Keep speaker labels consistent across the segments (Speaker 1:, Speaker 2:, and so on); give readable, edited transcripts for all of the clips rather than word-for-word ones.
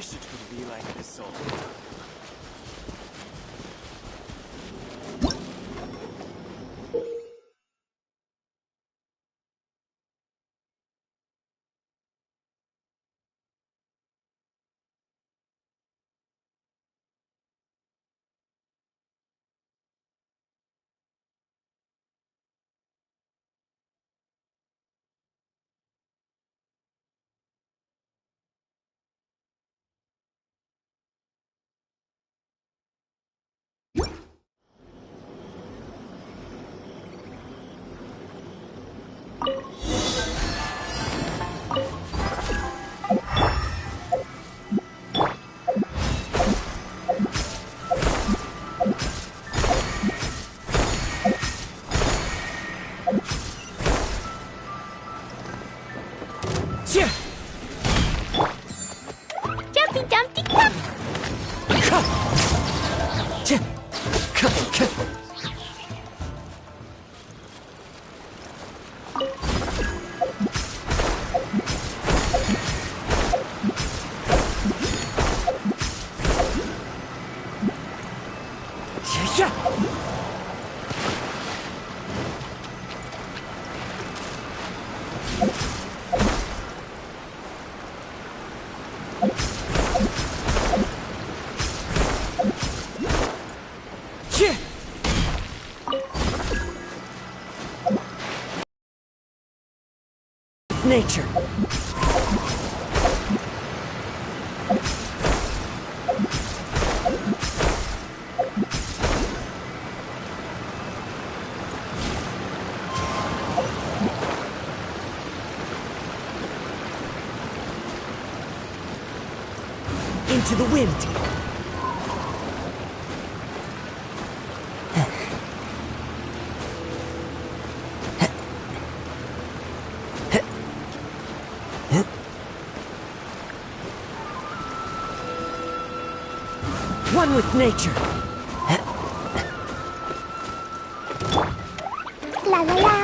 Speaker 1: wish it could be like this all the time.
Speaker 2: Nature. Into the wind. One with nature.
Speaker 3: La la la.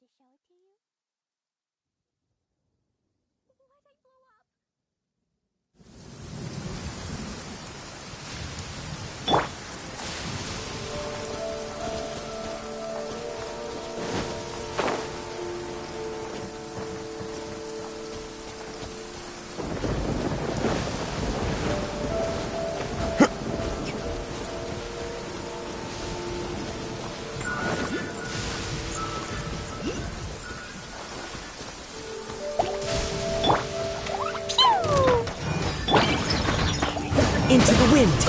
Speaker 3: to show it to you? What? I blew up!
Speaker 2: Into the wind.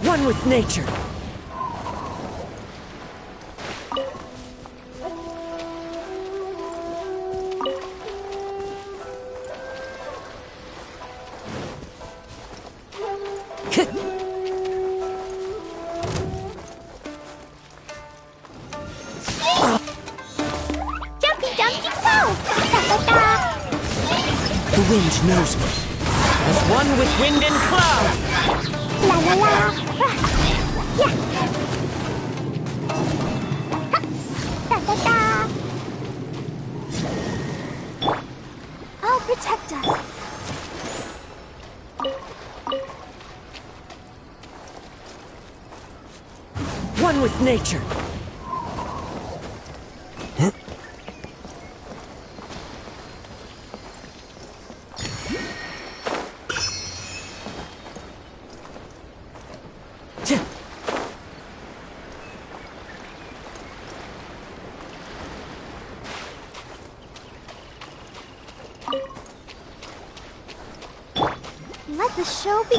Speaker 2: One with nature.
Speaker 3: Jumpy dumpty go! Da-da-da!
Speaker 2: The wind knows me. As one with wind and cloud.
Speaker 3: La la la! Yeah! Da-da-da! I'll protect us.
Speaker 2: One with nature.
Speaker 3: Let the show be.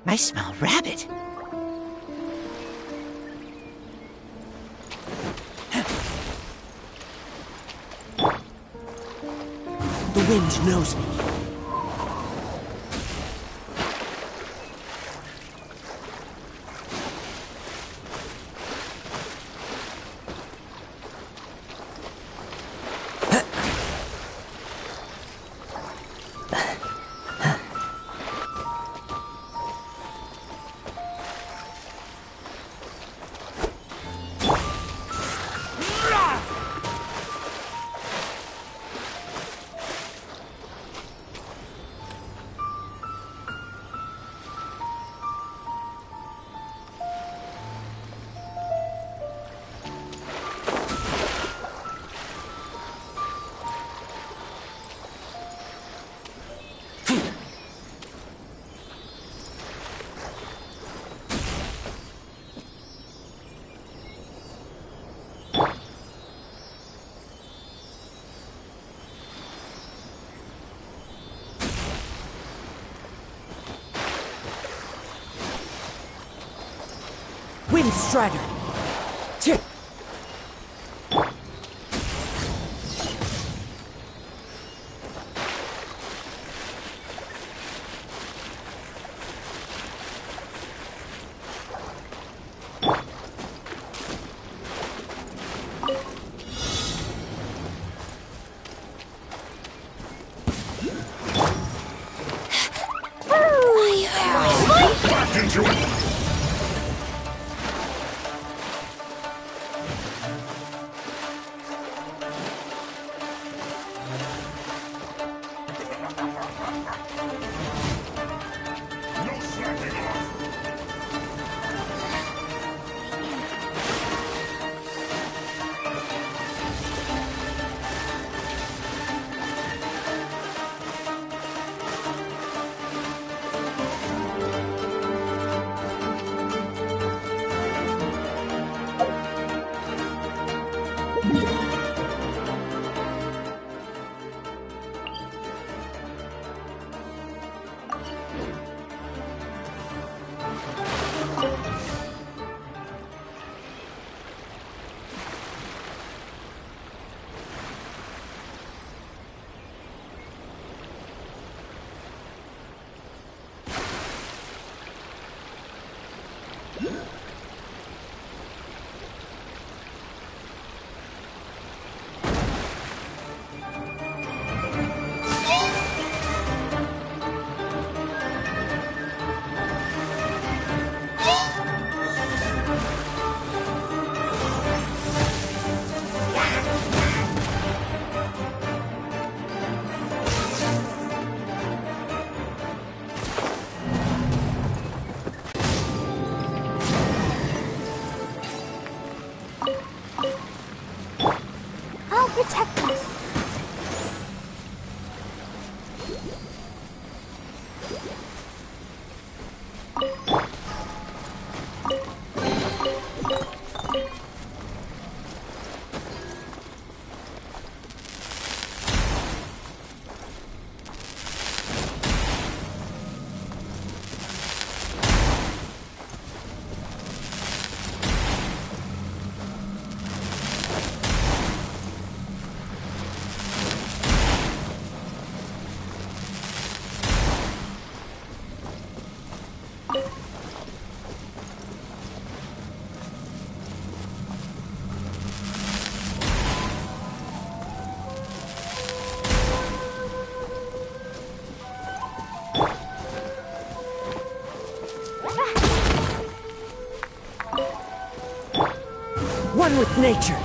Speaker 2: I smell rabbit. The wind knows me. Wind Strider!
Speaker 4: Back into it! No slacking off!
Speaker 3: I'll protect us.
Speaker 2: One with nature.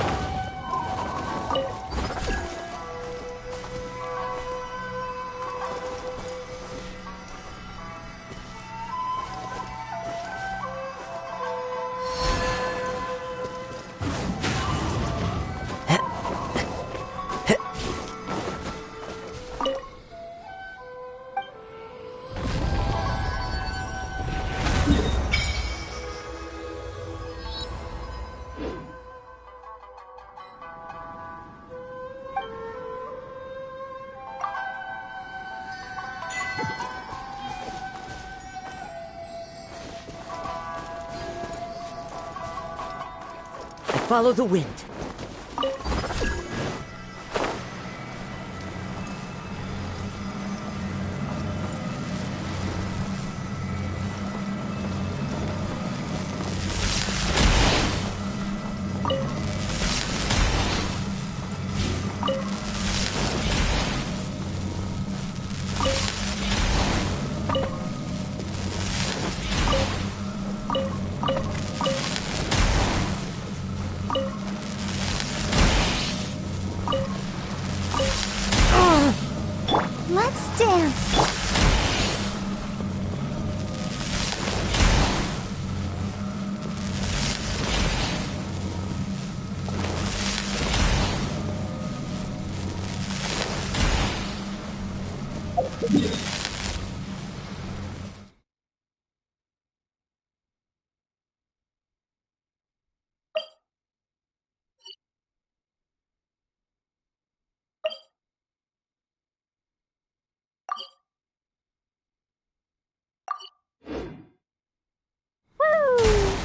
Speaker 2: Follow the wind.
Speaker 3: Let's dance. Woo!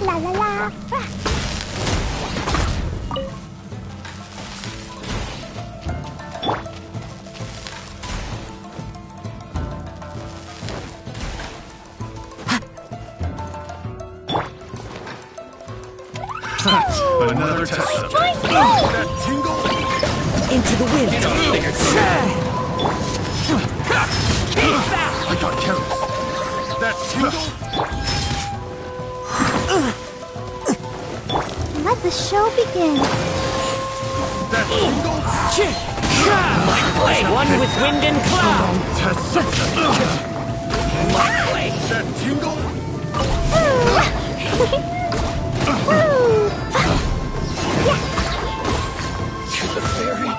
Speaker 3: La la la.
Speaker 4: Another test.
Speaker 3: That
Speaker 4: tingle.
Speaker 2: Into the wind.
Speaker 4: I got careless. That tingle.
Speaker 3: Let the show begin.
Speaker 4: That tingle.
Speaker 2: One with wind and cloud.
Speaker 4: That tingle. To the fairy.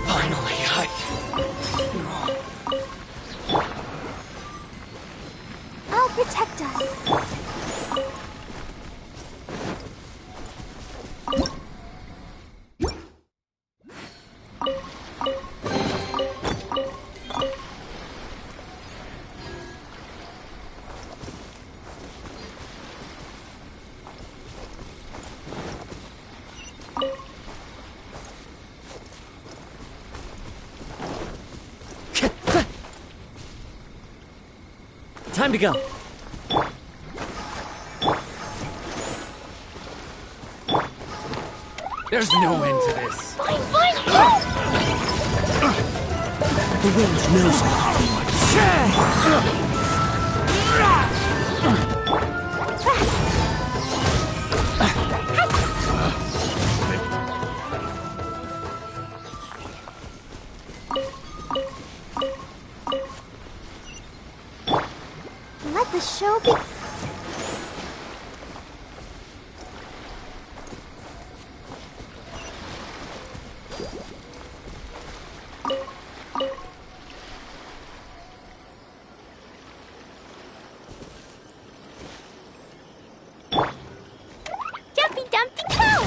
Speaker 4: Finally,
Speaker 3: I'll protect us.
Speaker 2: Time to go.
Speaker 1: There's no end to this.
Speaker 3: Fine, fine.
Speaker 2: The wind knows me.
Speaker 3: Let the show begin. Dumpy Dumpty Cow!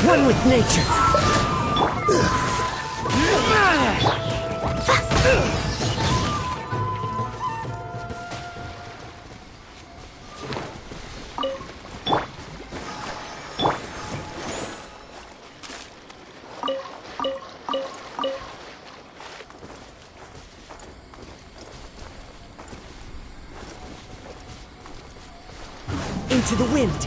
Speaker 2: One with nature. Into the wind.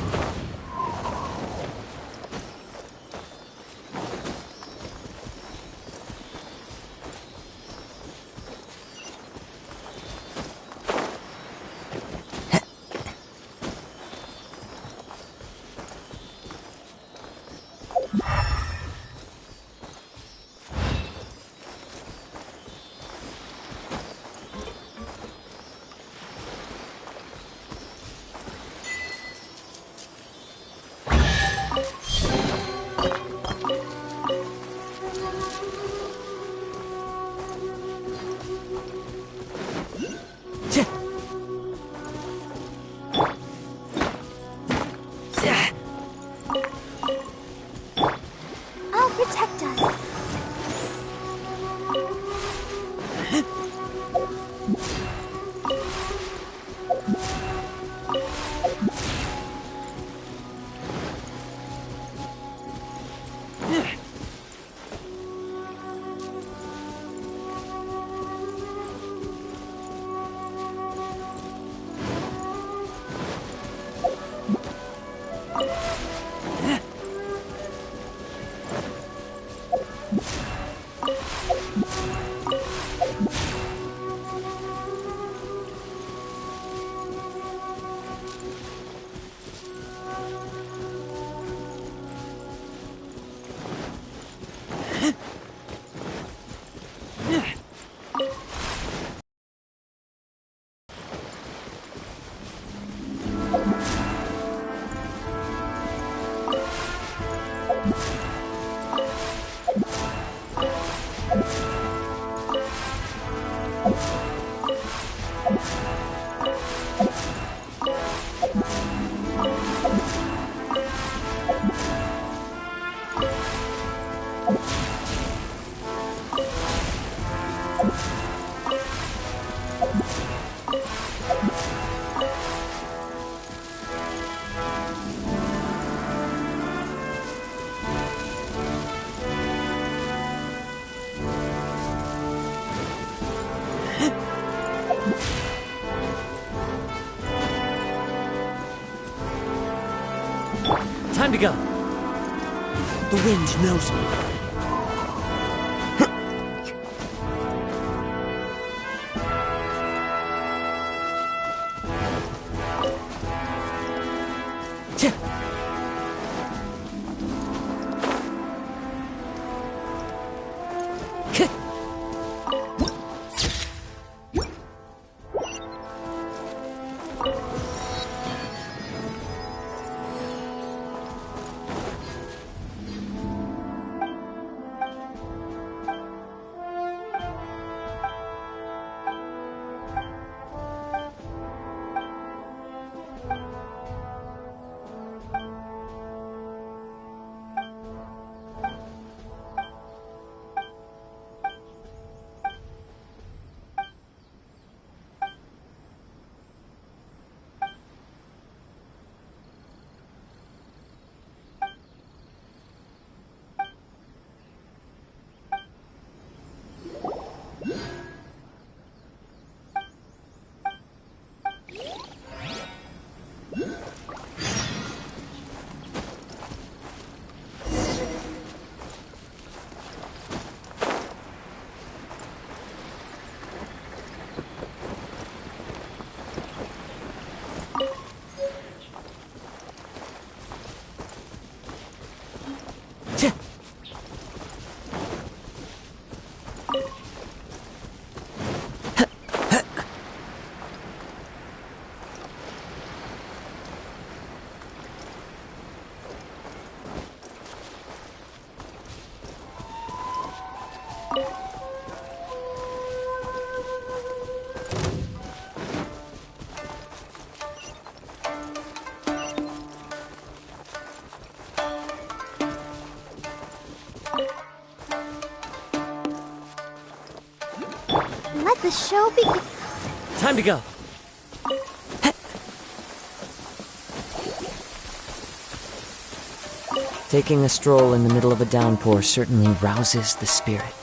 Speaker 3: I'll protect us.
Speaker 2: Time to go. The wind knows me.
Speaker 3: Let the show begin.
Speaker 2: Time to go. Taking a stroll in the middle of a downpour certainly rouses the spirit.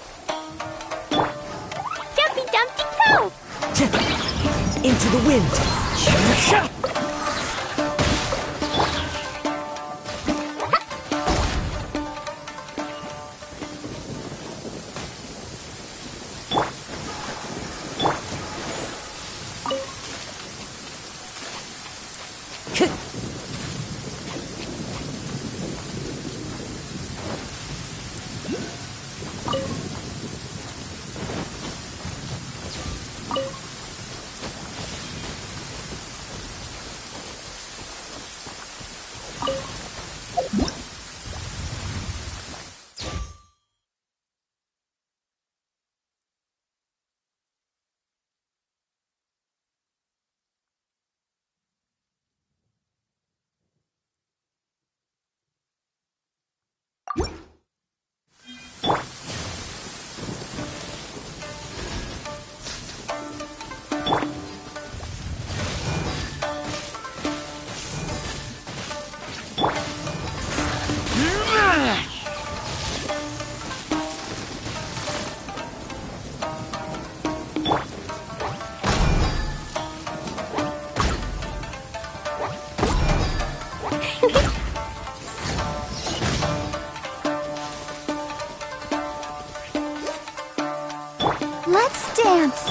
Speaker 3: Jumpy Dumpty go!
Speaker 2: Into the wind.
Speaker 3: Let's dance.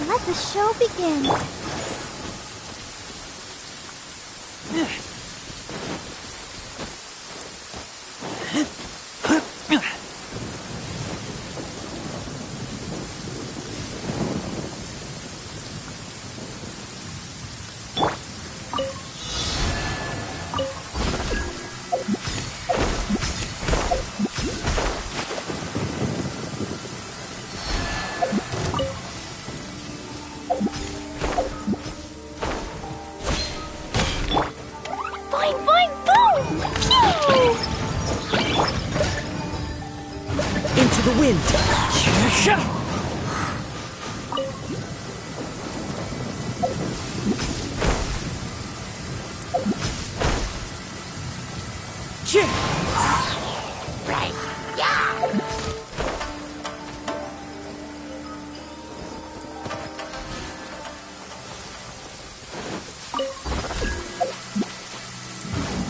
Speaker 3: Let the show begin. Boing, boing, boom! Pew!
Speaker 2: Into the wind.
Speaker 3: Right, yeah!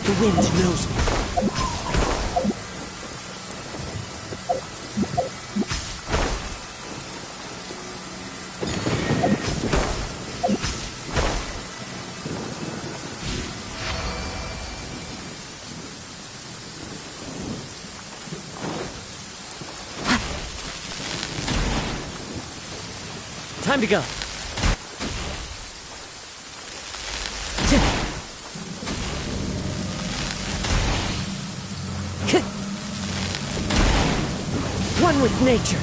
Speaker 2: The wind knows me. Time to go. One with nature.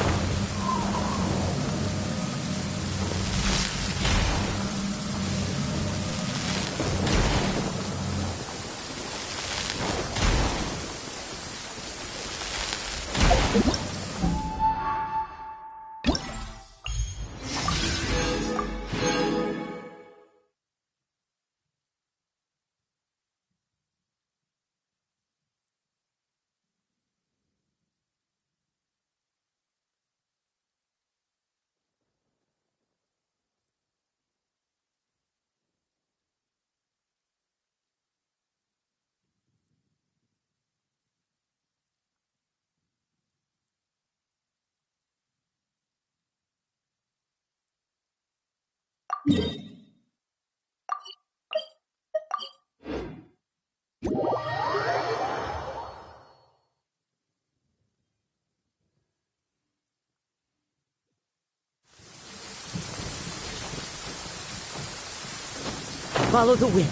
Speaker 2: Follow the wind.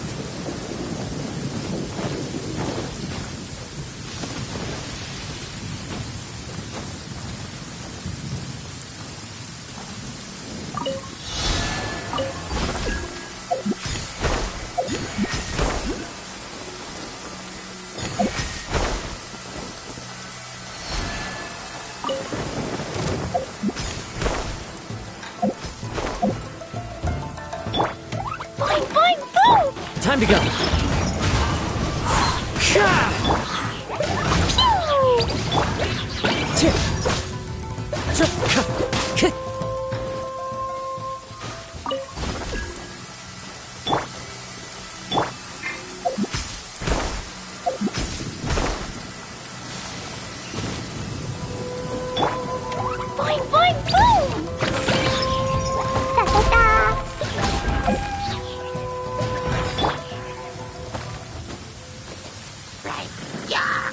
Speaker 3: Boing, boing, boom!
Speaker 2: Time to go.
Speaker 3: Pew! Boing, boing, boom! Da, da, da. Right, yeah.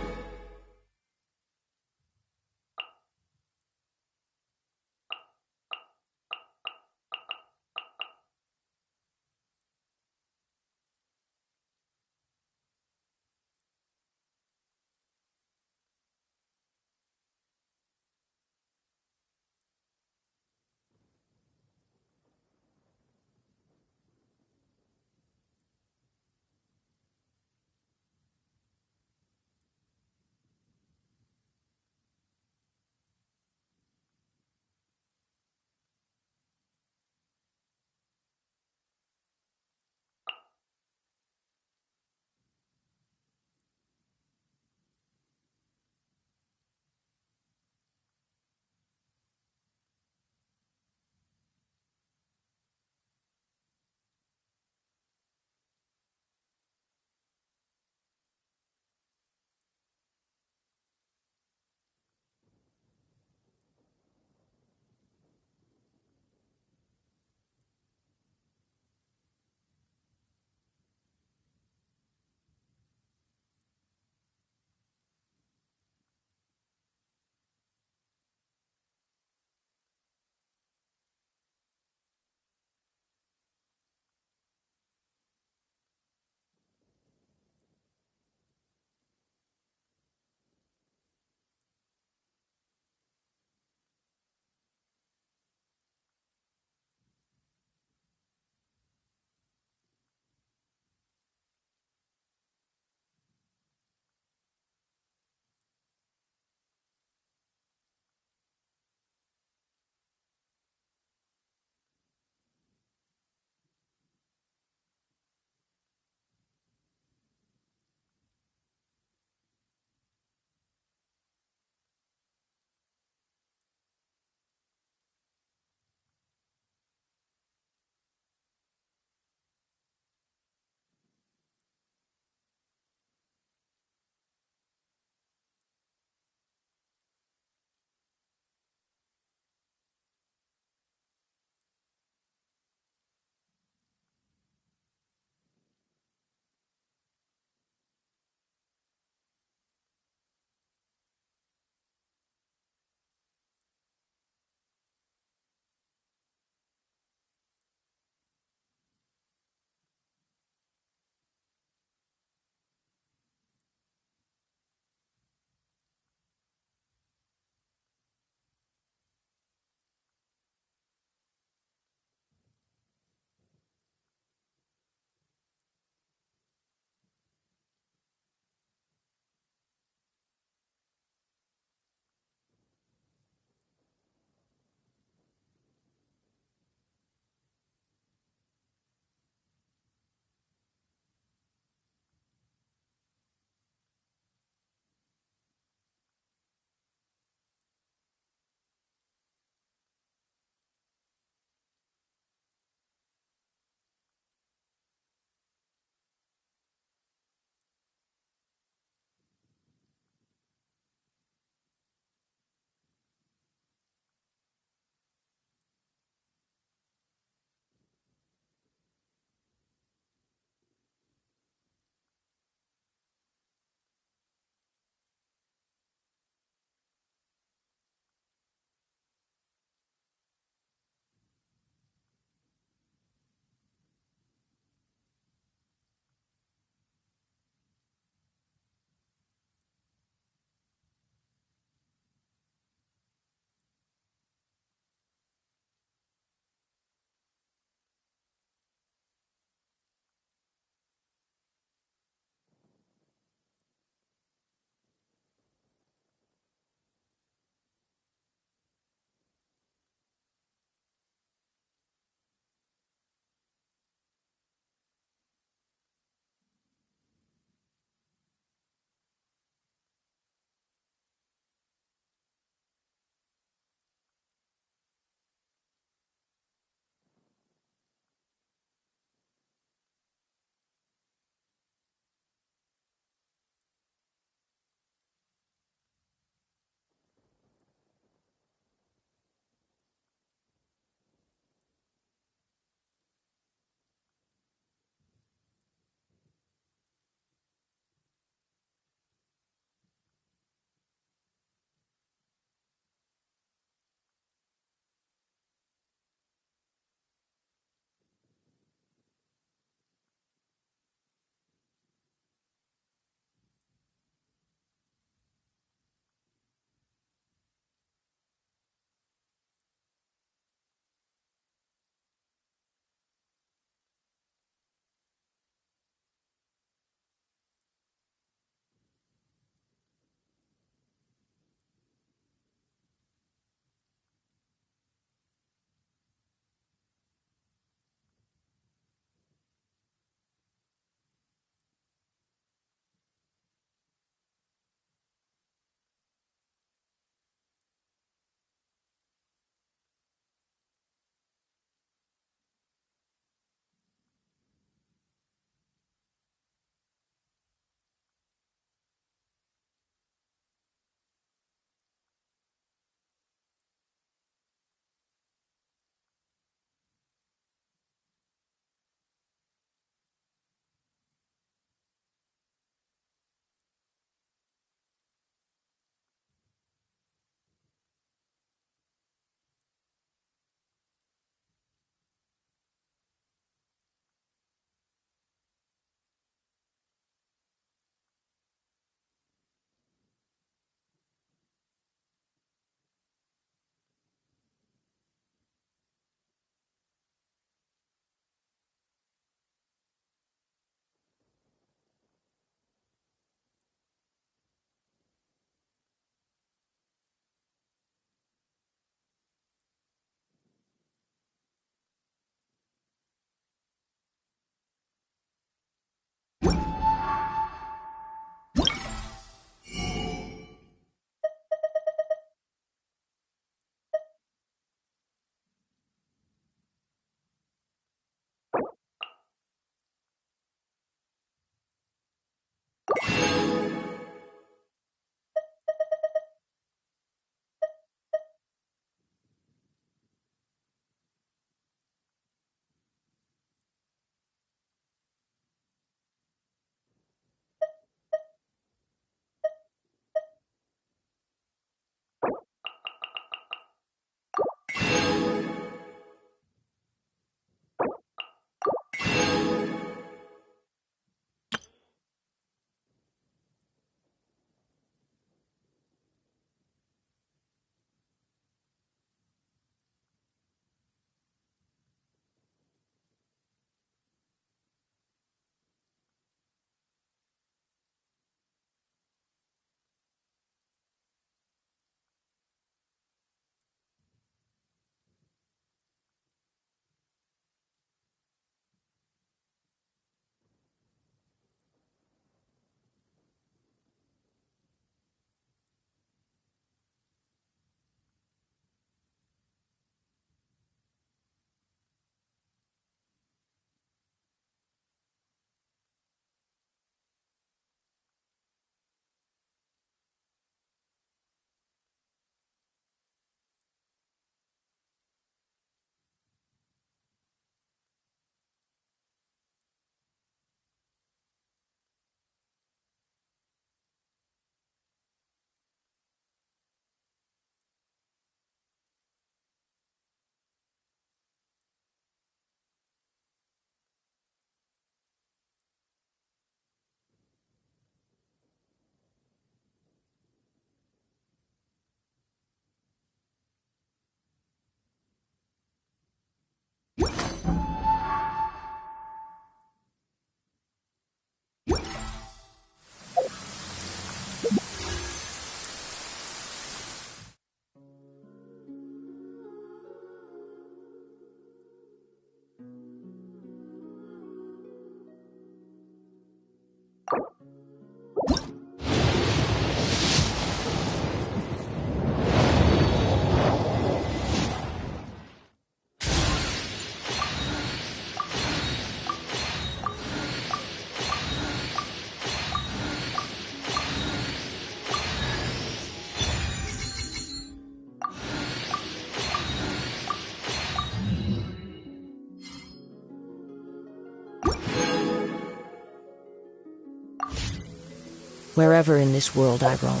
Speaker 2: Wherever in this world I roam,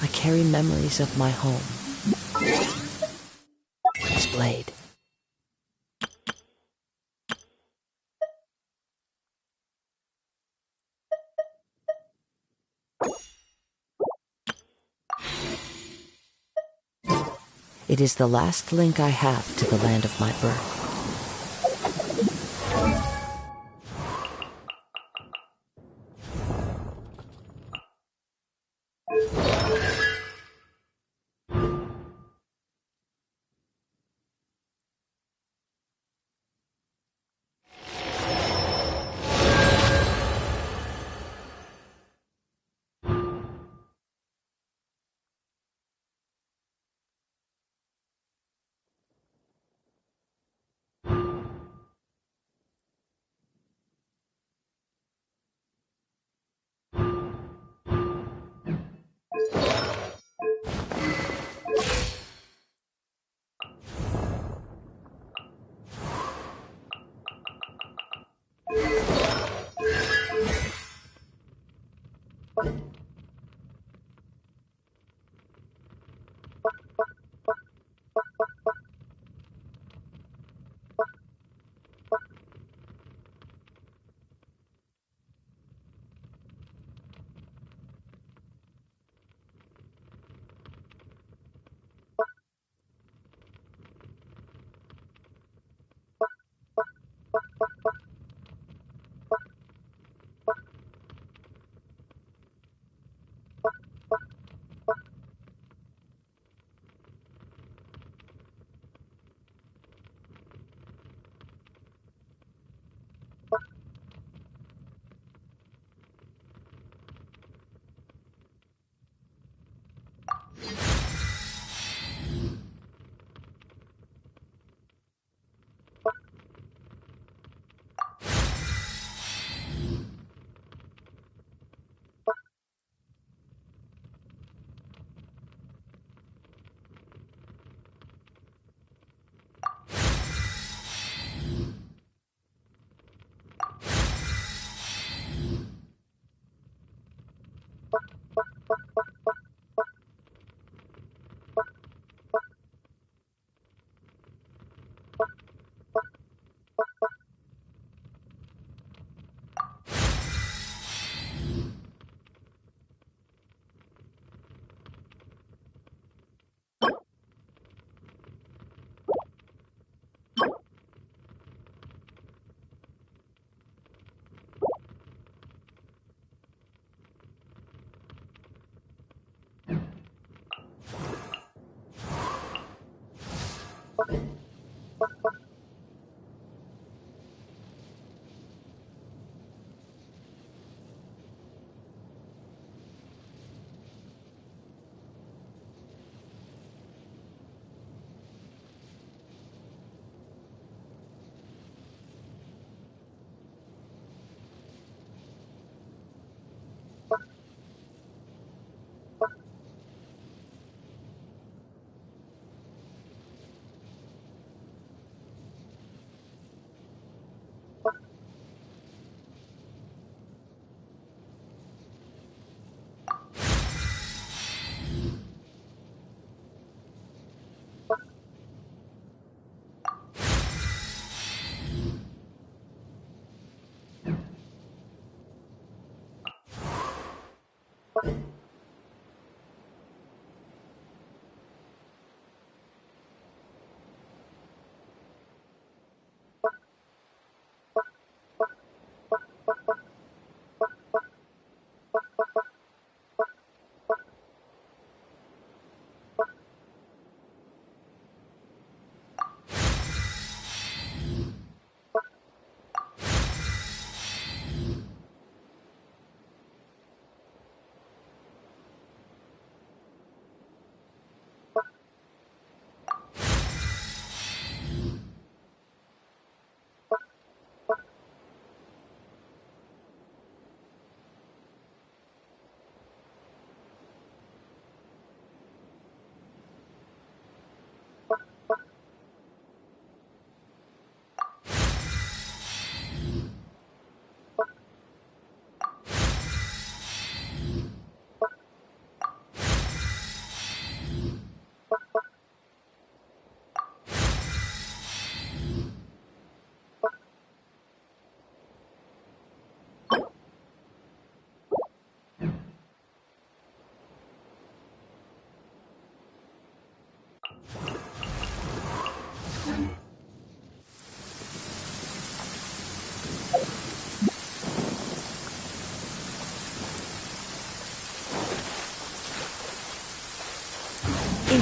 Speaker 2: I carry memories of my home. This blade. It is the last link I have to the land of my birth.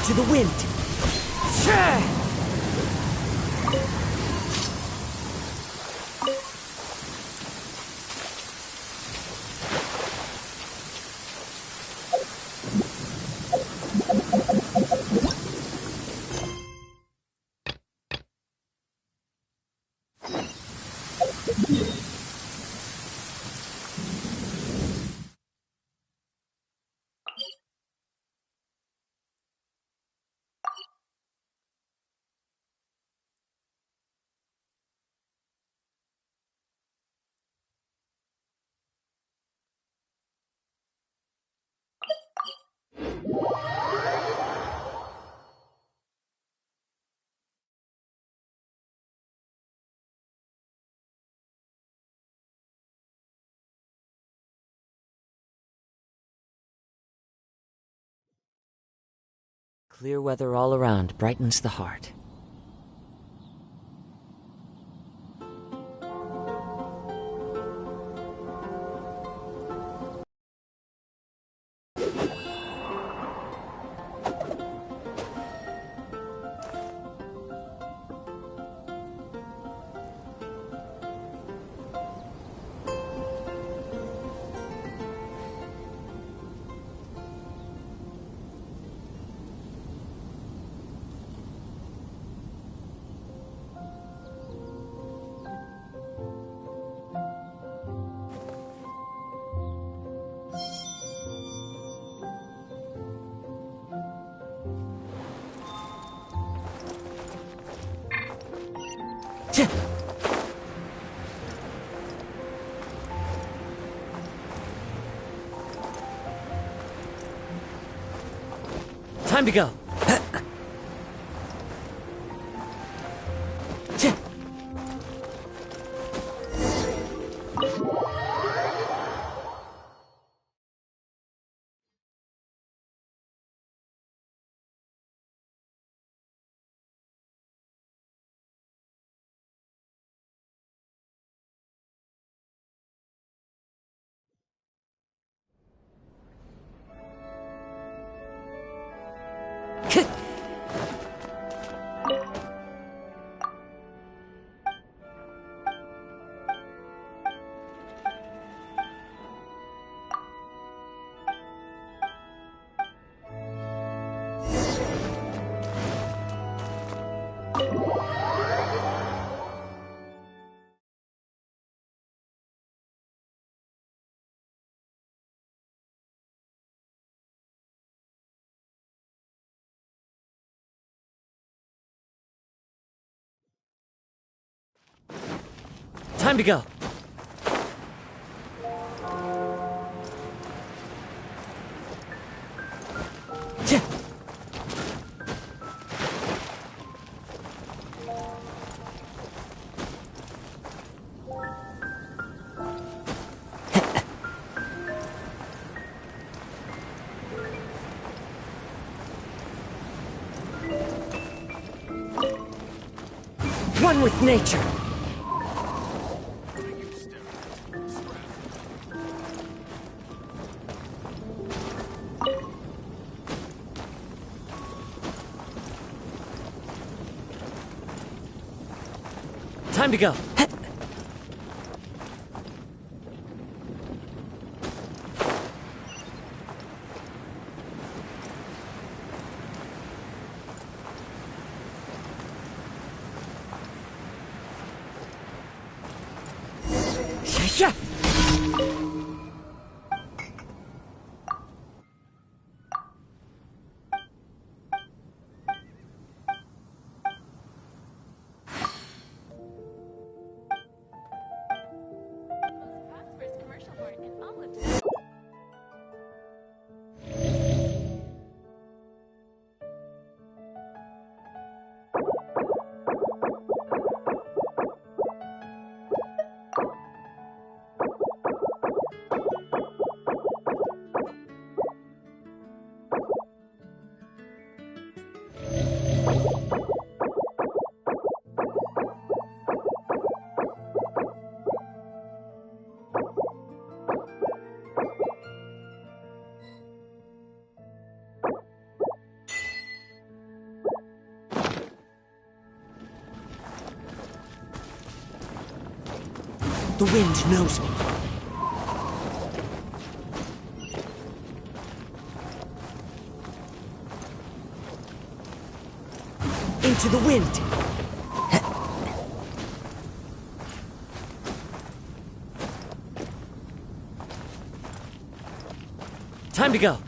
Speaker 2: into the wind. Clear weather all around brightens the heart. Time to go. Time to go. One with nature. Time to go. Yeah. The wind knows me. Into the wind. Time to go.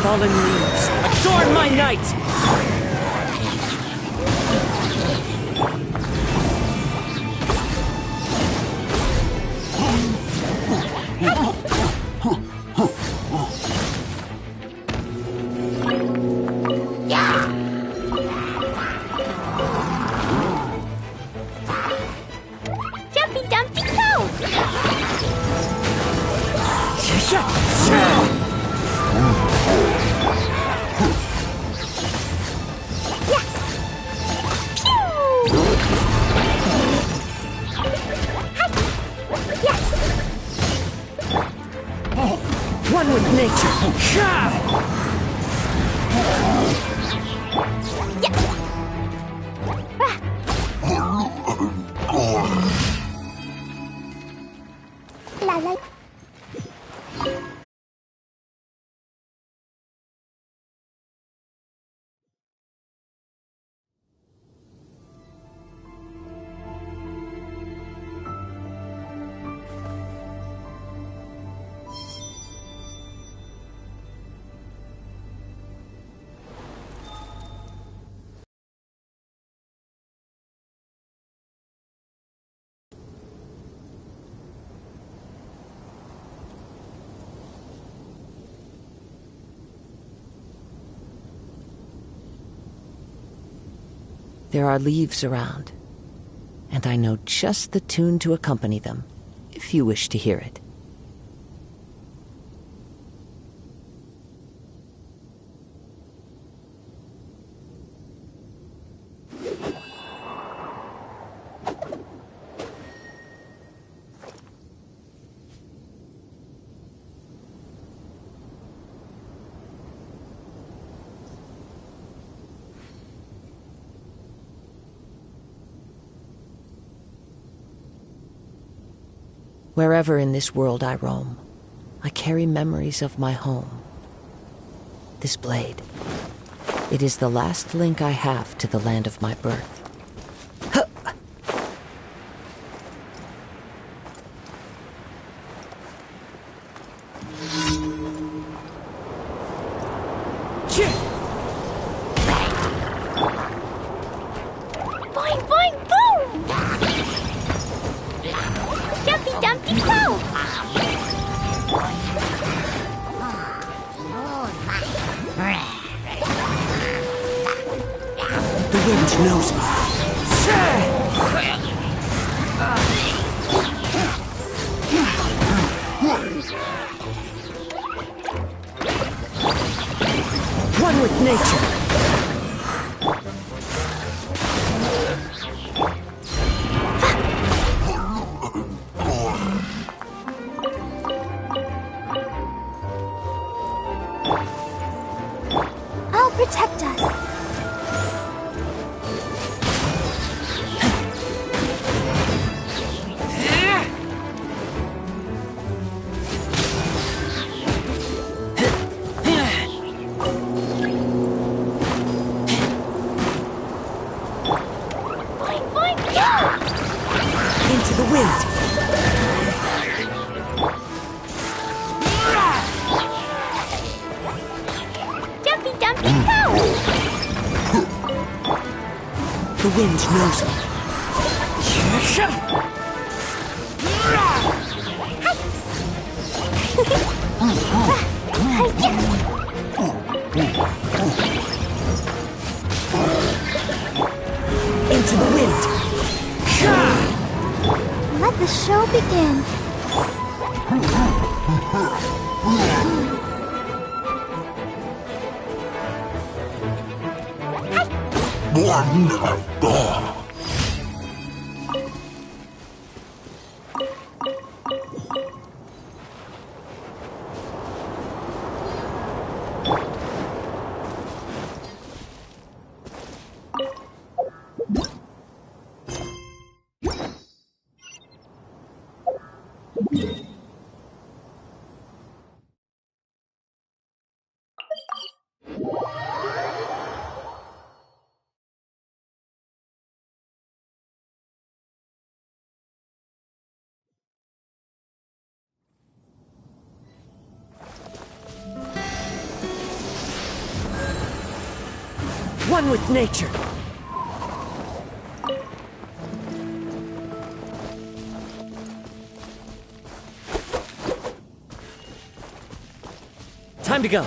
Speaker 2: Fallen leaves, adorn my night!
Speaker 3: Jumpy Dumpty Go!
Speaker 2: One with nature.
Speaker 3: La la.
Speaker 2: There are leaves around, and I know just the tune to accompany them, if you wish to hear it. Wherever in this world I roam, I carry memories of my home. This blade, it is the last link I have to the land of my birth.
Speaker 3: Boing, boing, boom! Jumpy, dumpty, go!
Speaker 2: The wind knows me. One with nature.
Speaker 3: I'll protect us. Boing, boing, go!
Speaker 2: Into the wind.
Speaker 3: Jumpy, dumpty, go!
Speaker 2: The wind knows me. Into the wind.
Speaker 3: Let the show begin.
Speaker 2: One with nature. Time to go.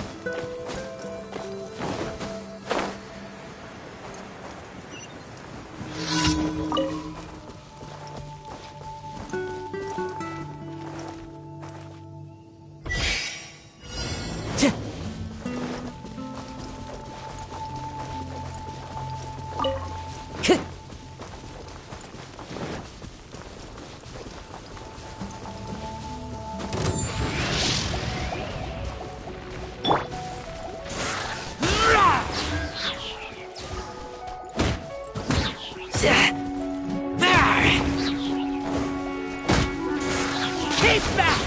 Speaker 2: Keep back!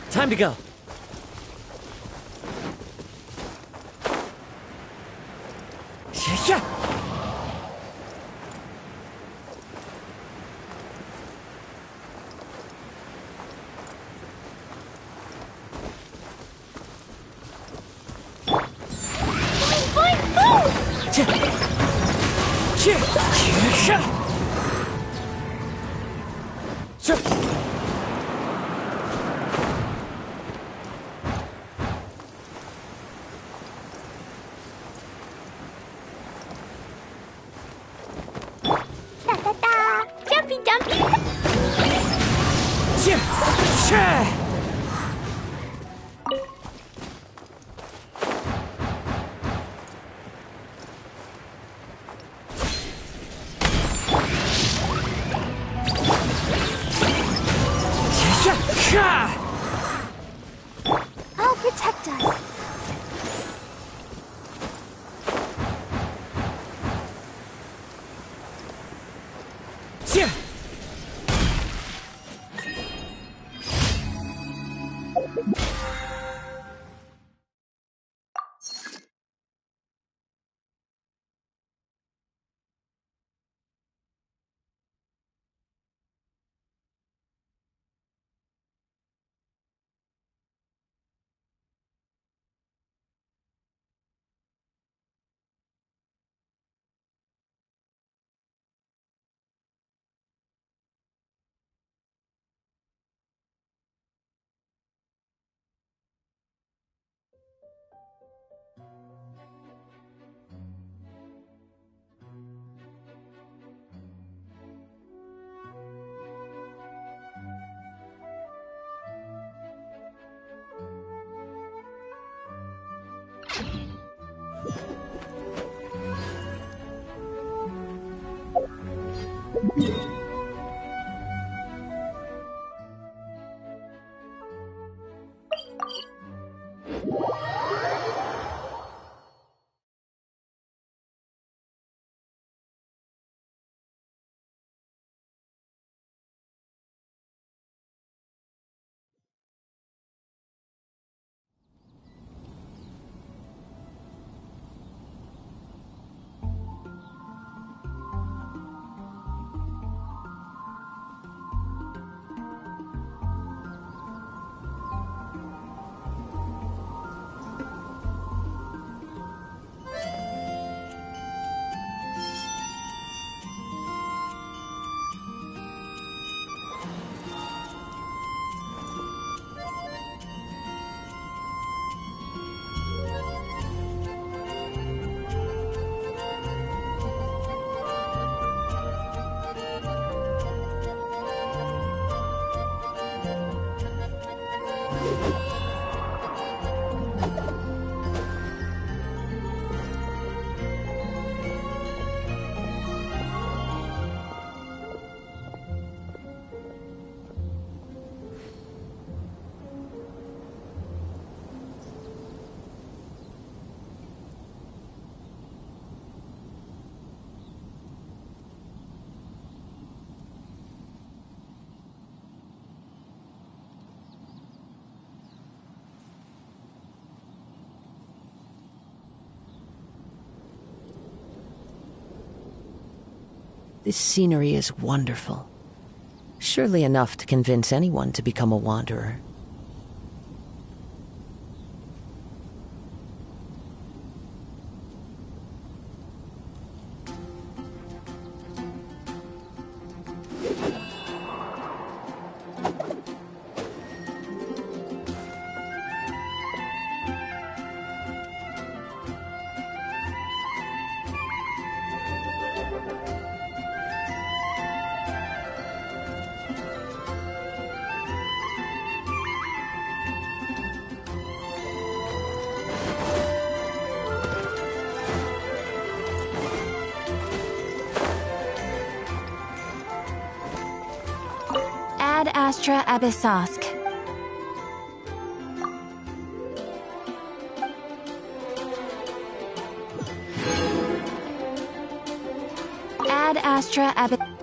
Speaker 2: Time to go.
Speaker 3: I'll protect us.
Speaker 2: This scenery is wonderful. Surely enough to convince anyone to become a wanderer.
Speaker 3: Ad Astra Abyssosk. Ad Astra Abyssosk.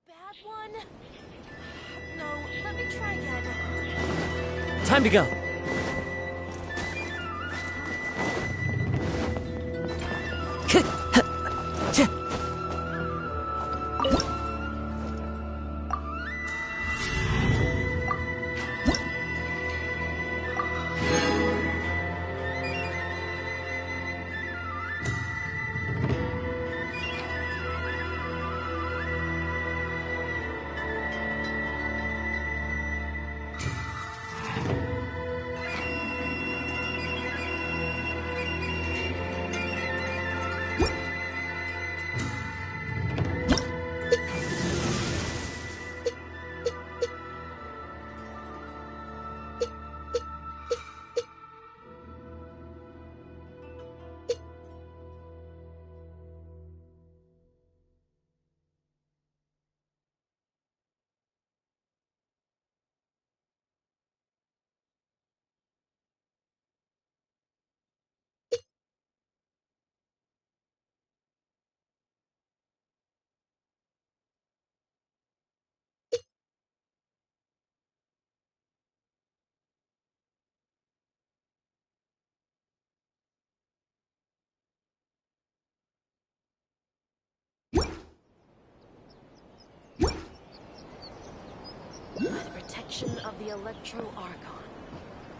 Speaker 3: Bad one? No, let me try again.
Speaker 1: Time to go.
Speaker 3: By the protection of the Electro Archon,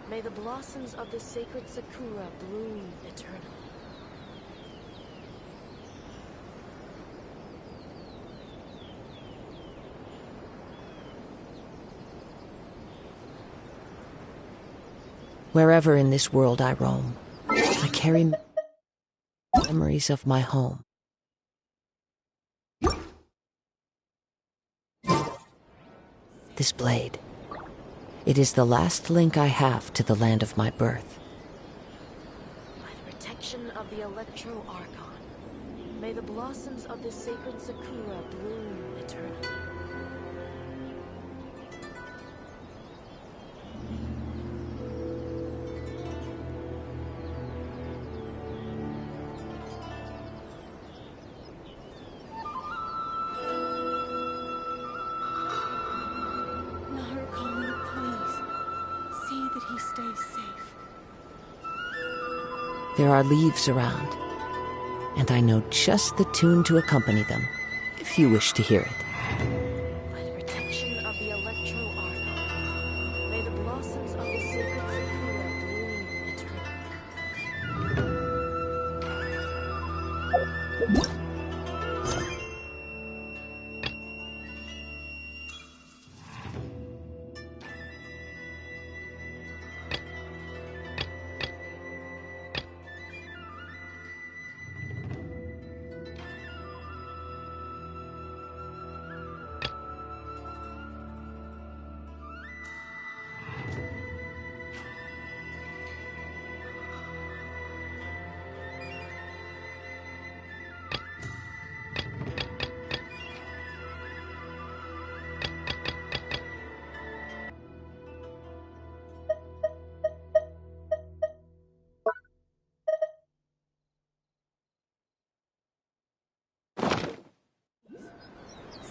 Speaker 3: may the blossoms of the sacred Sakura bloom eternally.
Speaker 2: Wherever in this world I roam, I carry memories of my home. This blade, it is the last link I have to the land of my birth.
Speaker 3: By the protection of the Electro Archon, May the blossoms of the sacred sakura bloom eternally.
Speaker 5: Narukami, please. See that he stays safe.
Speaker 2: There are leaves around, and I know just the tune to accompany them, if you wish to hear it.
Speaker 3: By the protection of the electro argon, may the blossoms of the sacred sakura bloom eternally.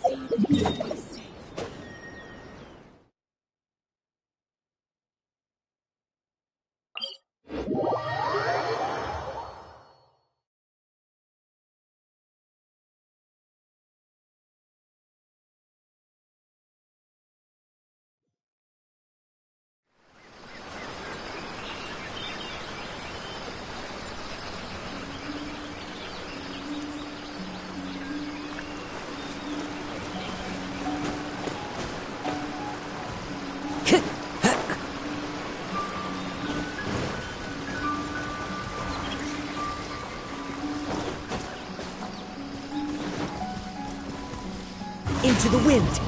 Speaker 5: See that he stays safe.
Speaker 2: Into the wind!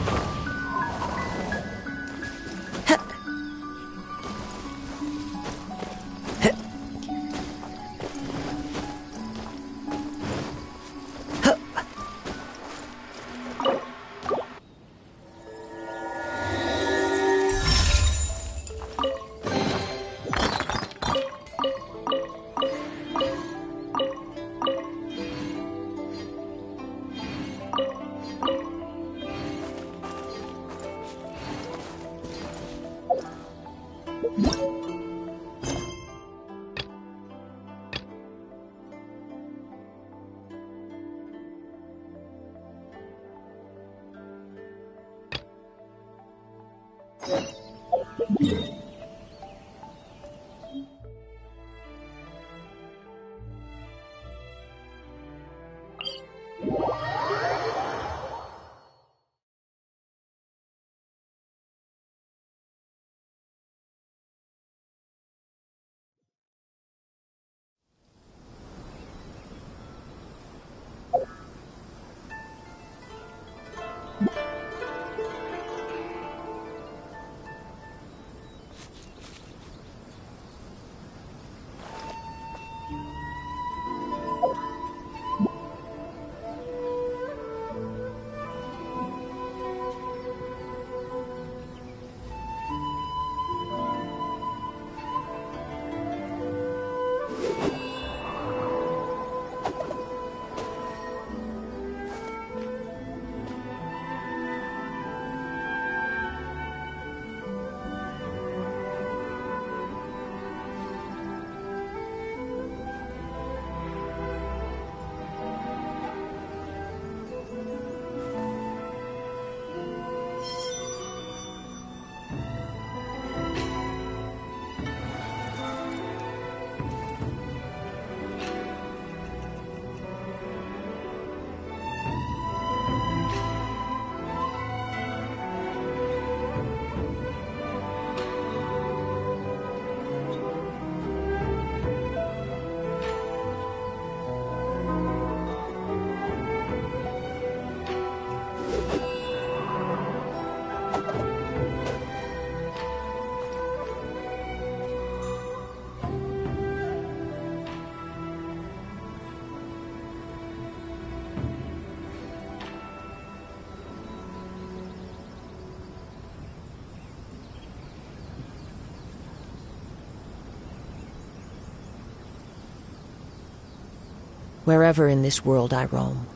Speaker 2: Wherever in this world I roam,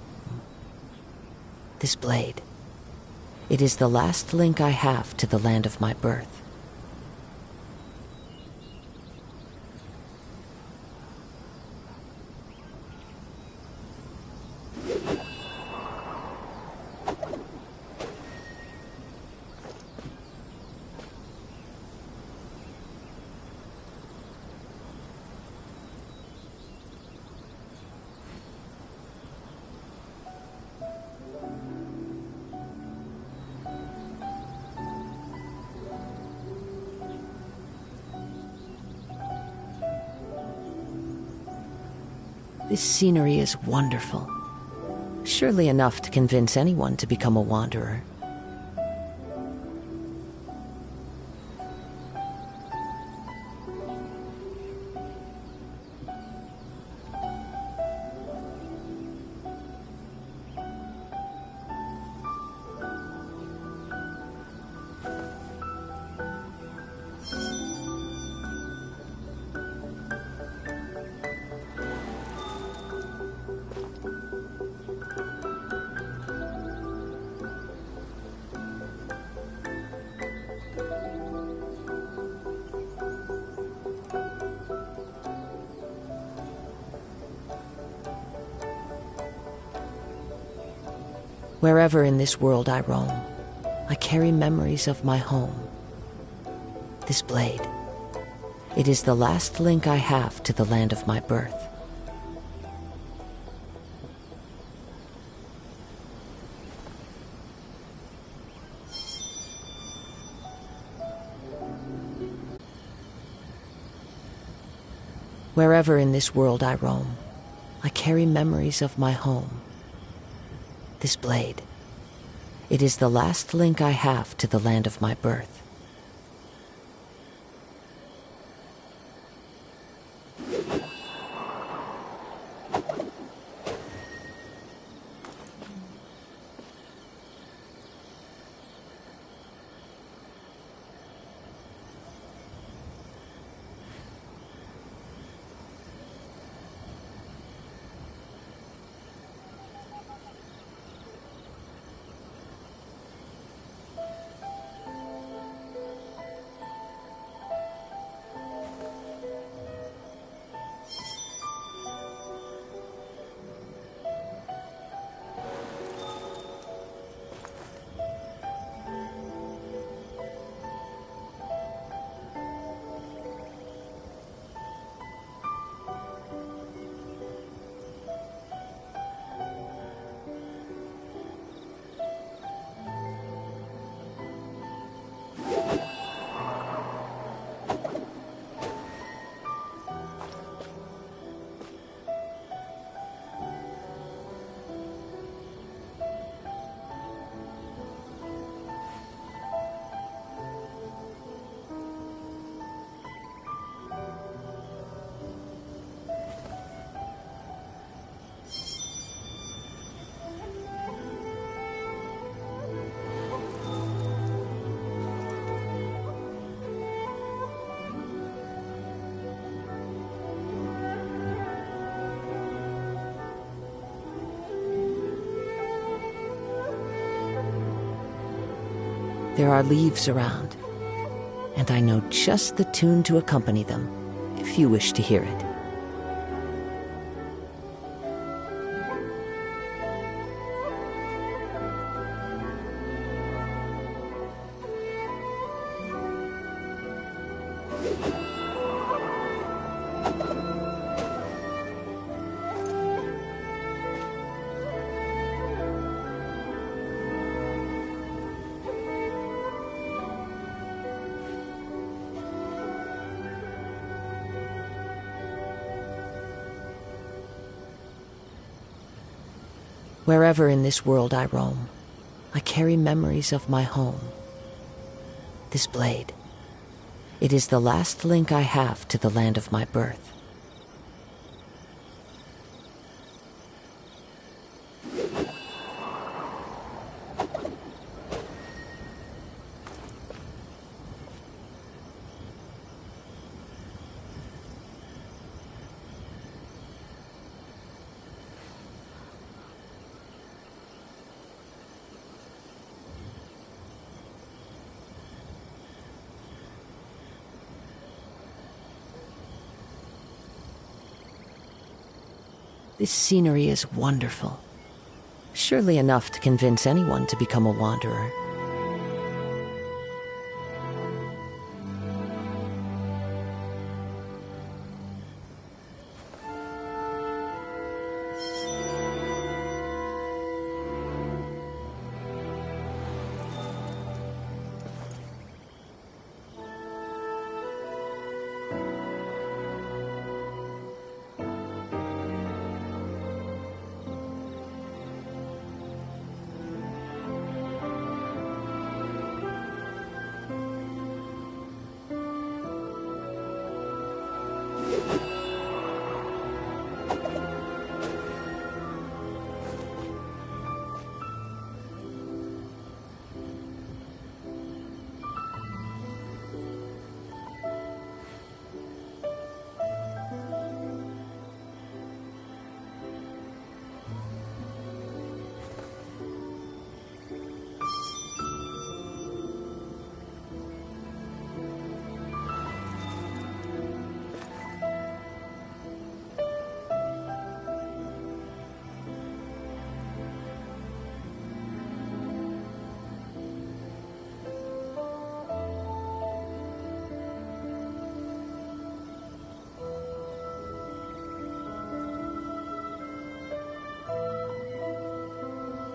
Speaker 2: this blade, it is the last link I have to the land of my birth. This scenery is wonderful. Surely enough to convince anyone to become a wanderer. Wherever in this world I roam, I carry memories of my home. This blade, it is the last link I have to the land of my birth. Wherever in this world I roam, I carry memories of my home. This blade, it is the last link I have to the land of my birth. There are leaves around, and I know just the tune to accompany them, if you wish to hear it. Wherever in this world I roam, I carry memories of my home. This blade, it is the last link I have to the land of my birth. This scenery is wonderful. Surely enough to convince anyone to become a wanderer.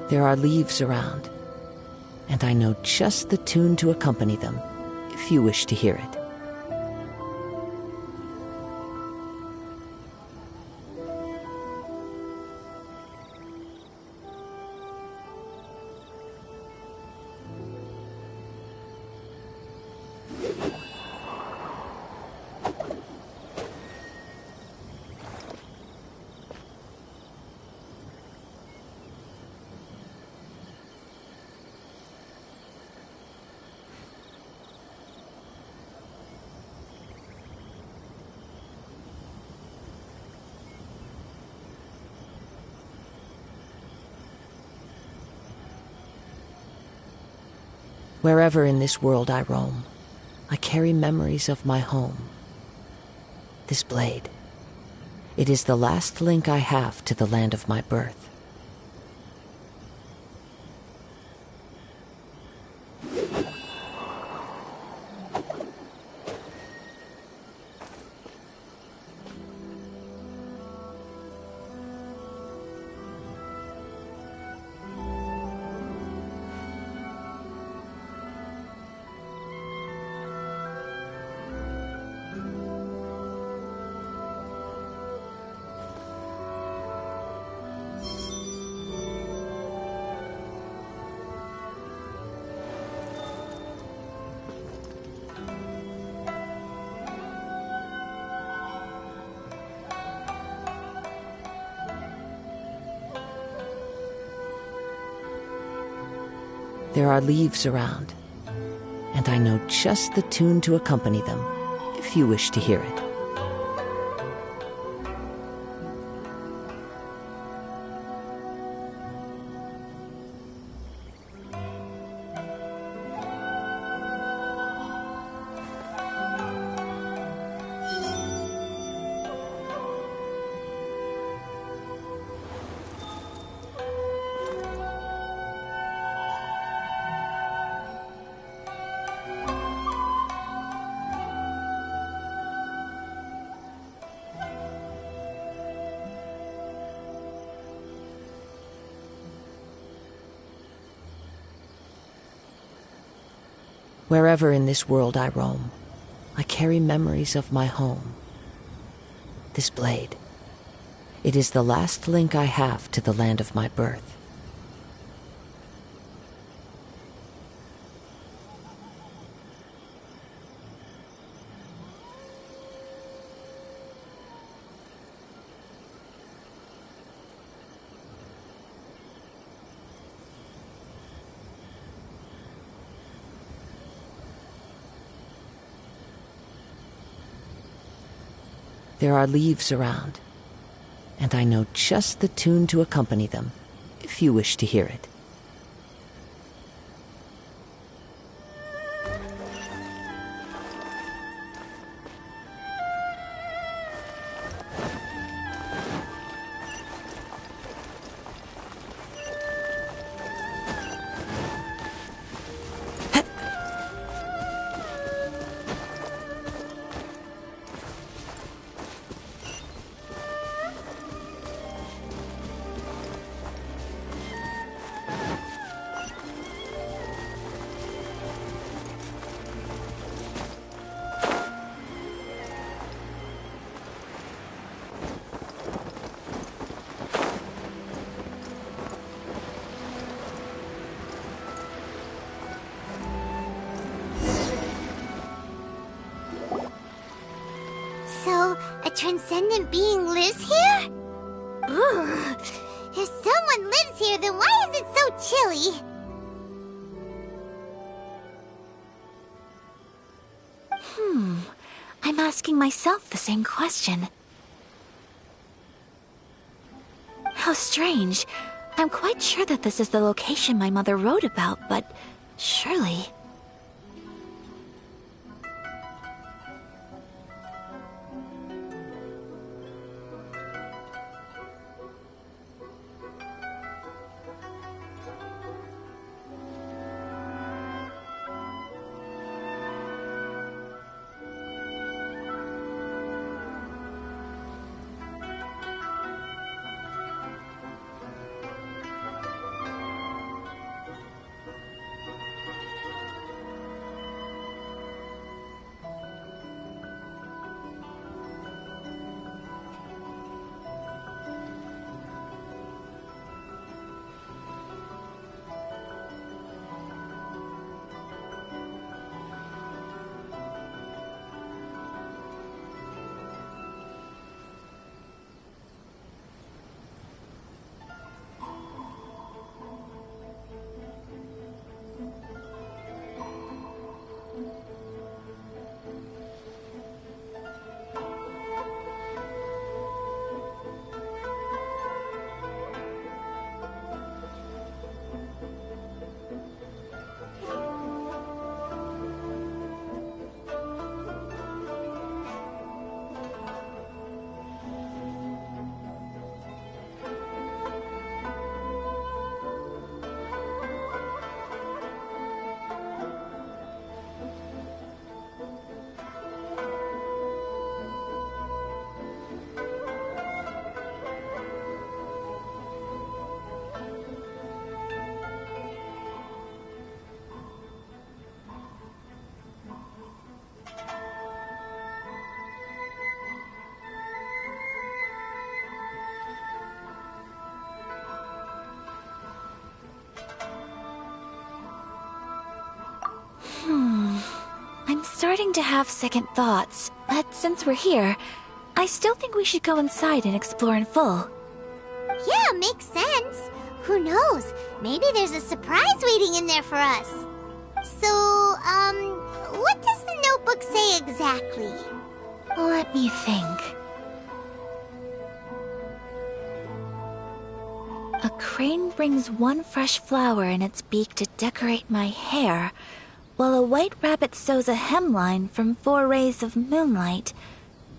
Speaker 2: There are leaves around, and I know just the tune to accompany them, if you wish to hear it. Wherever in this world I roam, I carry memories of my home. This blade, it is the last link I have to the land of my birth. There are leaves around, and I know just the tune to accompany them, if you wish to hear it. Wherever in this world I roam, I carry memories of my home. This blade, it is the last link I have to the land of my birth. There are leaves around, and I know just the tune to accompany them, if you wish to hear it.
Speaker 6: transcendent being lives here? Ugh. If someone lives here, then why is it so chilly?
Speaker 7: I'm asking myself the same question. How strange. I'm quite sure that this is the location my mother wrote about, but surely... I'm starting to have second thoughts, but since we're here, I still think we should go inside and explore in full.
Speaker 6: Yeah, makes sense. Who knows? Maybe there's a surprise waiting in there for us. So, what does the notebook say exactly?
Speaker 7: Let me think. A crane brings one fresh flower in its beak to decorate my hair, while a white rabbit sews a hemline from 4 rays of moonlight.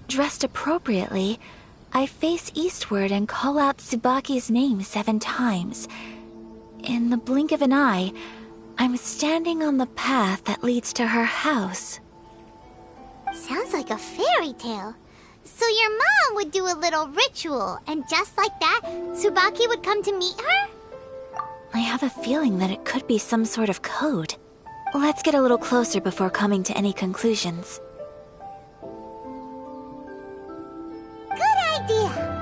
Speaker 7: Dressed appropriately, I face eastward and call out Tsubaki's name 7 times. In the blink of an eye, I'm standing on the path that leads to her house.
Speaker 6: Sounds like a fairy tale. So your mom would do a little ritual, and just like that, Tsubaki would come to meet her?
Speaker 7: I have a feeling that it could be some sort of code. Let's get a little closer before coming to any conclusions.
Speaker 6: Good idea!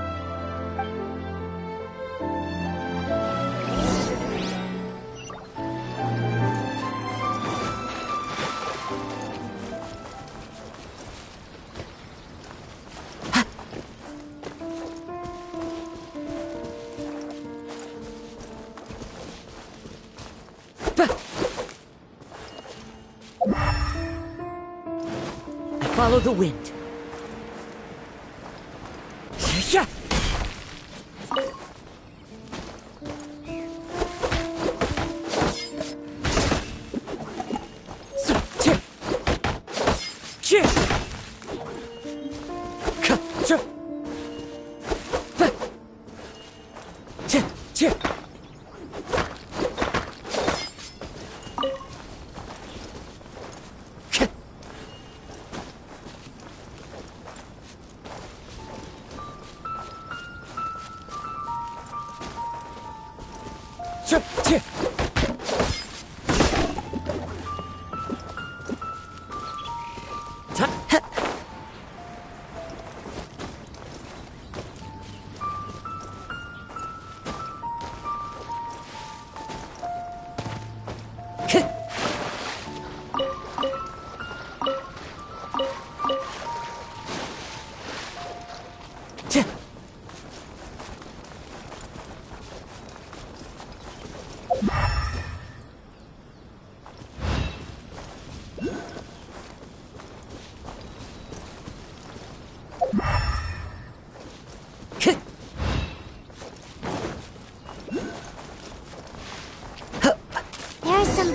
Speaker 1: Follow the wind. Yeah.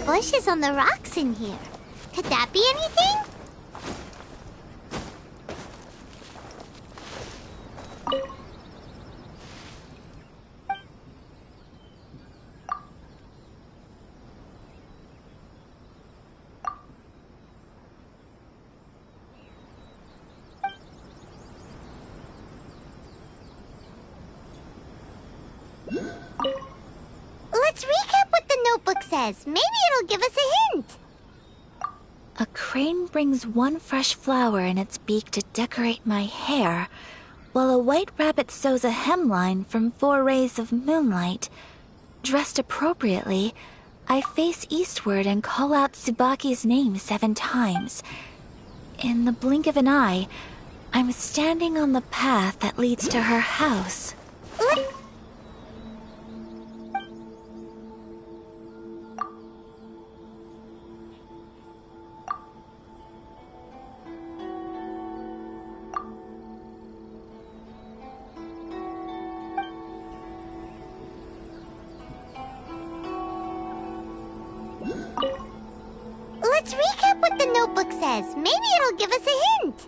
Speaker 6: bushes on the rocks in here. Could that be anything? Let's recap what the notebook says. Maybe it'll give us a hint.
Speaker 7: A crane brings one fresh flower in its beak to decorate my hair, while a white rabbit sews a hemline from 4 rays of moonlight. Dressed appropriately, I face eastward and call out Tsubaki's name 7 times. In the blink of an eye, I'm standing on the path that leads to her house.
Speaker 6: Let's recap what the notebook says. Maybe it'll give us a hint.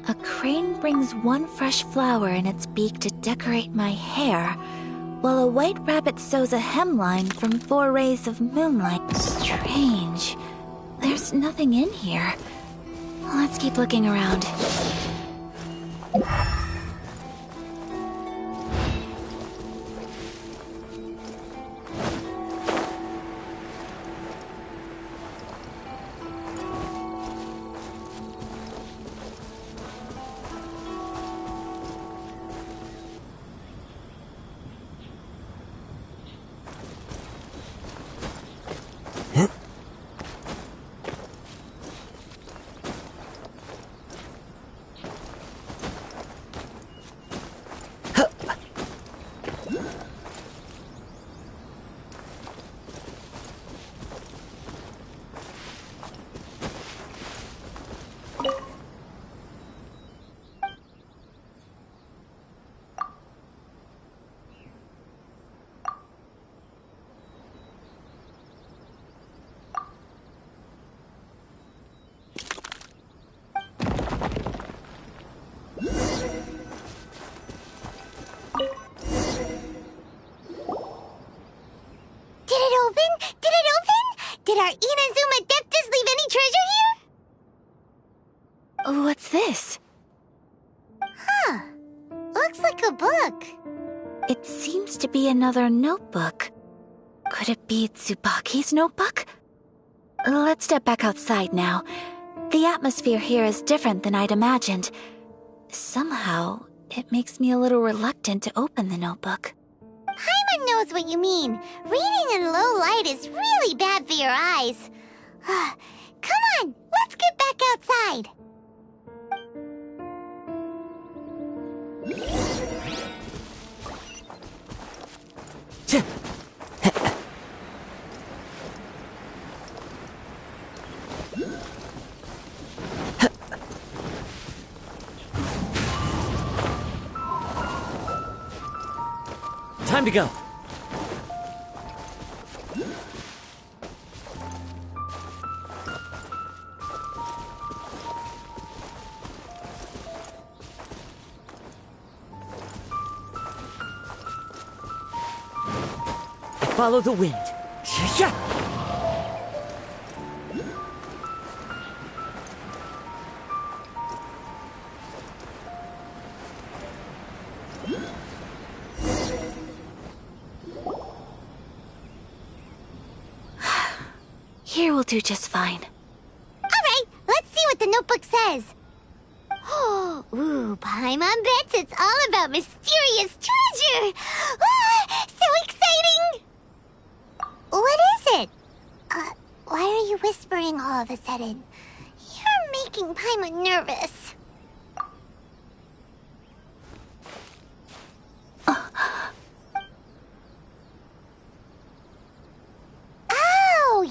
Speaker 7: A crane brings one fresh flower in its beak to decorate my hair, while a white rabbit sews a hemline from 4 rays of moonlight. Strange. There's nothing in here. Let's keep looking around.
Speaker 6: Did our Inazuma Deptas leave any treasure here?
Speaker 7: What's this?
Speaker 6: Huh. Looks like a book.
Speaker 7: It seems to be another notebook. Could it be Tsubaki's notebook? Let's step back outside now. The atmosphere here is different than I'd imagined. Somehow, it makes me a little reluctant to open the notebook.
Speaker 6: Paimon knows what you mean. Reading in low light is really bad for your eyes. Come on, let's get back outside.
Speaker 1: Time to go. Follow the wind. Yeah.
Speaker 7: Here will do just fine.
Speaker 6: Alright, let's see what the notebook says. Ooh, Paimon bets it's all about mysterious treasure. So exciting! What is it? Why are you whispering all of a sudden? You're making Paimon nervous.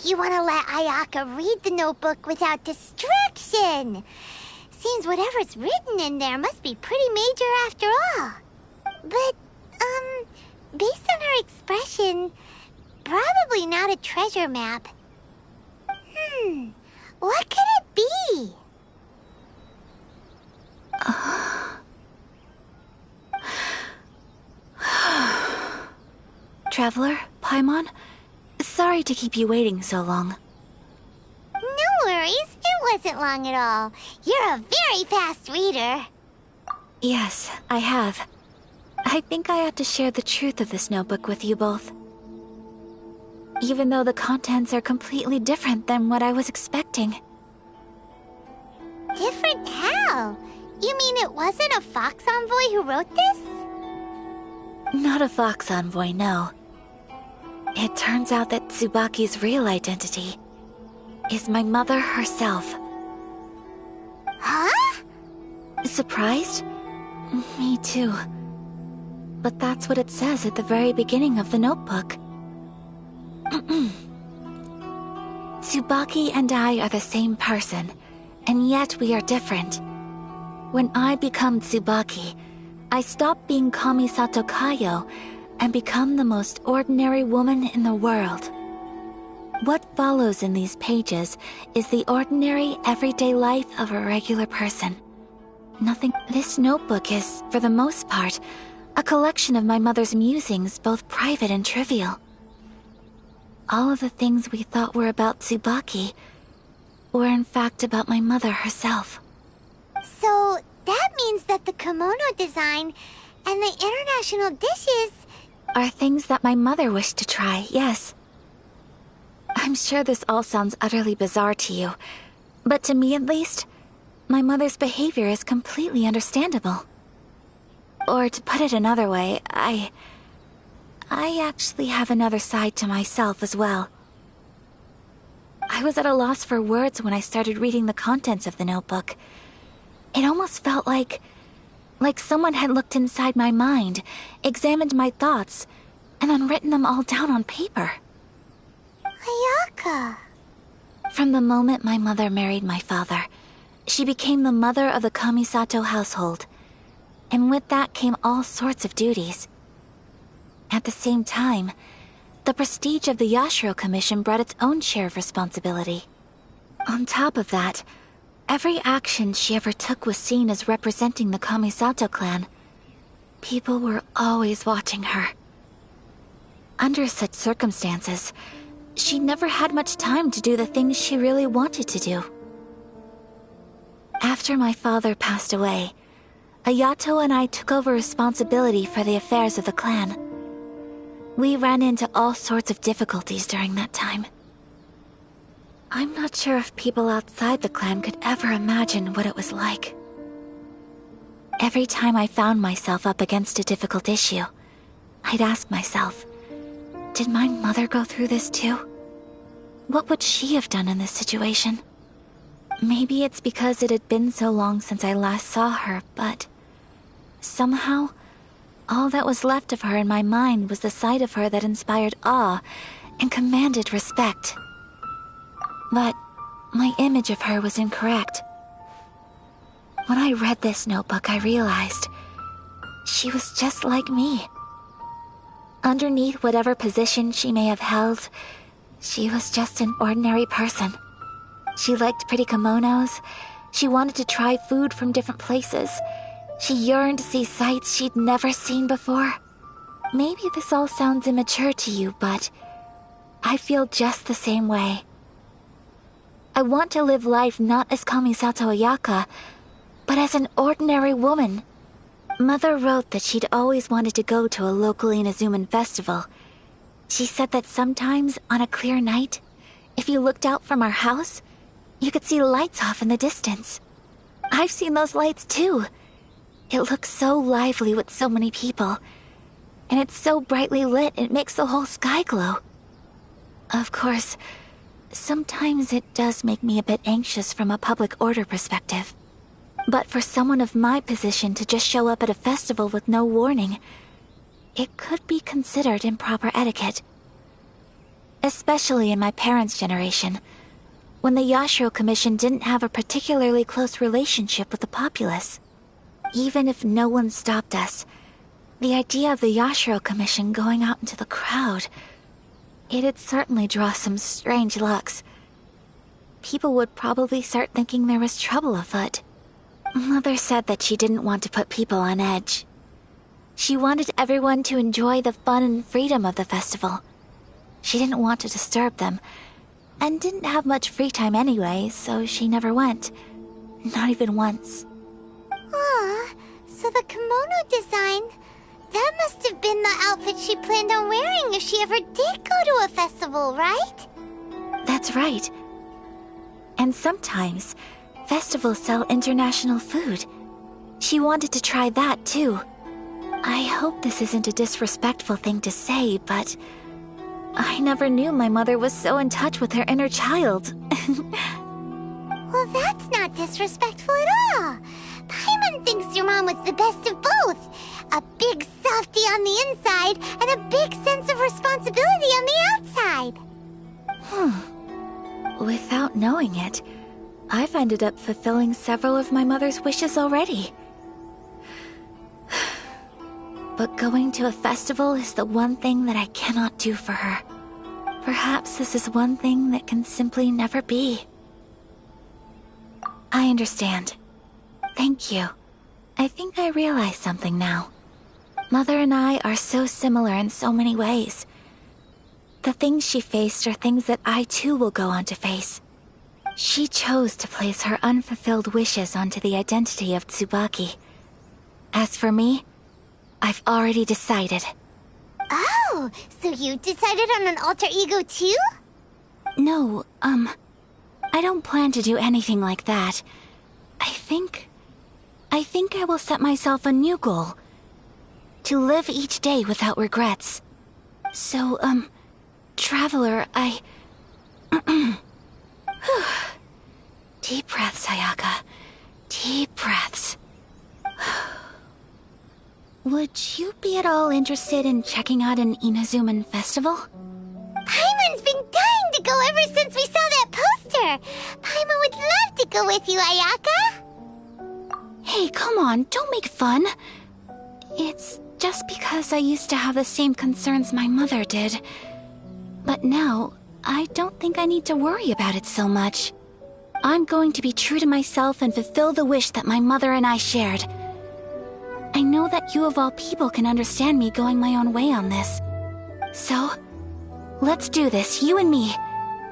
Speaker 6: You want to let Ayaka read the notebook without distraction. Seems whatever's written in there must be pretty major after all. But, based on her expression, probably not a treasure map. What could it be?
Speaker 7: Traveler, Paimon, sorry to keep you waiting so long.
Speaker 6: No worries, it wasn't long at all. You're a very fast reader.
Speaker 7: Yes, I have. I think I ought to share the truth of this notebook with you both. Even though the contents are completely different than what I was expecting.
Speaker 6: Different how? You mean it wasn't a Fox Envoy who wrote this?
Speaker 7: Not a Fox Envoy, no. It turns out that Tsubaki's real identity is my mother herself.
Speaker 6: Huh?
Speaker 7: Surprised? Me too. But that's what it says at the very beginning of the notebook. Tsubaki and I are the same person, and yet we are different. When I become Tsubaki, I stop being Kamisato Kayo and become the most ordinary woman in the world. What follows in these pages is the ordinary, everyday life of a regular person. Nothing. This notebook is, for the most part, a collection of my mother's musings, both private and trivial. All of the things we thought were about Tsubaki were in fact about my mother herself.
Speaker 6: So, that means that the kimono design and the international dishes
Speaker 7: are things that my mother wished to try, yes. I'm sure this all sounds utterly bizarre to you, but to me at least, my mother's behavior is completely understandable. Or to put it another way, I actually have another side to myself as well. I was at a loss for words when I started reading the contents of the notebook. It almost felt like someone had looked inside my mind, examined my thoughts, and then written them all down on paper.
Speaker 6: Ayaka.
Speaker 7: From the moment my mother married my father, she became the mother of the Kamisato household, and with that came all sorts of duties. At the same time, the prestige of the Yashiro Commission brought its own share of responsibility. On top of that, every action she ever took was seen as representing the Kamisato clan. People were always watching her. Under such circumstances, she never had much time to do the things she really wanted to do. After my father passed away, Ayato and I took over responsibility for the affairs of the clan. We ran into all sorts of difficulties during that time. I'm not sure if people outside the clan could ever imagine what it was like. Every time I found myself up against a difficult issue, I'd ask myself, did my mother go through this too? What would she have done in this situation? Maybe it's because it had been so long since I last saw her, but somehow, all that was left of her in my mind was the side of her that inspired awe and commanded respect. But my image of her was incorrect. When I read this notebook, I realized she was just like me. Underneath whatever position she may have held, she was just an ordinary person. She liked pretty kimonos. She wanted to try food from different places. She yearned to see sights she'd never seen before. Maybe this all sounds immature to you, but I feel just the same way. I want to live life not as Kamisato Ayaka, but as an ordinary woman. Mother wrote that she'd always wanted to go to a local Inazuman festival. She said that sometimes, on a clear night, if you looked out from our house, you could see lights off in the distance. I've seen those lights too. It looks so lively with so many people, and it's so brightly lit it makes the whole sky glow. Of course, sometimes it does make me a bit anxious from a public order perspective. But for someone of my position to just show up at a festival with no warning, it could be considered improper etiquette. Especially in my parents' generation, when the Yashiro Commission didn't have a particularly close relationship with the populace. Even if no one stopped us, the idea of the Yashiro Commission going out into the crowd It'd certainly draw some strange looks. People would probably start thinking there was trouble afoot. Mother said that she didn't want to put people on edge. She wanted everyone to enjoy the fun and freedom of the festival. She didn't want to disturb them, and didn't have much free time anyway, so she never went. Not even once.
Speaker 6: Aw, so the kimono design, that must have been the outfit she planned on wearing if she ever did go to a festival, right?
Speaker 7: That's right. And sometimes, festivals sell international food. She wanted to try that too. I hope this isn't a disrespectful thing to say, but I never knew my mother was so in touch with her inner child.
Speaker 6: Well, that's not disrespectful at all. Paimon thinks your mom was the best of both. A big softie on the inside and a big sense of responsibility on the outside.
Speaker 7: Without knowing it, I've ended up fulfilling several of my mother's wishes already. But going to a festival is the one thing that I cannot do for her. Perhaps this is one thing that can simply never be. I understand. Thank you. I think I realize something now. Mother and I are so similar in so many ways. The things she faced are things that I too will go on to face. She chose to place her unfulfilled wishes onto the identity of Tsubaki. As for me, I've already decided.
Speaker 6: Oh, so you decided on an alter ego too?
Speaker 7: No, I don't plan to do anything like that. I think I will set myself a new goal. To live each day without regrets. So, Traveler, Deep breaths, Ayaka. Deep breaths. Would you be at all interested in checking out an Inazuman festival?
Speaker 6: Paimon's been dying to go ever since we saw that poster. Paimon would love to go with you, Ayaka.
Speaker 7: Hey, come on, don't make fun. It's just because I used to have the same concerns my mother did. But now, I don't think I need to worry about it so much. I'm going to be true to myself and fulfill the wish that my mother and I shared. I know that you of all people can understand me going my own way on this. So, let's do this, you and me.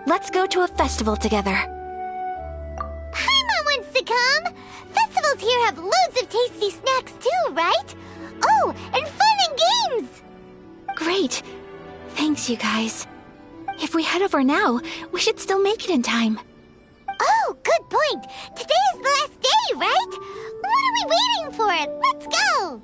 Speaker 7: Let's go to a festival together.
Speaker 6: Paimon wants to come. Festivals here have loads of tasty snacks too, right? Oh, and fun and games!
Speaker 7: Great. Thanks, you guys. If we head over now, we should still make it in time.
Speaker 6: Oh, good point. Today is the last day, right? What are we waiting for? Let's go!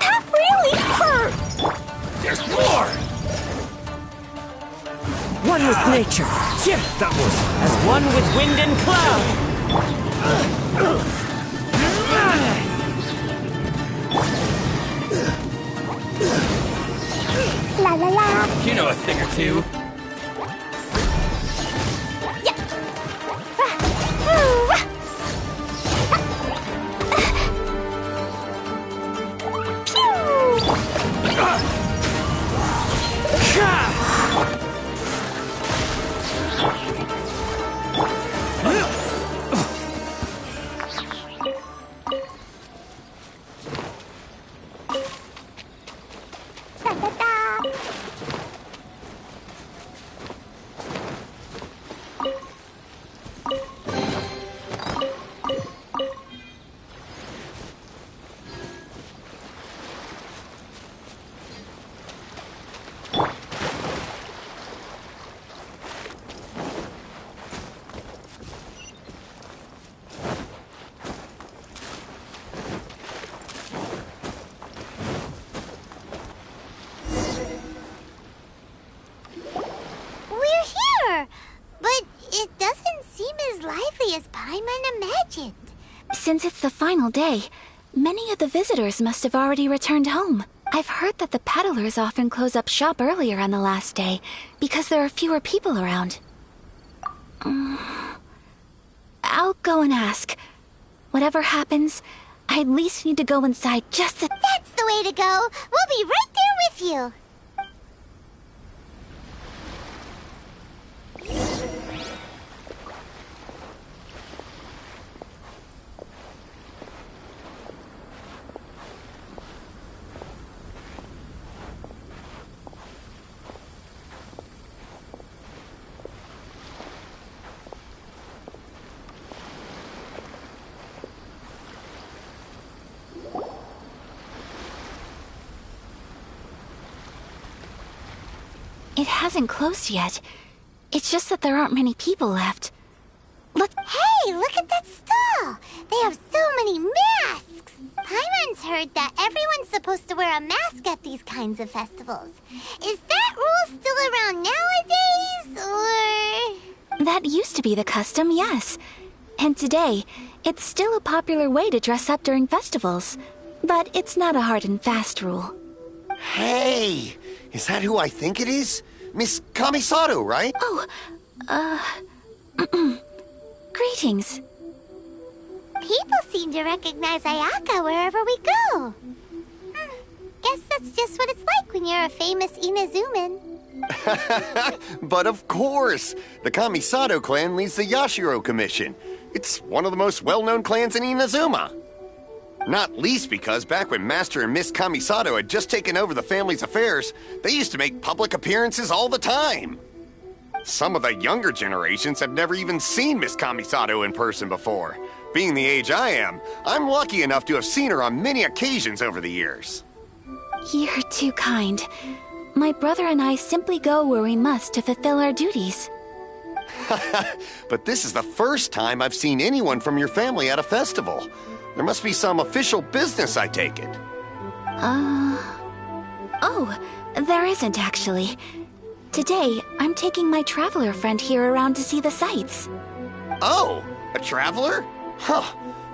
Speaker 7: That really hurt!
Speaker 4: There's more!
Speaker 1: One with nature. Yeah, that was as one with wind and cloud.
Speaker 6: La la la.
Speaker 4: You know a thing or two.
Speaker 6: We're here! But it doesn't seem as lively as Paimon imagined.
Speaker 7: Since it's the final day, many of the visitors must have already returned home. I've heard that the peddlers often close up shop earlier on the last day because there are fewer people around. I'll go and ask. Whatever happens, I at least need to go inside just to—
Speaker 6: That's the way to go! We'll be right there with you!
Speaker 7: It hasn't closed yet. It's just that there aren't many people left.
Speaker 6: Hey, look at that stall! They have so many masks! Paimon's heard that everyone's supposed to wear a mask at these kinds of festivals. Is that rule still around nowadays, or...?
Speaker 7: That used to be the custom, yes. And today, it's still a popular way to dress up during festivals. But it's not a hard and fast rule.
Speaker 8: Hey! Is that who I think it is? Miss Kamisato, right?
Speaker 7: Greetings.
Speaker 6: People seem to recognize Ayaka wherever we go. Guess that's just what it's like when you're a famous Inazuman.
Speaker 8: But of course! The Kamisato clan leads the Yashiro Commission. It's one of the most well-known clans in Inazuma. Not least because back when Master and Miss Kamisato had just taken over the family's affairs, they used to make public appearances all the time. Some of the younger generations have never even seen Miss Kamisato in person before. Being the age I am, I'm lucky enough to have seen her on many occasions over the years.
Speaker 7: You're too kind. My brother and I simply go where we must to fulfill our duties.
Speaker 8: But this is the first time I've seen anyone from your family at a festival. There must be some official business, I take it.
Speaker 7: Oh, there isn't actually. Today, I'm taking my traveler friend here around to see the sights.
Speaker 8: Oh, a traveler? Huh.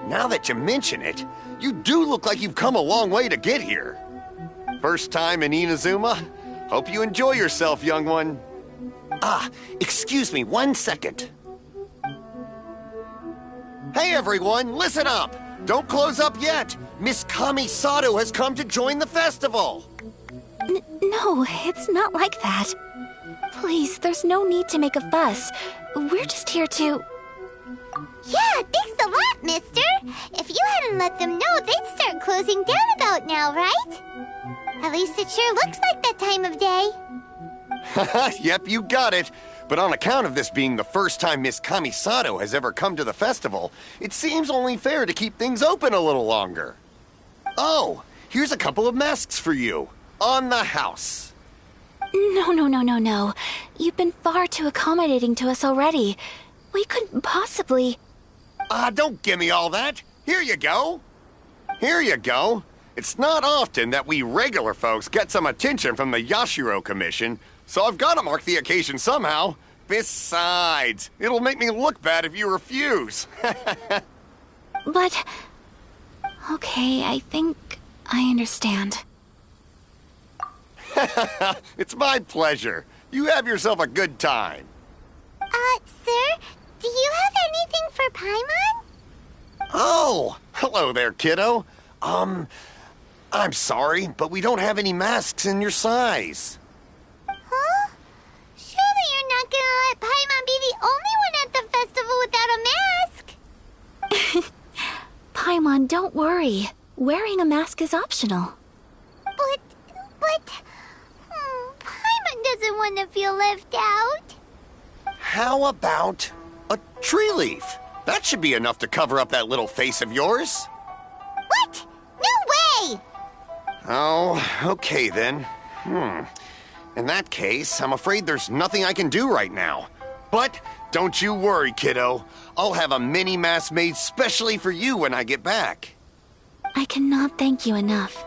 Speaker 8: Now that you mention it, you do look like you've come a long way to get here. First time in Inazuma? Hope you enjoy yourself, young one. Excuse me 1 second. Hey everyone, listen up! Don't close up yet! Miss Kamisato has come to join the festival!
Speaker 7: No, it's not like that. Please, there's no need to make a fuss. We're just here to...
Speaker 6: Yeah, thanks a lot, mister! If you hadn't let them know, they'd start closing down about now, right? At least it sure looks like that time of day.
Speaker 8: Yep, you got it. But on account of this being the first time Miss Kamisato has ever come to the festival, it seems only fair to keep things open a little longer. Oh, here's a couple of masks for you. On the house.
Speaker 7: No. You've been far too accommodating to us already. We couldn't possibly...
Speaker 8: Don't give me all that. Here you go. Here you go. It's not often that we regular folks get some attention from the Yashiro Commission, so I've got to mark the occasion somehow. Besides, it'll make me look bad if you refuse.
Speaker 7: But... Okay, I think I understand.
Speaker 8: It's my pleasure. You have yourself a good time.
Speaker 6: Sir, do you have anything for Paimon?
Speaker 8: Oh, hello there, kiddo. I'm sorry, but we don't have any masks in your size.
Speaker 6: Huh? not gonna let Paimon be the only one at the festival without a mask.
Speaker 7: Paimon, don't worry. Wearing a mask is optional.
Speaker 6: But... Paimon doesn't want to feel left out.
Speaker 8: How about a tree leaf? That should be enough to cover up that little face of yours.
Speaker 6: What? No way!
Speaker 8: Oh, okay then. In that case, I'm afraid there's nothing I can do right now. But don't you worry, kiddo. I'll have a mini mask made specially for you when I get back.
Speaker 7: I cannot thank you enough.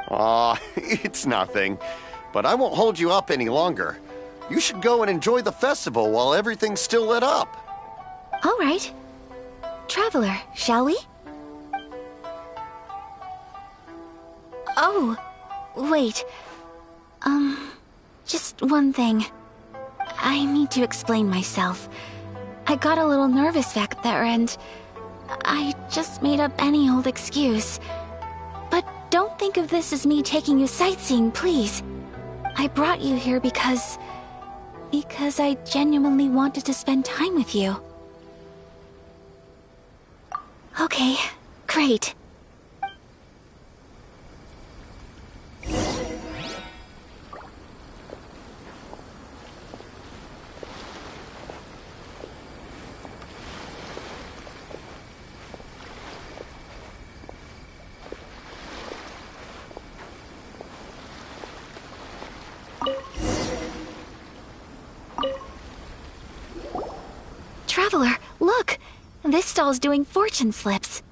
Speaker 8: Aw, it's nothing. But I won't hold you up any longer. You should go and enjoy the festival while everything's still lit up.
Speaker 7: All right. Traveler, shall we? Oh, wait. Just one thing. I need to explain myself. I got a little nervous back there and I just made up any old excuse. But don't think of this as me taking you sightseeing, please. I brought you here because I genuinely wanted to spend time with you. Okay, great. Traveler, look! This stall's doing fortune slips.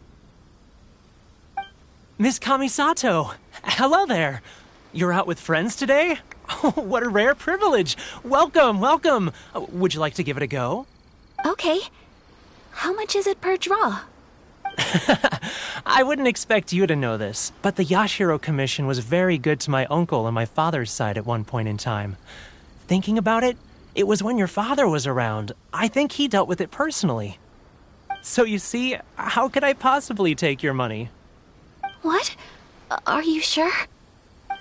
Speaker 9: Miss Kamisato! Hello there! You're out with friends today? Oh, what a rare privilege! Welcome, welcome! Would you like to give it a go?
Speaker 7: Okay. How much is it per draw?
Speaker 9: I wouldn't expect you to know this, but the Yashiro Commission was very good to my uncle on my father's side at one point in time. Thinking about it, it was when your father was around. I think he dealt with it personally. So you see, how could I possibly take your money?
Speaker 7: What? Are you sure?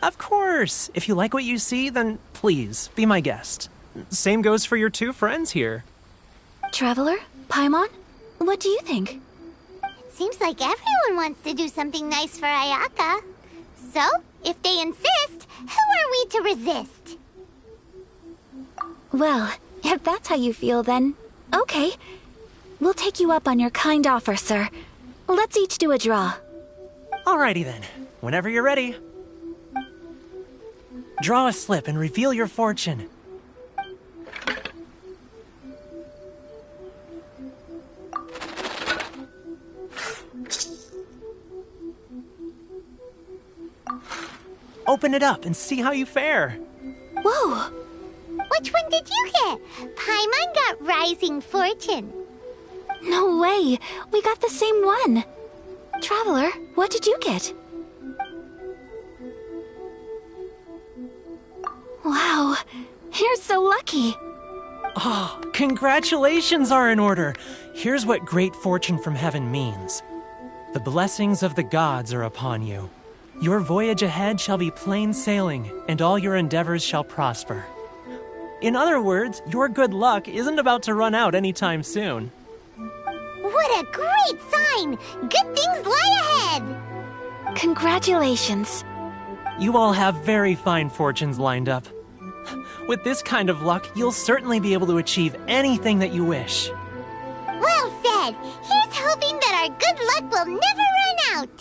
Speaker 9: Of course! If you like what you see, then please, be my guest. Same goes for your two friends here.
Speaker 7: Traveler? Paimon? What do you think?
Speaker 6: It seems like everyone wants to do something nice for Ayaka. So, if they insist, who are we to resist?
Speaker 7: Well, if that's how you feel, then okay. We'll take you up on your kind offer, sir. Let's each do a draw.
Speaker 9: Alrighty then. Whenever you're ready. Draw a slip and reveal your fortune. Open it up and see how you fare.
Speaker 7: Whoa!
Speaker 6: Which one did you get? Paimon got Rising Fortune.
Speaker 7: No way! We got the same one! Traveler, what did you get? Wow, you're so lucky!
Speaker 9: Oh, congratulations are in order. Here's what great fortune from heaven means. The blessings of the gods are upon you. Your voyage ahead shall be plain sailing, and all your endeavors shall prosper. In other words, your good luck isn't about to run out anytime soon.
Speaker 6: What a great sign! Good things lie ahead!
Speaker 7: Congratulations.
Speaker 9: You all have very fine fortunes lined up. With this kind of luck, you'll certainly be able to achieve anything that you wish.
Speaker 6: Well said! Here's hoping that our good luck will never run out!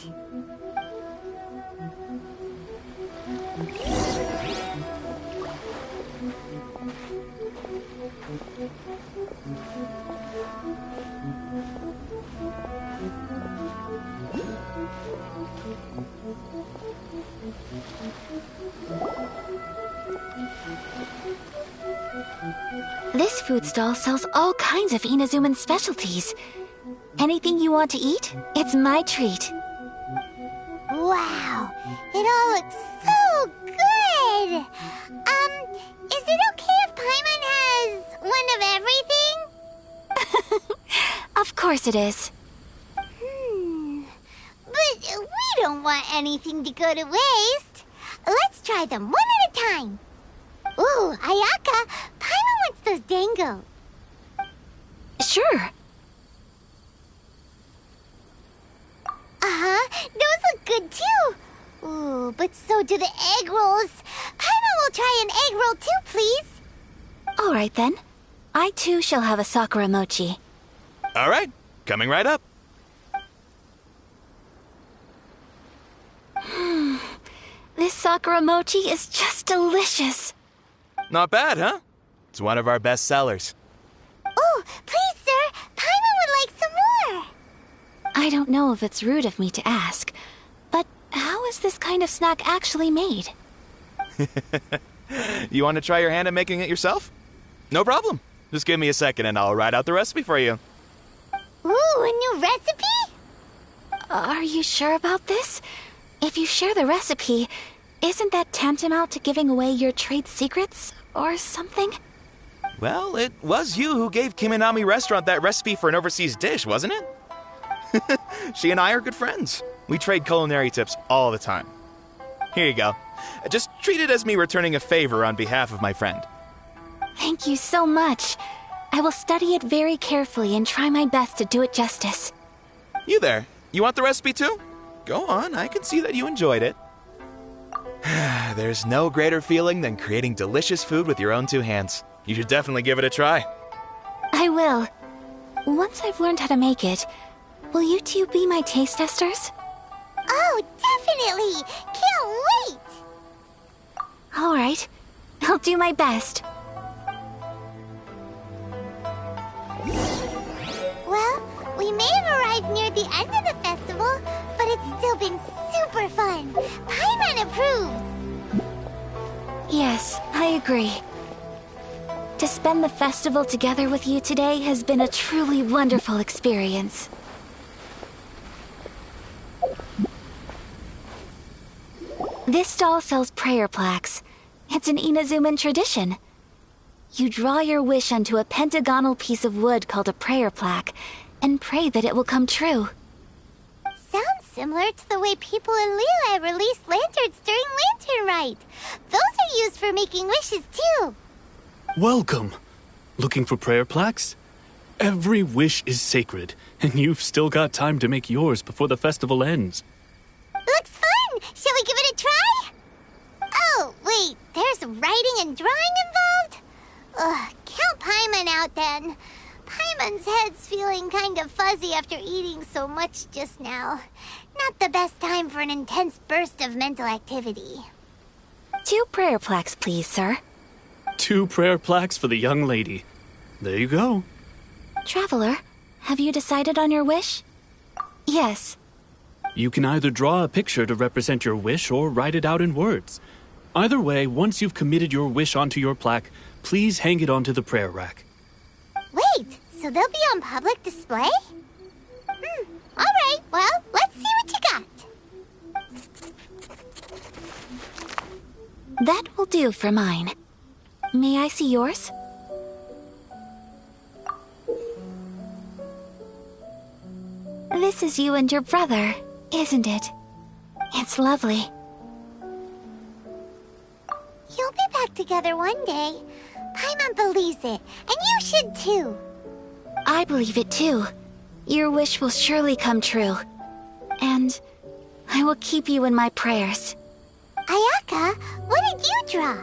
Speaker 7: This food stall sells all kinds of Inazuman specialties. Anything you want to eat, it's my treat.
Speaker 6: Wow! It all looks so good! Is it okay if Paimon has one of everything?
Speaker 7: Of course it is.
Speaker 6: But we don't want anything to go to waste. Let's try them one at a time. Ooh, Ayaka, Paimon wants those dango?
Speaker 7: Sure.
Speaker 6: Uh-huh, those look good too. Ooh, but so do the egg rolls. Paimon will try an egg roll too, please.
Speaker 7: All right then. I too shall have a sakura mochi.
Speaker 10: All right, coming right up.
Speaker 7: This sakura mochi is just delicious.
Speaker 10: Not bad, huh? It's one of our best sellers.
Speaker 6: Oh, please, sir. Paimon would like some more.
Speaker 7: I don't know if it's rude of me to ask, but how is this kind of snack actually made?
Speaker 10: You want to try your hand at making it yourself? No problem. Just give me a second and I'll write out the recipe for you.
Speaker 6: Ooh, a new recipe?
Speaker 7: Are you sure about this? If you share the recipe, isn't that tantamount to giving away your trade secrets or something?
Speaker 10: Well, it was you who gave Kiminami Restaurant that recipe for an overseas dish, wasn't it? She and I are good friends. We trade culinary tips all the time. Here you go. Just treat it as me returning a favor on behalf of my friend.
Speaker 7: Thank you so much. I will study it very carefully and try my best to do it justice.
Speaker 10: You there. You want the recipe too? Go on, I can see that you enjoyed it. There's no greater feeling than creating delicious food with your own two hands. You should definitely give it a try.
Speaker 7: I will. Once I've learned how to make it, will you two be my taste testers?
Speaker 6: Oh, definitely! Can't wait!
Speaker 7: All right. I'll do my best.
Speaker 6: Well, we may have arrived near the end of the festival, but it's still been super fun. Paimon approves.
Speaker 7: Yes, I agree. To spend the festival together with you today has been a truly wonderful experience. This stall sells prayer plaques. It's an Inazuman tradition. You draw your wish onto a pentagonal piece of wood called a prayer plaque, and pray that it will come true.
Speaker 6: Sounds similar to the way people in Liyue release lanterns during Lantern Rite. Those are used for making wishes too.
Speaker 11: Welcome. Looking for prayer plaques? Every wish is sacred, and you've still got time to make yours before the festival ends.
Speaker 6: Looks fun! Shall we give it a try? Oh, wait, there's writing and drawing involved? Ugh, count Paimon out then. Paimon's head's feeling kind of fuzzy after eating so much just now. Not the best time for an intense burst of mental activity.
Speaker 7: 2 prayer plaques, please, sir.
Speaker 11: 2 prayer plaques for the young lady. There you go.
Speaker 7: Traveler, have you decided on your wish? Yes.
Speaker 11: You can either draw a picture to represent your wish or write it out in words. Either way, once you've committed your wish onto your plaque, please hang it onto the prayer rack.
Speaker 6: Wait, so they'll be on public display? Alright, well, let's see what you got.
Speaker 7: That will do for mine. May I see yours? This is you and your brother, isn't it? It's lovely.
Speaker 6: You'll be back together one day. Paimon believes it, and you should too.
Speaker 7: I believe it too. Your wish will surely come true. And I will keep you in my prayers.
Speaker 6: Ayaka, what did you draw?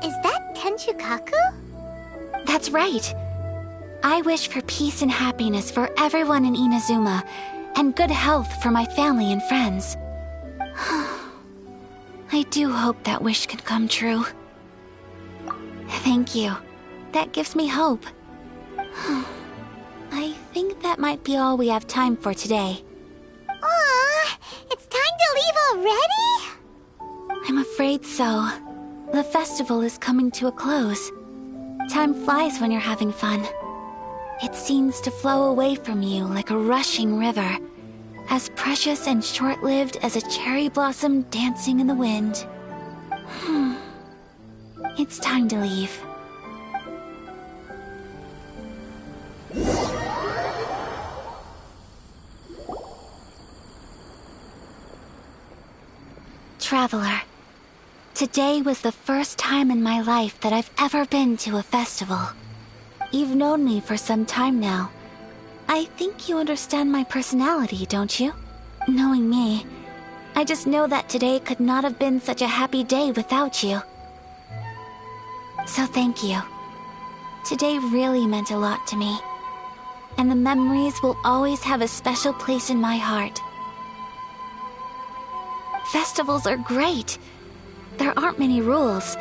Speaker 6: Is that Tenchukaku?
Speaker 7: That's right. I wish for peace and happiness for everyone in Inazuma, and good health for my family and friends. I do hope that wish can come true. Thank you. That gives me hope. I think that might be all we have time for today.
Speaker 6: Aw, it's time to leave already?
Speaker 7: I'm afraid so. The festival is coming to a close. Time flies when you're having fun. It seems to flow away from you like a rushing river, as precious and short-lived as a cherry blossom dancing in the wind. It's time to leave. Traveler, today was the first time in my life that I've ever been to a festival. You've known me for some time now. I think you understand my personality, don't you? Knowing me, I just know that today could not have been such a happy day without you. So thank you. Today really meant a lot to me. And the memories will always have a special place in my heart. Festivals are great. There aren't many rules.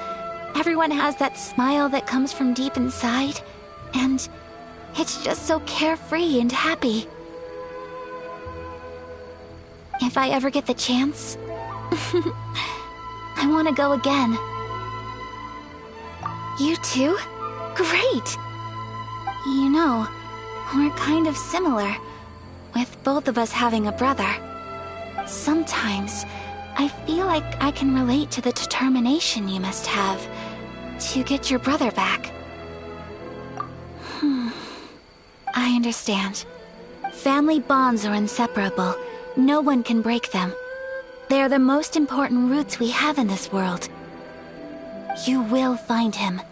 Speaker 7: Everyone has that smile that comes from deep inside, and it's just so carefree and happy. If I ever get the chance, I want to go again. You too? Great! You know, we're kind of similar, with both of us having a brother. Sometimes, I feel like I can relate to the determination you must have to get your brother back. I understand. Family bonds are inseparable. No one can break them. They are the most important roots we have in this world. You will find him.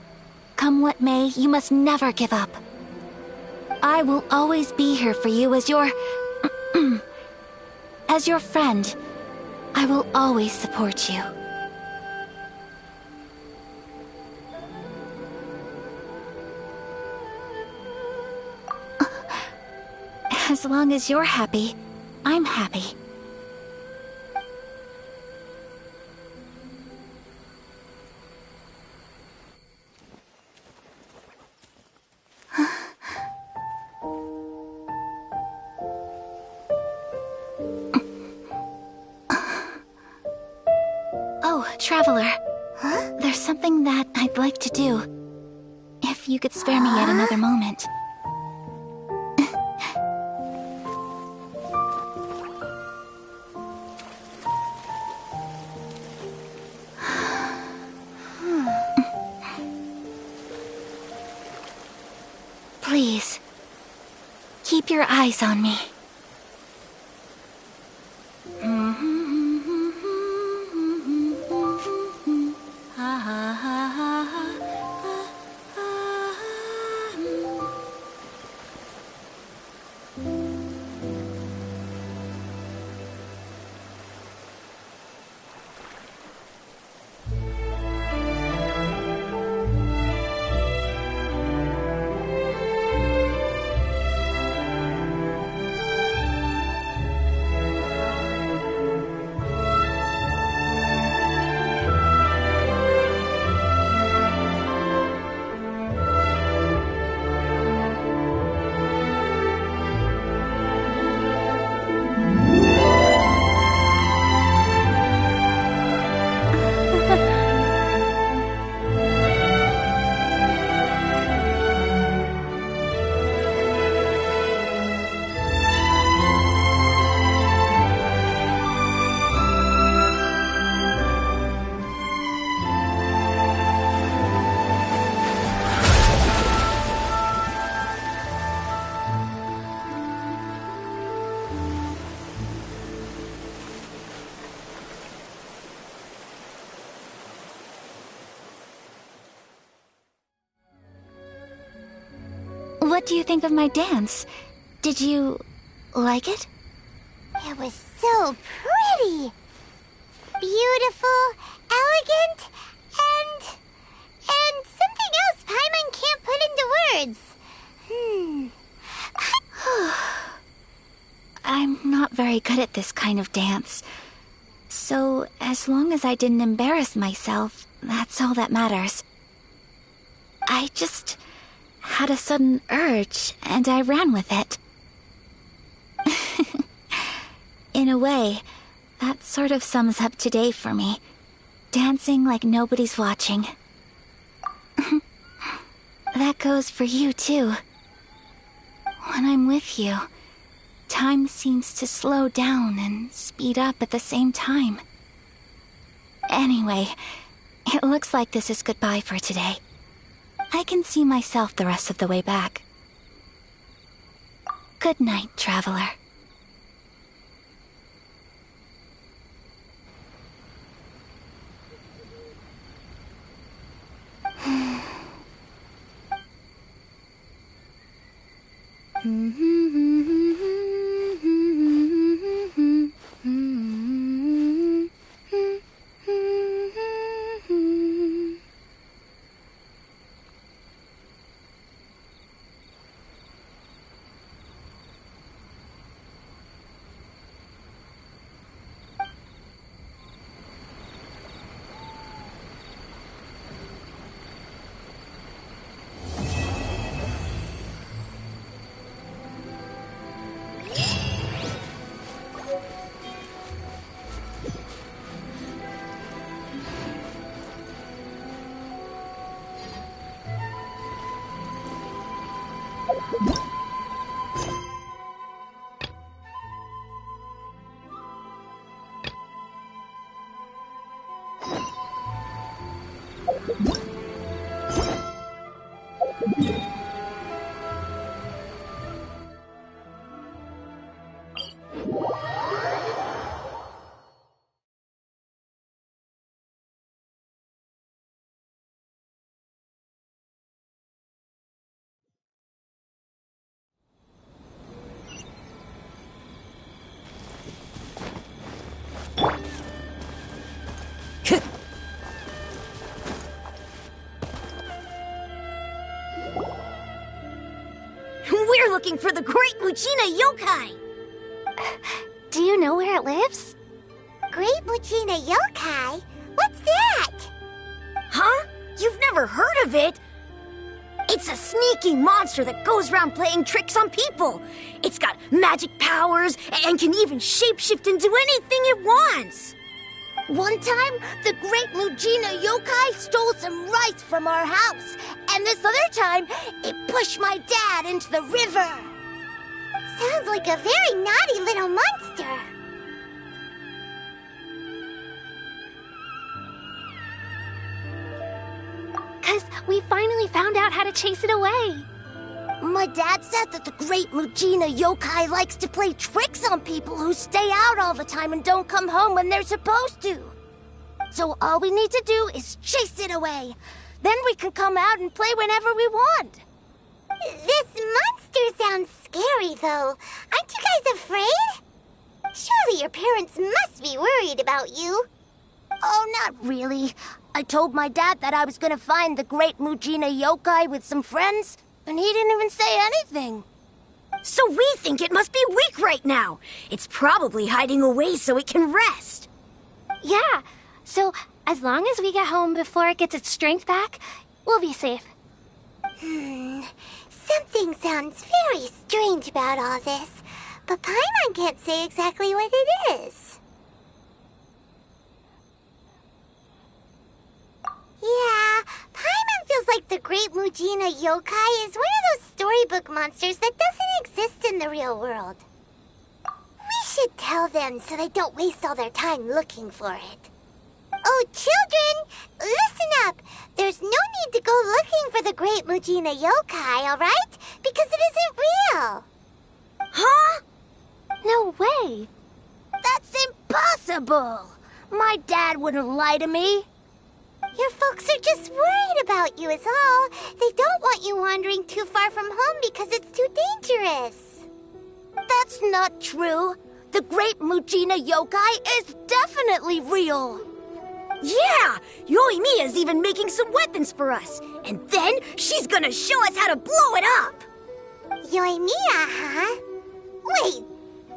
Speaker 7: Come what may, you must never give up. I will always be here for you as your... as your friend. I will always support you. As long as you're happy, I'm happy. Oh, Traveler. Huh? There's something that I'd like to do. If you could spare me yet another moment. Please, keep your eyes on me. What do you think of my dance? Did you like it?
Speaker 6: It was so pretty! Beautiful, elegant, and something else Paimon can't put into words.
Speaker 7: I'm not very good at this kind of dance. So, as long as I didn't embarrass myself, that's all that matters. I just had a sudden urge, and I ran with it. In a way, that sort of sums up today for me. Dancing like nobody's watching. That goes for you, too. When I'm with you, time seems to slow down and speed up at the same time. Anyway, it looks like this is goodbye for today. I can see myself the rest of the way back. Good night, Traveler.
Speaker 12: We're looking for the Great Muchina Yokai!
Speaker 6: Do you know where it lives? Great Muchina Yokai? What's that?
Speaker 12: Huh? You've never heard of it? It's a sneaky monster that goes around playing tricks on people. It's got magic powers and can even shapeshift into anything it wants.
Speaker 6: One time, the Great Muchina Yokai stole some rice from our house, and this other time, it pushed my dad into the river. Sounds like a very naughty little monster. Because we finally found out how to chase it away.
Speaker 12: My dad said that the Great Muchina Yokai likes to play tricks on people who stay out all the time and don't come home when they're supposed to. So all we need to do is chase it away. Then we can come out and play whenever we want.
Speaker 6: This monster sounds scary, though. Aren't you guys afraid? Surely your parents must be worried about you.
Speaker 12: Oh, not really. I told my dad that I was gonna find the Great Muchina Yokai with some friends, and he didn't even say anything. So we think it must be weak right now. It's probably hiding away so it can rest.
Speaker 6: Yeah, so as long as we get home before it gets its strength back, we'll be safe. Something sounds very strange about all this, but Paimon can't say exactly what it is. Yeah, Paimon feels like the Great Muchina Yokai is one of those storybook monsters that doesn't exist in the real world. We should tell them so they don't waste all their time looking for it. Oh, children, listen up. There's no need to go looking for the Great Muchina Yokai, all right? Because it isn't real.
Speaker 12: Huh?
Speaker 6: No way.
Speaker 12: That's impossible. My dad wouldn't lie to me.
Speaker 6: Your folks are just worried about you is all. They don't want you wandering too far from home because it's too dangerous.
Speaker 12: That's not true. The Great Muchina Yokai is definitely real. Yeah! Yoimiya's even making some weapons for us. And then she's gonna show us how to blow it up.
Speaker 6: Yoimiya, huh? Wait,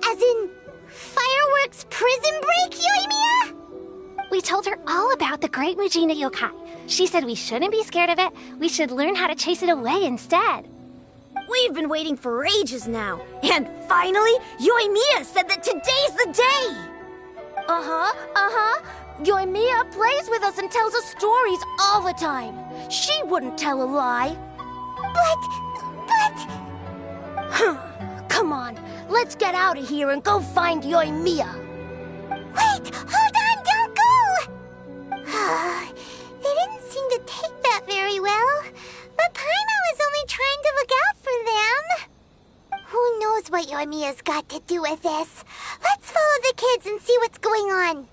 Speaker 6: as in fireworks prison break, Yoimiya? We told her all about the Great Muchina Yokai. She said we shouldn't be scared of it. We should learn how to chase it away instead.
Speaker 12: We've been waiting for ages now. And finally, Yoimiya said that today's the day. Yoimiya plays with us and tells us stories all the time. She wouldn't tell a lie.
Speaker 6: But...
Speaker 12: Come on, let's get out of here and go find Yoimiya.
Speaker 6: Wait, hold on, don't go! They didn't seem to take that very well. But Paimon was only trying to look out for them. Who knows what Yoimiya's got to do with this? Let's follow the kids and see what's going on.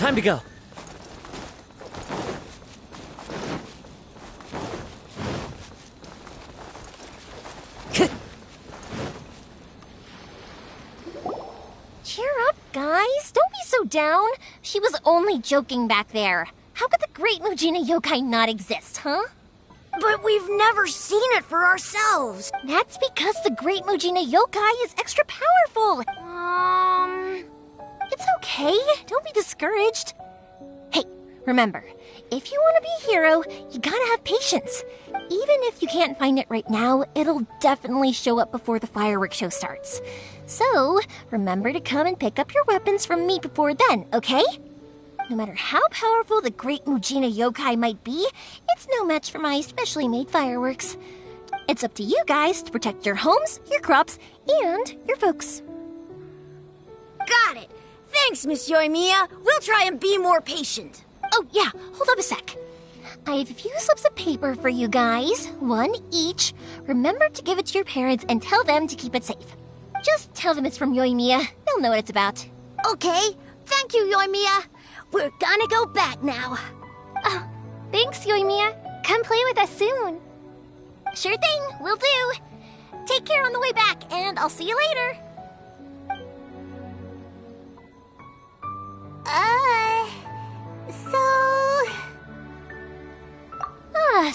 Speaker 1: Time to go.
Speaker 12: Cheer up, guys. Don't be so down. She was only joking back there. How could the Great Mujina Yokai not exist, huh?
Speaker 6: But we've never seen it for ourselves.
Speaker 12: That's because the Great Mujina Yokai is extra powerful. It's okay. Don't be discouraged. Hey, remember, if you want to be a hero, you gotta have patience. Even if you can't find it right now, it'll definitely show up before the fireworks show starts. So, remember to come and pick up your weapons from me before then, okay? No matter how powerful the Great Mujina Yokai might be, it's no match for my specially made fireworks. It's up to you guys to protect your homes, your crops, and your folks.
Speaker 6: Got it. Thanks, Miss Yoimiya. We'll try and be more patient.
Speaker 12: Oh, yeah, hold up a sec. I have a few slips of paper for you guys, one each. Remember to give it to your parents and tell them to keep it safe. Just tell them it's from Yoimiya. They'll know what it's about.
Speaker 6: Okay. Thank you, Yoimiya. We're gonna go back now.
Speaker 12: Oh, thanks, Yoimiya. Come play with us soon. Sure thing, will do. Take care on the way back, and I'll see you later.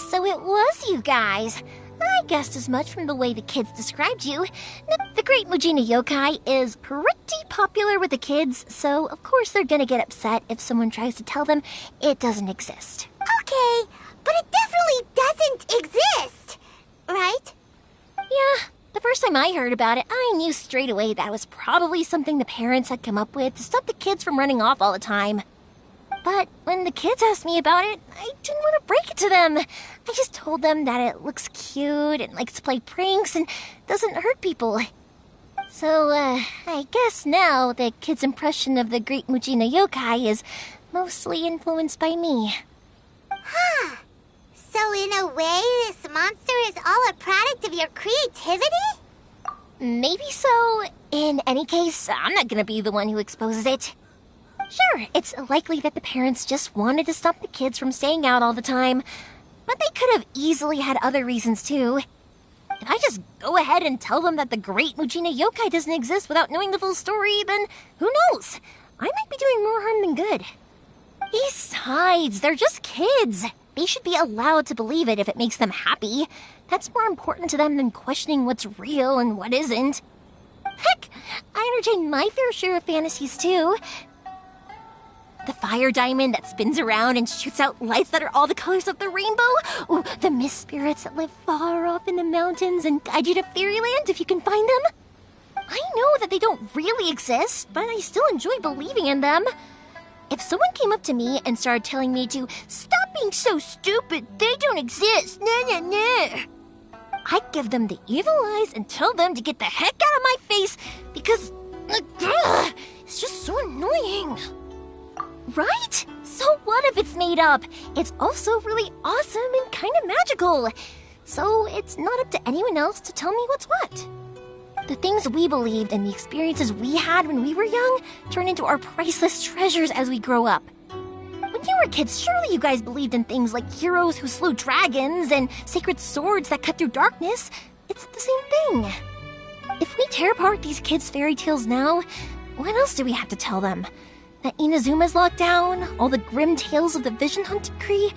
Speaker 12: So it was you guys. I guessed as much from the way the kids described you. The Great Mujina Yokai is pretty popular with the kids, so of course they're gonna get upset if someone tries to tell them it doesn't exist.
Speaker 6: Okay, but it definitely doesn't exist, right?
Speaker 12: Yeah, the first time I heard about it, I knew straight away that was probably something the parents had come up with to stop the kids from running off all the time. But when the kids asked me about it, I didn't want to break it to them. I just told them that it looks cute and likes to play pranks and doesn't hurt people. So, I guess now the kids' impression of the Great Mujina Yokai is mostly influenced by me.
Speaker 6: Huh. So in a way, this monster is all a product of your creativity?
Speaker 12: Maybe so. In any case, I'm not gonna be the one who exposes it. Sure, it's likely that the parents just wanted to stop the kids from staying out all the time, but they could have easily had other reasons too. If I just go ahead and tell them that the Great Mujina Yokai doesn't exist without knowing the full story, then who knows? I might be doing more harm than good. Besides, they're just kids. They should be allowed to believe it if it makes them happy. That's more important to them than questioning what's real and what isn't. Heck, I entertain my fair share of fantasies too. The fire diamond that spins around and shoots out lights that are all the colors of the rainbow. Ooh, the mist spirits that live far off in the mountains and guide you to fairyland if you can find them. I know that they don't really exist, but I still enjoy believing in them. If someone came up to me and started telling me to stop being so stupid, they don't exist, I'd give them the evil eyes and tell them to get the heck out of my face because it's just so annoying. Right? So what if it's made up? It's also really awesome and kind of magical. So it's not up to anyone else to tell me what's what. The things we believed and the experiences we had when we were young turn into our priceless treasures as we grow up. When you were kids, surely you guys believed in things like heroes who slew dragons and sacred swords that cut through darkness. It's the same thing. If we tear apart these kids' fairy tales now, what else do we have to tell them? That Inazuma's locked down? All the grim tales of the Vision Hunt Decree?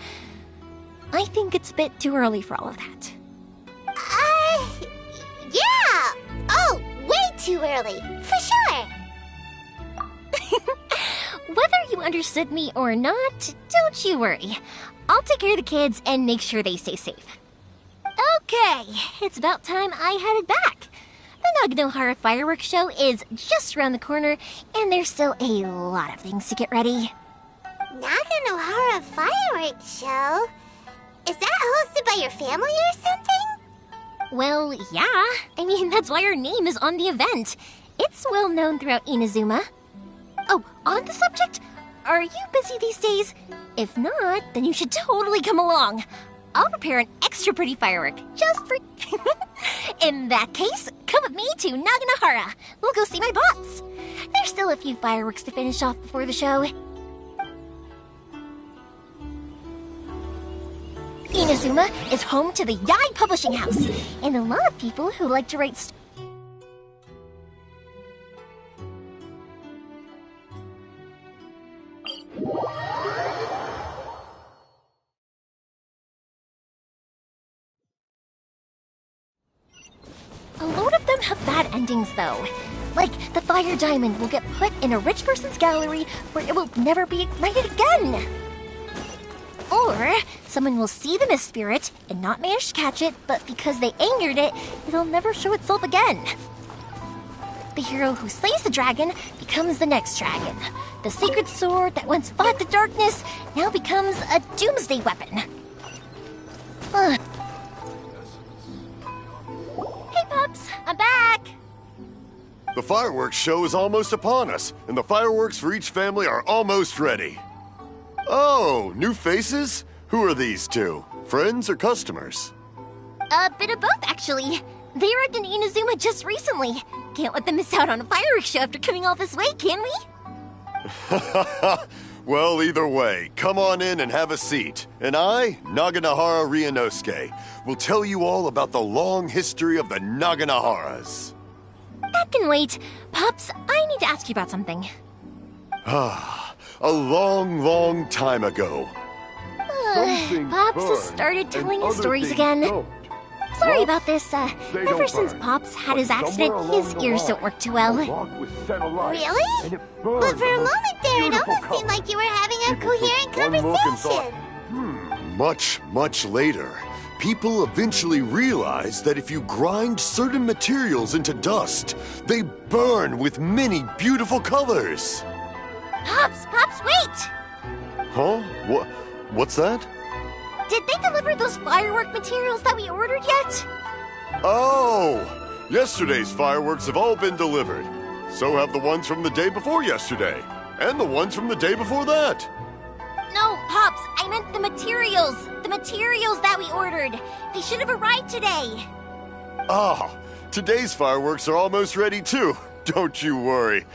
Speaker 12: I think it's a bit too early for all of that.
Speaker 6: Yeah! Oh, way too early, for sure!
Speaker 12: Whether you understood me or not, don't you worry. I'll take care of the kids and make sure they stay safe. Okay, it's about time I headed back. The Naganohara fireworks show is just around the corner, and there's still a lot of things to get ready.
Speaker 6: Naganohara fireworks show? Is that hosted by your family or something?
Speaker 12: Well, yeah. I mean, that's why our name is on the event. It's well known throughout Inazuma. Oh, on the subject, are you busy these days? If not, then you should totally come along. I'll prepare an extra pretty firework, just for... In that case, come with me to Naganohara. We'll go see my boss. There's still a few fireworks to finish off before the show. Inazuma is home to the Yai Publishing House, and a lot of people who like to write A lot of them have bad endings, though. Like, the fire diamond will get put in a rich person's gallery where it will never be ignited again. Or, someone will see the mist spirit and not manage to catch it, but because they angered it, it'll never show itself again. The hero who slays the dragon becomes the next dragon. The sacred sword that once fought the darkness now becomes a doomsday weapon. Ugh. Hey, Pups, I'm back!
Speaker 8: The fireworks show is almost upon us, and the fireworks for each family are almost ready. Oh, new faces? Who are these two? Friends or customers?
Speaker 12: A bit of both, actually. They arrived in Inazuma just recently. Can't let them miss out on a fireworks show after coming all this way, can we?
Speaker 8: Well, either way, come on in and have a seat. And I, Naganahara Ryunosuke, will tell you all about the long history of the Naganaharas.
Speaker 12: That can wait. Pops, I need to ask you about something.
Speaker 8: A long, long time ago.
Speaker 12: Pops has started telling his stories again. Sorry about this. Ever since Pops had his accident, his ears don't work too well.
Speaker 6: Really? But for a moment there, it almost seemed like you were having a coherent conversation.
Speaker 8: Much, much later, people eventually realized that if you grind certain materials into dust, they burn with many beautiful colors.
Speaker 12: Pops, wait!
Speaker 8: Huh? What's that?
Speaker 12: Did they deliver those firework materials that we ordered yet?
Speaker 8: Oh! Yesterday's fireworks have all been delivered. So have the ones from the day before yesterday. And the ones from the day before that.
Speaker 12: No, Pops, I meant the materials. The materials that we ordered. They should have arrived today.
Speaker 8: Ah, today's fireworks are almost ready too. Don't you worry.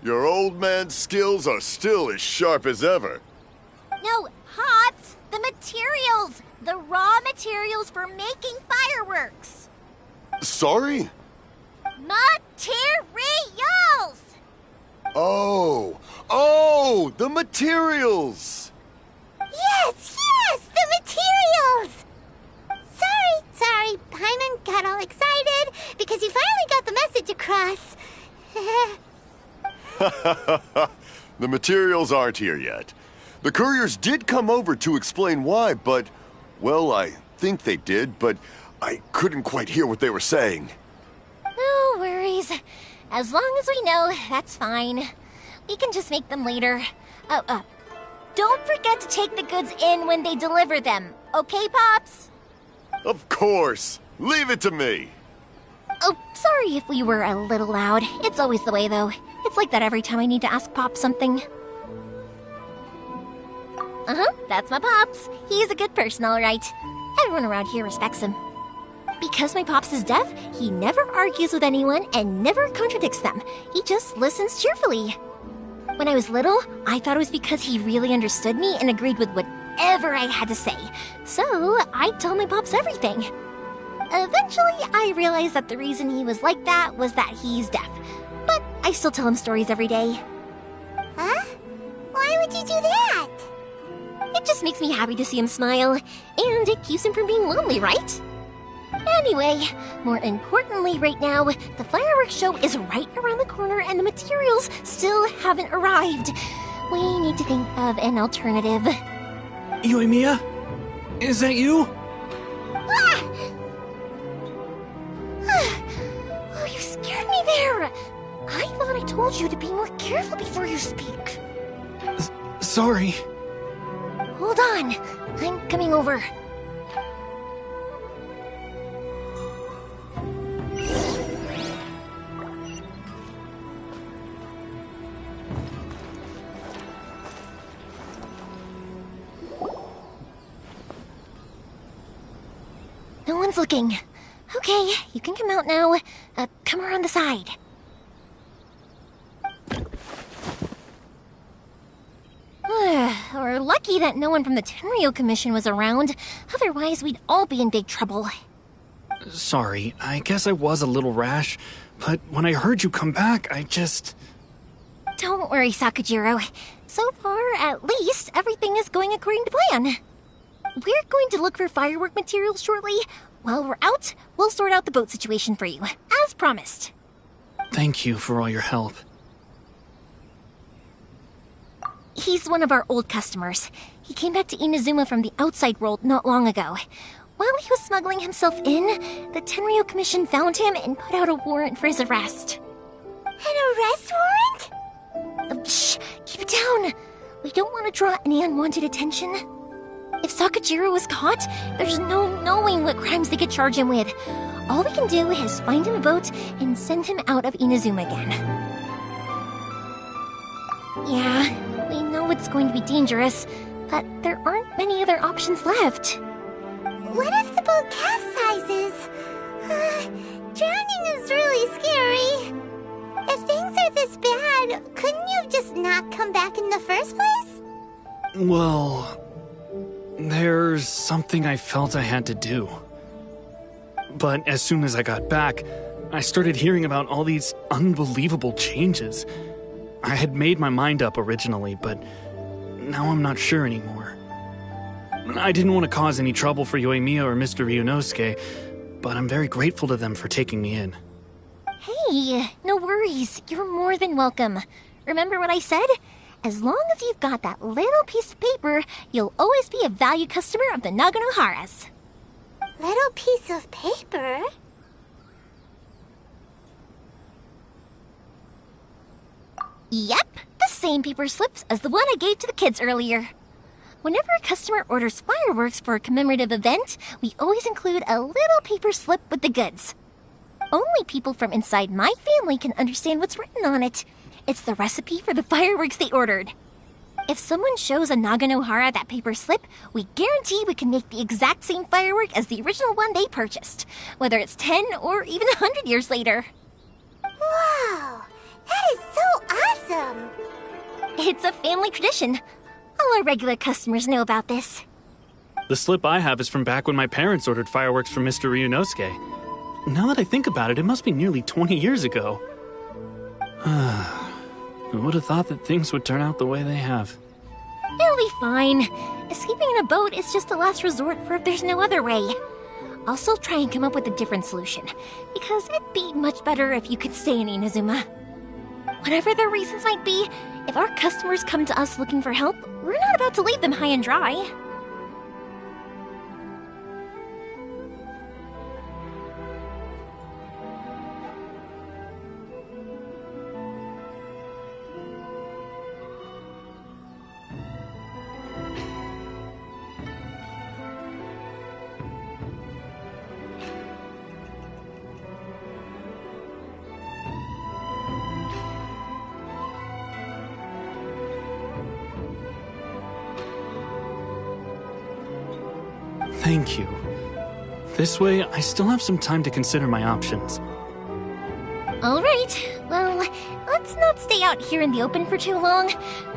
Speaker 8: Your old man's skills are still as sharp as ever.
Speaker 12: No, Pops, the materials. The raw materials for making fireworks.
Speaker 8: Sorry?
Speaker 12: Materials!
Speaker 8: Oh, the materials!
Speaker 6: Yes, the materials! Sorry, Paimon got all excited because he finally got the message across.
Speaker 8: The materials aren't here yet. The couriers did come over to explain why, but, well, I think they did, but I couldn't quite hear what they were saying.
Speaker 12: No worries. As long as we know, that's fine. We can just make them later. Don't forget to take the goods in when they deliver them, okay, Pops?
Speaker 8: Of course. Leave it to me.
Speaker 12: Oh, sorry if we were a little loud. It's always the way, though. It's like that every time I need to ask Pops something. That's my Pops. He's a good person, all right. Everyone around here respects him. Because my Pops is deaf, he never argues with anyone and never contradicts them. He just listens cheerfully. When I was little, I thought it was because he really understood me and agreed with whatever I had to say. So, I'd tell my Pops everything. Eventually, I realized that the reason he was like that was that he's deaf. But I still tell him stories every day.
Speaker 6: Huh? Why would you do that?
Speaker 12: It just makes me happy to see him smile, and it keeps him from being lonely, right? Anyway, more importantly right now, the fireworks show is right around the corner and the materials still haven't arrived. We need to think of an alternative.
Speaker 11: Yoimiya? Is that you?
Speaker 12: Oh, you scared me there! I thought I told you to be more careful before you speak.
Speaker 11: Sorry.
Speaker 12: Hold on, I'm coming over. No one's looking. Okay, you can come out now. Come around the side. Or We're lucky that no one from the Tenryo Commission was around. Otherwise, we'd all be in big trouble.
Speaker 11: Sorry, I guess I was a little rash, but when I heard you come back, I just...
Speaker 12: Don't worry, Sakajiro. So far, at least, everything is going according to plan. We're going to look for firework materials shortly. While we're out, we'll sort out the boat situation for you, as promised.
Speaker 11: Thank you for all your help.
Speaker 12: He's one of our old customers. He came back to Inazuma from the outside world not long ago. While he was smuggling himself in, the Tenryo Commission found him and put out a warrant for his arrest.
Speaker 6: An arrest warrant?
Speaker 12: Shh! Keep it down! We don't want to draw any unwanted attention. If Sakajiro was caught, there's no knowing what crimes they could charge him with. All we can do is find him a boat and send him out of Inazuma again. Yeah, we know it's going to be dangerous, but there aren't many other options left.
Speaker 6: What if the boat capsizes? Drowning is really scary. If things are this bad, couldn't you just not come back in the first place?
Speaker 11: Well, there's something I felt I had to do. But as soon as I got back, I started hearing about all these unbelievable changes. I had made my mind up originally, but now I'm not sure anymore. I didn't want to cause any trouble for Yoimiya or Mr. Ryunosuke, but I'm very grateful to them for taking me in.
Speaker 12: Hey, no worries. You're more than welcome. Remember what I said? As long as you've got that little piece of paper, you'll always be a valued customer of the Naganoharas.
Speaker 6: Little piece of paper?
Speaker 12: Yep, the same paper slips as the one I gave to the kids earlier. Whenever a customer orders fireworks for a commemorative event, we always include a little paper slip with the goods. Only people from inside my family can understand what's written on it. It's the recipe for the fireworks they ordered. If someone shows a Naganohara that paper slip, we guarantee we can make the exact same firework as the original one they purchased, whether it's 10 or even 100 years later.
Speaker 6: Wow, that is so awesome!
Speaker 12: It's a family tradition. All our regular customers know about this.
Speaker 11: The slip I have is from back when my parents ordered fireworks from Mr. Ryunosuke. Now that I think about it, it must be nearly 20 years ago. Who would have thought that things would turn out the way they have?
Speaker 12: It'll be fine. Escaping in a boat is just a last resort for if there's no other way. I'll still try and come up with a different solution, because it'd be much better if you could stay in Inazuma. Whatever their reasons might be, if our customers come to us looking for help, we're not about to leave them high and dry.
Speaker 11: Thank you. This way, I still have some time to consider my options.
Speaker 12: All right. Well, let's not stay out here in the open for too long.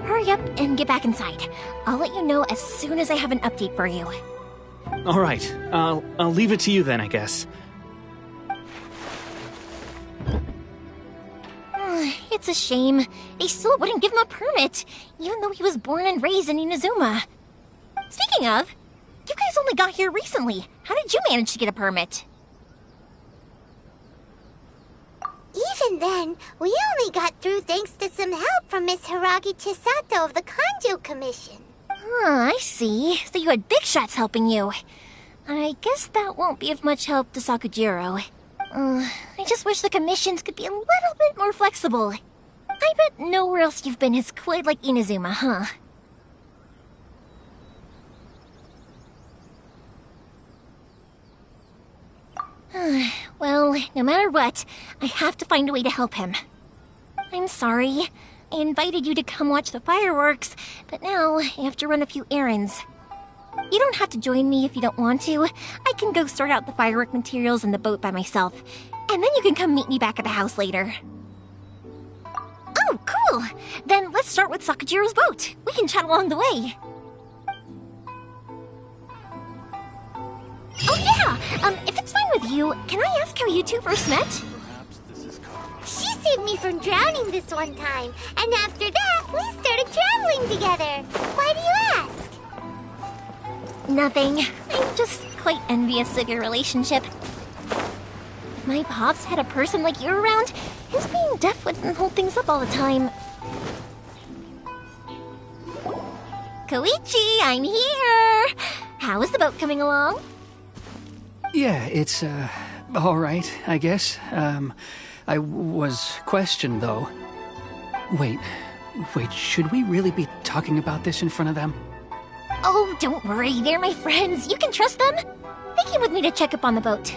Speaker 12: Hurry up and get back inside. I'll let you know as soon as I have an update for you.
Speaker 11: All right. I'll leave it to you then, I guess.
Speaker 12: It's a shame. They still wouldn't give him a permit, even though he was born and raised in Inazuma. Speaking of, you guys only got here recently. How did you manage to get a permit?
Speaker 6: Even then, we only got through thanks to some help from Miss Hiragi Chisato of the Kanjo Commission.
Speaker 12: I see. So you had big shots helping you. I guess that won't be of much help to Sakujiro. I just wish the commissions could be a little bit more flexible. I bet nowhere else you've been has quite like Inazuma, huh? Well, no matter what, I have to find a way to help him. I'm sorry. I invited you to come watch the fireworks, but now I have to run a few errands. You don't have to join me if you don't want to. I can go sort out the firework materials in the boat by myself, and then you can come meet me back at the house later. Oh, cool! Then let's start with Sakujiro's boat. We can chat along the way. if it's fine with you, can I ask how you two first met?
Speaker 6: She saved me from drowning this one time, and after that, we started traveling together. Why do you ask?
Speaker 12: Nothing. I'm just quite envious of your relationship. If my pops had a person like you around, his being deaf wouldn't hold things up all the time. Koichi, I'm here! How is the boat coming along?
Speaker 13: Yeah, it's, all right, I guess. I was questioned, though. Wait, should we really be talking about this in front of them?
Speaker 12: Oh, don't worry, they're my friends. You can trust them. They came with me to check up on the boat.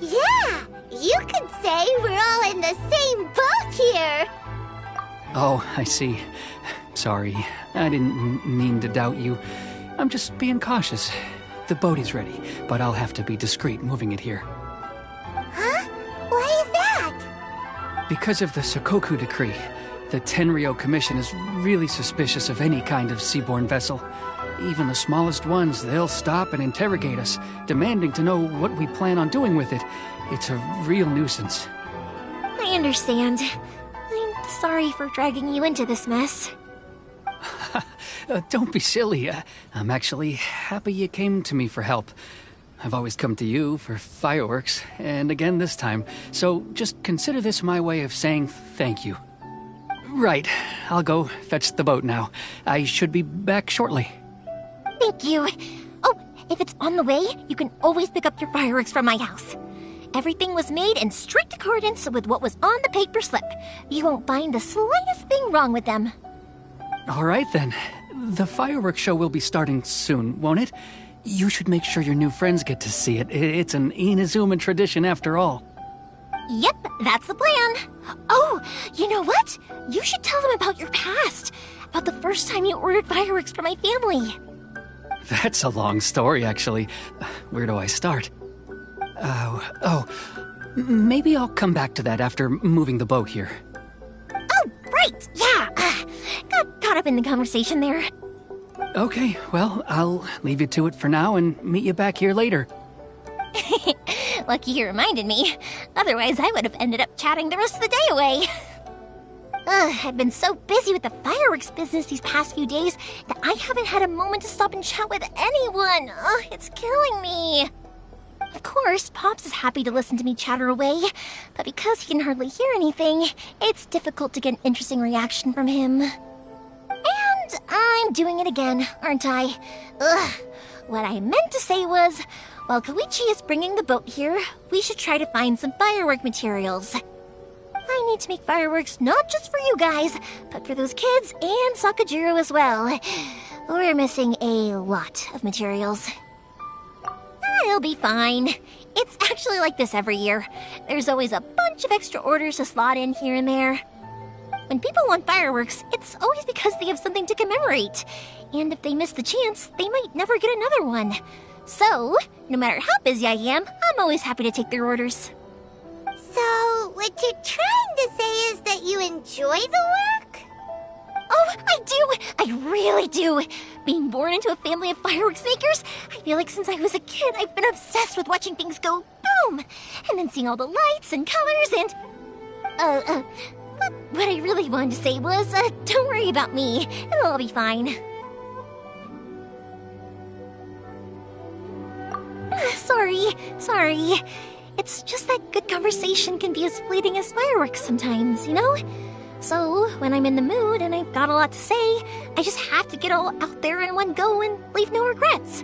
Speaker 6: Yeah, you could say we're all in the same boat here.
Speaker 13: Oh, I see. Sorry, I didn't mean to doubt you. I'm just being cautious. The boat is ready, but I'll have to be discreet moving it here.
Speaker 6: Huh? Why is that?
Speaker 13: Because of the Sokoku decree, the Tenryo Commission is really suspicious of any kind of seaborne vessel. Even the smallest ones, they'll stop and interrogate us, demanding to know what we plan on doing with it. It's a real nuisance.
Speaker 12: I understand. I'm sorry for dragging you into this mess.
Speaker 13: Don't be silly. I'm actually happy you came to me for help. I've always come to you for fireworks, and again this time, so just consider this my way of saying thank you. Right, I'll go fetch the boat now. I should be back shortly.
Speaker 12: Thank you. Oh, if it's on the way, you can always pick up your fireworks from my house. Everything was made in strict accordance with what was on the paper slip. You won't find the slightest thing wrong with them.
Speaker 13: All right then. The fireworks show will be starting soon, won't it? You should make sure your new friends get to see it. It's an Inazuma tradition after all.
Speaker 12: Yep, that's the plan. Oh, you know what? You should tell them about your past. About the first time you ordered fireworks for my family.
Speaker 13: That's a long story, actually. Where do I start? Maybe I'll come back to that after moving the boat here.
Speaker 12: Oh, right, yeah. Got caught up in the conversation there.
Speaker 13: Okay, well, I'll leave you to it for now and meet you back here later.
Speaker 12: Lucky you reminded me. Otherwise, I would have ended up chatting the rest of the day away. I've been so busy with the fireworks business these past few days that I haven't had a moment to stop and chat with anyone. It's killing me. Of course, Pops is happy to listen to me chatter away, but because he can hardly hear anything, it's difficult to get an interesting reaction from him. And I'm doing it again, aren't I? What I meant to say was, while Koichi is bringing the boat here, we should try to find some firework materials. I need to make fireworks not just for you guys, but for those kids and Sakajiro as well. We're missing a lot of materials. It'll be fine. It's actually like this every year. There's always a bunch of extra orders to slot in here and there. When people want fireworks, it's always because they have something to commemorate. And if they miss the chance, they might never get another one. So, no matter how busy I am, I'm always happy to take their orders.
Speaker 6: So, what you're trying to say is that you enjoy the work?
Speaker 12: Oh, I do! I really do! Being born into a family of fireworks makers, I feel like since I was a kid, I've been obsessed with watching things go boom! And then seeing all the lights and colors and... What I really wanted to say was, don't worry about me. It'll all be fine. Sorry. It's just that good conversation can be as fleeting as fireworks sometimes, you know? So, when I'm in the mood and I've got a lot to say, I just have to get all out there in one go and leave no regrets.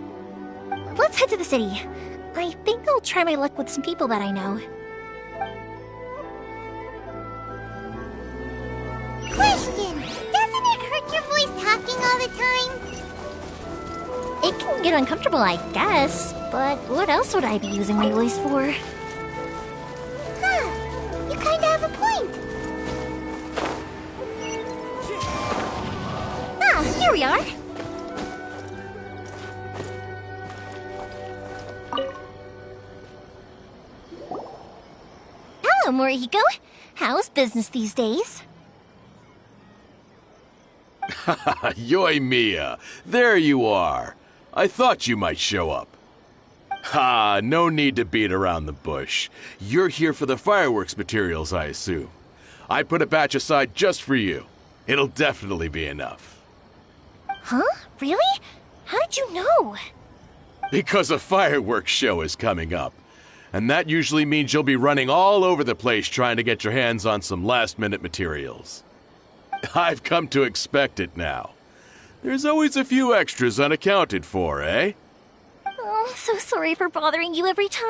Speaker 12: Let's head to the city. I think I'll try my luck with some people that I know.
Speaker 6: Question! Doesn't it hurt your voice talking all the time?
Speaker 12: It can get uncomfortable, I guess, but what else would I be using my voice for?
Speaker 6: Huh, you kinda have a point.
Speaker 12: Ah, here we are. Hello, Morihiko. How's business these days?
Speaker 14: Yoimiya, there you are. I thought you might show up. Ha, no need to beat around the bush. You're here for the fireworks materials, I assume. I put a batch aside just for you. It'll definitely be enough.
Speaker 12: Huh? Really? How did you know?
Speaker 14: Because a fireworks show is coming up. And that usually means you'll be running all over the place trying to get your hands on some last-minute materials. I've come to expect it now. There's always a few extras unaccounted for, eh?
Speaker 12: Oh, so sorry for bothering you every time.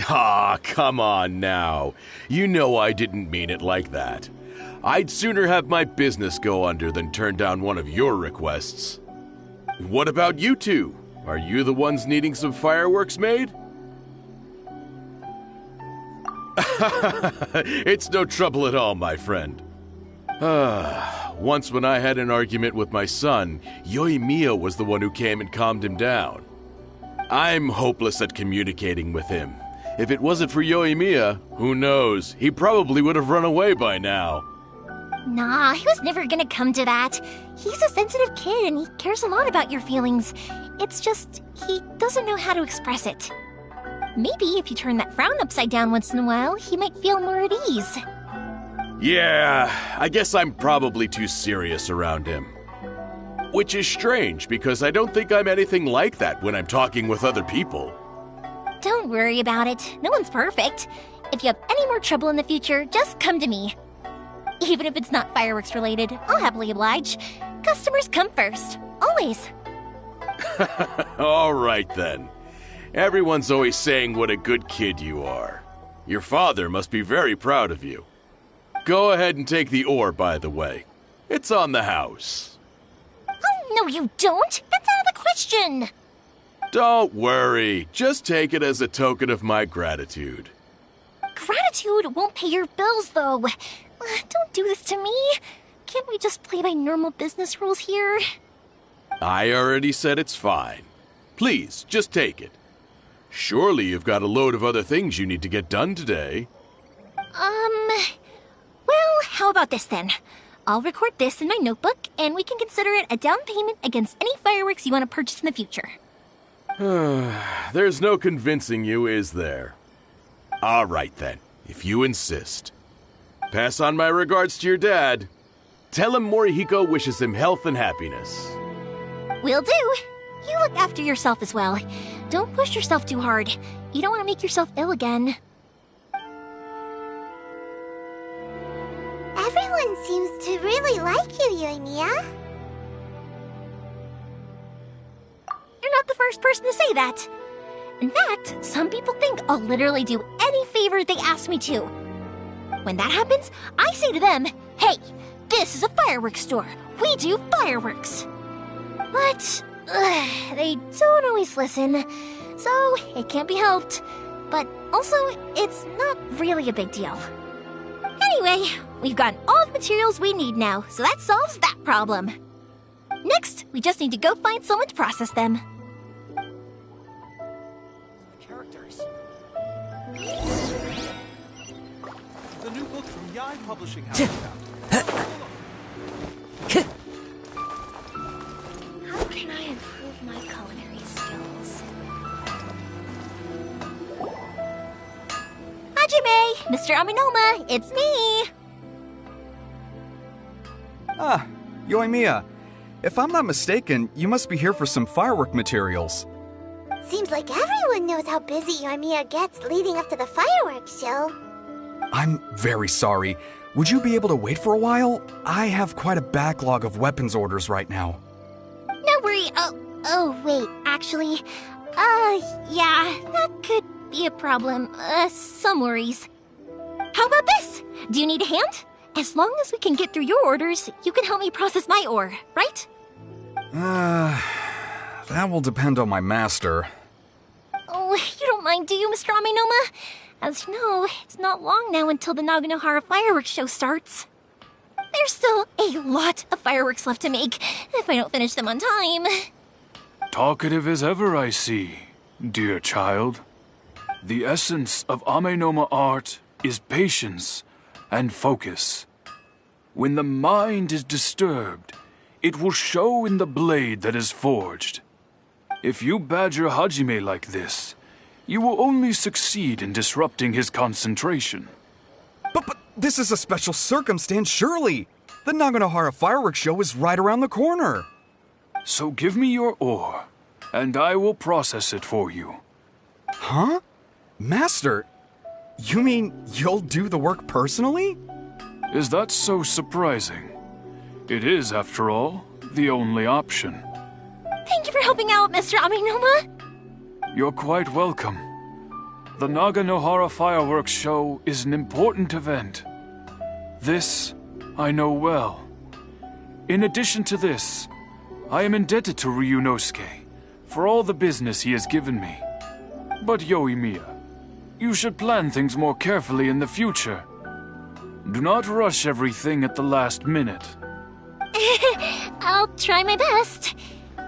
Speaker 14: Ah, come on now. You know I didn't mean it like that. I'd sooner have my business go under than turn down one of your requests. What about you two? Are you the ones needing some fireworks made? It's no trouble at all, my friend. Once when I had an argument with my son, Yoimiya was the one who came and calmed him down. I'm hopeless at communicating with him. If it wasn't for Yoimiya, who knows, he probably would have run away by now.
Speaker 12: Nah, he was never gonna come to that. He's a sensitive kid and he cares a lot about your feelings. It's just, he doesn't know how to express it. Maybe if you turn that frown upside down once in a while, he might feel more at ease.
Speaker 14: Yeah, I guess I'm probably too serious around him. Which is strange, because I don't think I'm anything like that when I'm talking with other people.
Speaker 12: Don't worry about it. No one's perfect. If you have any more trouble in the future, just come to me. Even if it's not fireworks related, I'll happily oblige. Customers come first. Always.
Speaker 14: All right then. Everyone's always saying what a good kid you are. Your father must be very proud of you. Go ahead and take the ore, by the way. It's on the house.
Speaker 12: Oh, no you don't! That's out of the question!
Speaker 14: Don't worry. Just take it as a token of my gratitude.
Speaker 12: Gratitude won't pay your bills, though. Don't do this to me. Can't we just play by normal business rules here?
Speaker 14: I already said it's fine. Please, just take it. Surely you've got a load of other things you need to get done today.
Speaker 12: Well, how about this then? I'll record this in my notebook, and we can consider it a down payment against any fireworks you want to purchase in the future.
Speaker 14: There's no convincing you, is there? All right then, if you insist. Pass on my regards to your dad. Tell him Morihiko wishes him health and happiness.
Speaker 12: Will do. You look after yourself as well. Don't push yourself too hard. You don't want to make yourself ill again.
Speaker 6: Everyone seems to really like you, Yoimiya.
Speaker 12: You're not the first person to say that. In fact, some people think I'll literally do any favor they ask me to. When that happens, I say to them, hey, this is a fireworks store. We do fireworks. But they don't always listen, so it can't be helped. But also, it's not really a big deal. Anyway, we've gotten all the materials we need now, so that solves that problem. Next, we just need to go find someone to process them.
Speaker 15: Characters. The new book from Yai Publishing House.
Speaker 12: How can I improve my culinary skills? Hajime! Mr. Aminoma, it's me!
Speaker 16: Ah, Yoimiya. If I'm not mistaken, you must be here for some firework materials.
Speaker 6: Seems like everyone knows how busy Yoimiya gets leading up to the fireworks show.
Speaker 16: I'm very sorry. Would you be able to wait for a while? I have quite a backlog of weapons orders right now.
Speaker 12: No worry. Oh, wait, actually. Yeah, that could be a problem. Some worries. How about this? Do you need a hand? As long as we can get through your orders, you can help me process my ore, right?
Speaker 16: That will depend on my master.
Speaker 12: Oh, you don't mind, do you, Mr. Aminoma? As you know, it's not long now until the Naganohara fireworks show starts. There's still a lot of fireworks left to make, if I don't finish them on time.
Speaker 17: Talkative as ever, I see, dear child. The essence of Amenoma art is patience and focus. When the mind is disturbed, it will show in the blade that is forged. If you badger Hajime like this, you will only succeed in disrupting his concentration.
Speaker 16: But this is a special circumstance, surely. The Naganohara fireworks show is right around the corner.
Speaker 17: So give me your ore, and I will process it for you.
Speaker 16: Huh? Master, you mean you'll do the work personally?
Speaker 17: Is that so surprising? It is, after all, the only option.
Speaker 12: Thank you for helping out, Mr. Amenoma.
Speaker 17: You're quite welcome. The Naganohara fireworks show is an important event. This I know well. In addition to this, I am indebted to Ryunosuke for all the business he has given me. But Yoimiya, you should plan things more carefully in the future. Do not rush everything at the last minute.
Speaker 12: I'll try my best.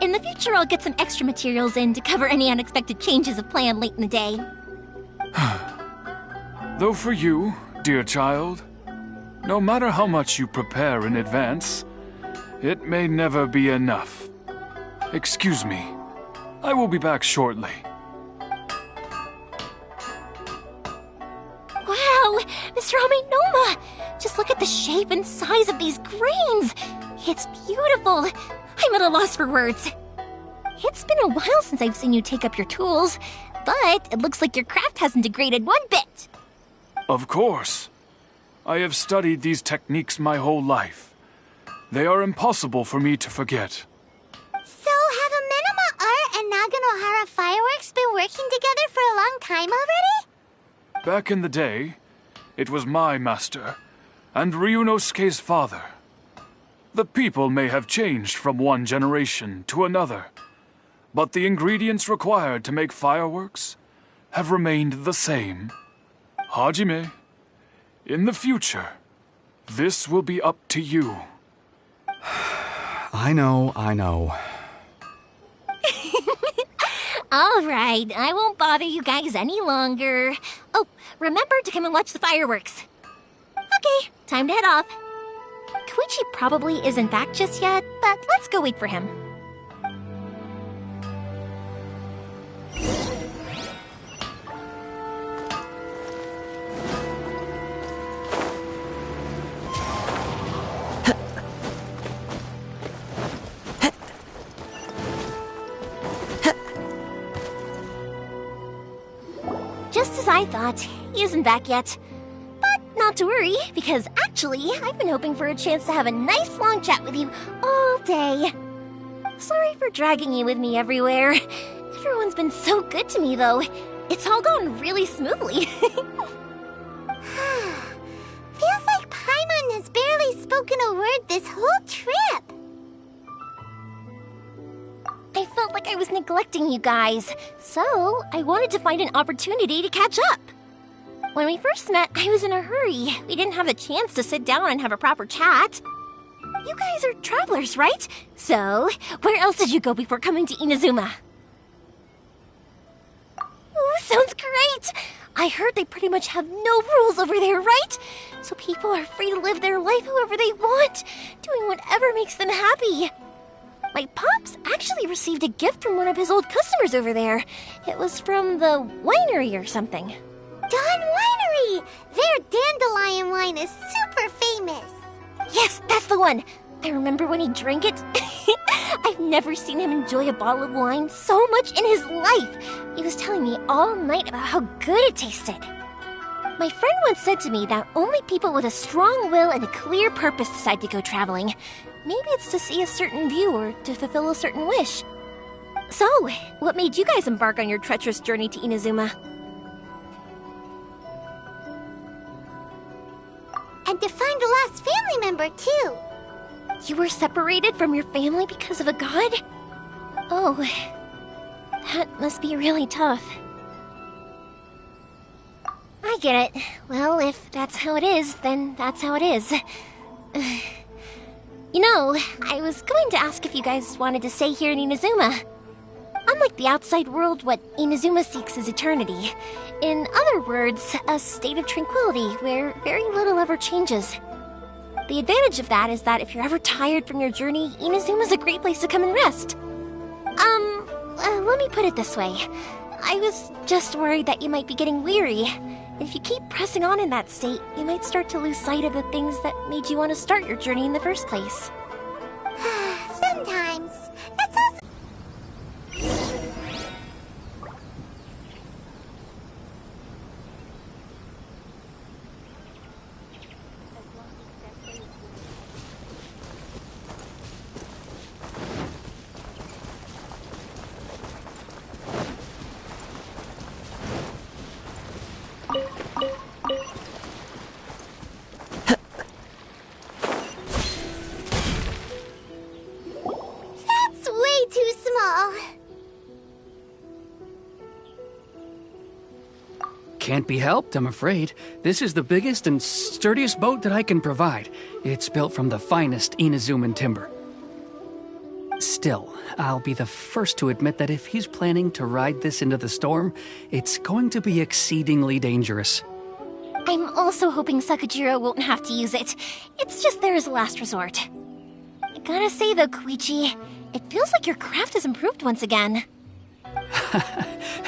Speaker 12: In the future, I'll get some extra materials in to cover any unexpected changes of plan late in the day.
Speaker 17: Though for you, dear child, no matter how much you prepare in advance, it may never be enough. Excuse me. I will be back shortly.
Speaker 12: Wow, Mr. Amenoma! Just look at the shape and size of these grains! It's beautiful! I'm at a loss for words. It's been a while since I've seen you take up your tools, but it looks like your craft hasn't degraded one bit.
Speaker 17: Of course. I have studied these techniques my whole life. They are impossible for me to forget.
Speaker 6: So, have Amenoma Art and Naganohara Fireworks been working together for a long time already?
Speaker 17: Back in the day, it was my master, and Ryunosuke's father. The people may have changed from one generation to another, but the ingredients required to make fireworks have remained the same. Hajime, in the future, this will be up to you.
Speaker 16: I know.
Speaker 12: All right, I won't bother you guys any longer. Oh, remember to come and watch the fireworks. Okay, time to head off. Koichi probably isn't back just yet, but let's go wait for him. Just as I thought, he isn't back yet. But not to worry, because actually, I've been hoping for a chance to have a nice long chat with you all day. Sorry for dragging you with me everywhere. Everyone's been so good to me, though. It's all gone really smoothly.
Speaker 6: Feels like Paimon has barely spoken a word this whole trip.
Speaker 12: I felt like I was neglecting you guys, so I wanted to find an opportunity to catch up. When we first met, I was in a hurry. We didn't have the chance to sit down and have a proper chat. You guys are travelers, right? So, where else did you go before coming to Inazuma? Ooh, sounds great! I heard they pretty much have no rules over there, right? So people are free to live their life however they want, doing whatever makes them happy. My pops actually received a gift from one of his old customers over there. It was from the winery or something.
Speaker 6: Dawn Winery! Their dandelion wine is super famous.
Speaker 12: Yes, that's the one. I remember when he drank it. I've never seen him enjoy a bottle of wine so much in his life. He was telling me all night about how good it tasted. My friend once said to me that only people with a strong will and a clear purpose decide to go traveling. Maybe it's to see a certain view or to fulfill a certain wish. So, what made you guys embark on your treacherous journey to Inazuma?
Speaker 6: And to find a lost family member, too.
Speaker 12: You were separated from your family because of a god? Oh, that must be really tough. I get it. Well, if that's how it is, then that's how it is. You know, I was going to ask if you guys wanted to stay here in Inazuma. Unlike the outside world, what Inazuma seeks is eternity. In other words, a state of tranquility where very little ever changes. The advantage of that is that if you're ever tired from your journey, Inazuma's a great place to come and rest. let me put it this way. I was just worried that you might be getting weary. If you keep pressing on in that state, you might start to lose sight of the things that made you want to start your journey in the first place.
Speaker 6: Sometimes. That's also... That's way too small.
Speaker 13: Can't be helped, I'm afraid. This is the biggest and sturdiest boat that I can provide. It's built from the finest Inazuman timber. Still, I'll be the first to admit that if he's planning to ride this into the storm, it's going to be exceedingly dangerous.
Speaker 12: I'm also hoping Sakajiro won't have to use it. It's just there as a last resort. I gotta say though, Koichi, it feels like your craft has improved once again.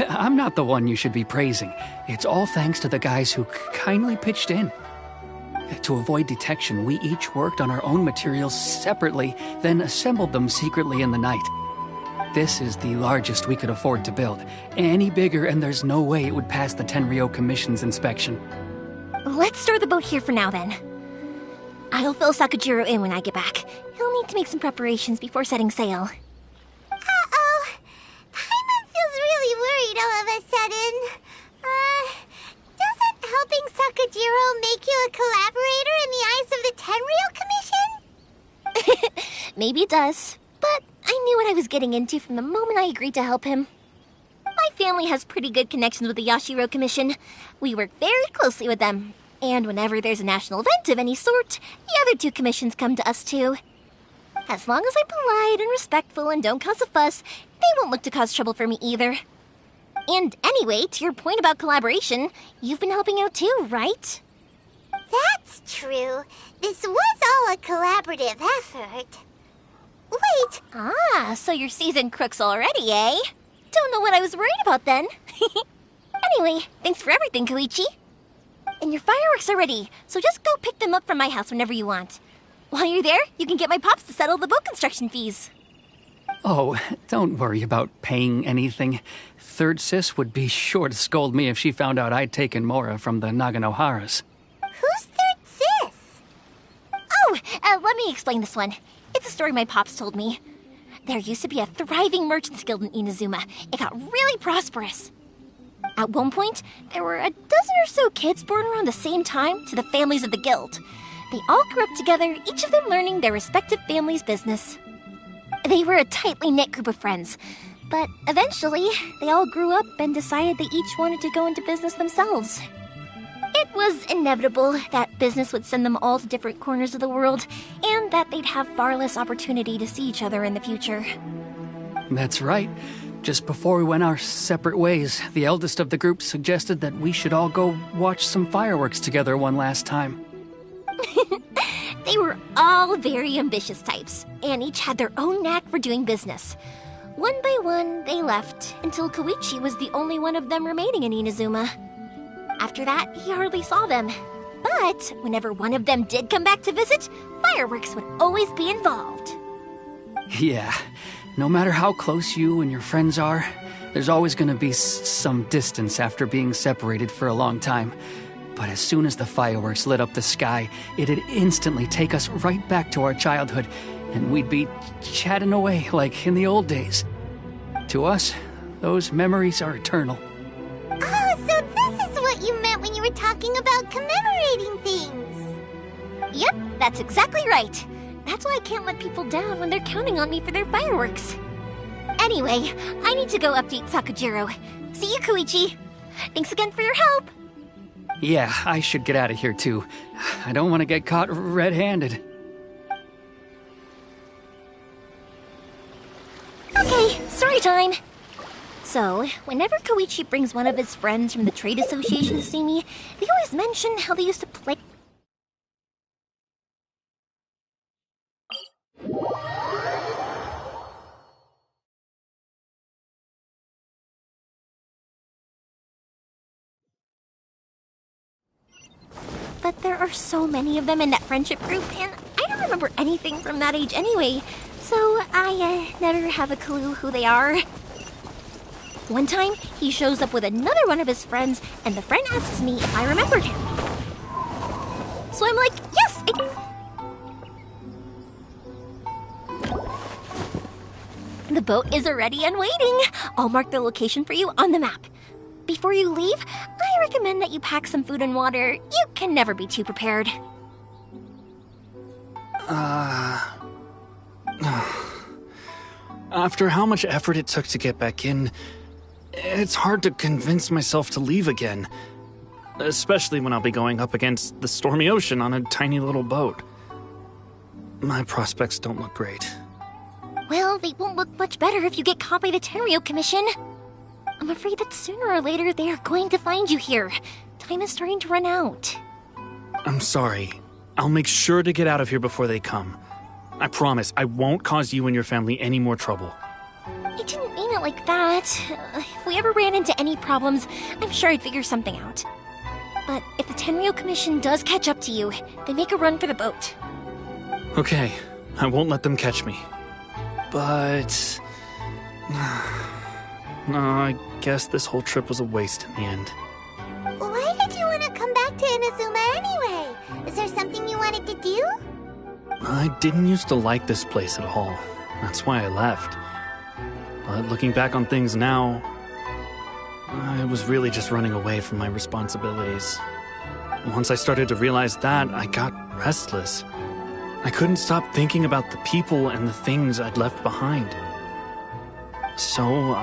Speaker 13: I'm not the one you should be praising. It's all thanks to the guys who kindly pitched in. To avoid detection, we each worked on our own materials separately, then assembled them secretly in the night. This is the largest we could afford to build. Any bigger and there's no way it would pass the Tenryou Commission's inspection.
Speaker 12: Let's store the boat here for now then. I'll fill Sakajiro in when I get back. He'll need to make some preparations before setting sail.
Speaker 6: Uh-oh. Paimon feels really worried all of a sudden. Doesn't helping Sakajiro make you a collaborator in the eyes of the Tenryou Commission?
Speaker 12: Maybe it does, but I knew what I was getting into from the moment I agreed to help him. My family has pretty good connections with the Yashiro Commission. We work very closely with them, and whenever there's a national event of any sort, the other two commissions come to us too. As long as I'm polite and respectful and don't cause a fuss, they won't look to cause trouble for me either. And anyway, to your point about collaboration, you've been helping out too, right?
Speaker 6: That's true. This was all a collaborative effort. Wait!
Speaker 12: Ah, so you're seasoned crooks already, eh? Don't know what I was worried about then. Anyway, thanks for everything, Koichi. And your fireworks are ready, so just go pick them up from my house whenever you want. While you're there, you can get my pops to settle the boat construction fees.
Speaker 13: Oh, don't worry about paying anything. Third Sis would be sure to scold me if she found out I'd taken Mora from the Naganoharas.
Speaker 6: Who's Third Sis?
Speaker 12: Oh, let me explain this one. It's a story my pops told me. There used to be a thriving merchants guild in Inazuma. It got really prosperous. At one point, there were a dozen or so kids born around the same time to the families of the guild. They all grew up together, each of them learning their respective family's business. They were a tightly knit group of friends, but eventually, they all grew up and decided they each wanted to go into business themselves. It was inevitable that business would send them all to different corners of the world, and that they'd have far less opportunity to see each other in the future.
Speaker 13: That's right. Just before we went our separate ways, the eldest of the group suggested that we should all go watch some fireworks together one last time.
Speaker 12: They were all very ambitious types, and each had their own knack for doing business. One by one, they left, until Koichi was the only one of them remaining in Inazuma. After that, he hardly saw them. But whenever one of them did come back to visit, fireworks would always be involved.
Speaker 13: Yeah, no matter how close you and your friends are, there's always going to be some distance after being separated for a long time. But as soon as the fireworks lit up the sky, it'd instantly take us right back to our childhood, and we'd be chatting away like in the old days. To us, those memories are eternal.
Speaker 6: Oh, so this is what you meant when you were talking about commemorating things.
Speaker 12: Yep, that's exactly right. That's why I can't let people down when they're counting on me for their fireworks. Anyway, I need to go update Sakajiro. See you, Koichi. Thanks again for your help.
Speaker 13: Yeah, I should get out of here too. I don't want to get caught red-handed.
Speaker 12: Okay, story time. So, whenever Koichi brings one of his friends from the trade association to see me, they always mention how they used to play
Speaker 18: but there are so many of them in that friendship group, and I don't remember anything from that age anyway, so I never have a clue who they are. One time, he shows up with another one of his friends, and the friend asks me if I remembered him. So I'm like, yes, The boat is ready and waiting. I'll mark the location for you on the map. Before you leave, I recommend that you pack some food and water. You can never be too prepared.
Speaker 11: After how much effort it took to get back in, it's hard to convince myself to leave again. Especially when I'll be going up against the stormy ocean on a tiny little boat. My prospects don't look great.
Speaker 18: Well, they won't look much better if you get caught by the Tenryou Commission. I'm afraid that sooner or later they are going to find you here. Time is starting to run out.
Speaker 11: I'm sorry. I'll make sure to get out of here before they come. I promise I won't cause you and your family any more trouble.
Speaker 18: I didn't mean it like that. If we ever ran into any problems, I'm sure I'd figure something out. But if the Tenryou Commission does catch up to you, they make a run for the boat.
Speaker 11: Okay, I won't let them catch me. But... no, I guess this whole trip was a waste in the end.
Speaker 6: Why did you want to come back to Inazuma anyway? Is there something you wanted to do?
Speaker 11: I didn't used to like this place at all. That's why I left. But looking back on things now, I was really just running away from my responsibilities. Once I started to realize that, I got restless. I couldn't stop thinking about the people and the things I'd left behind. So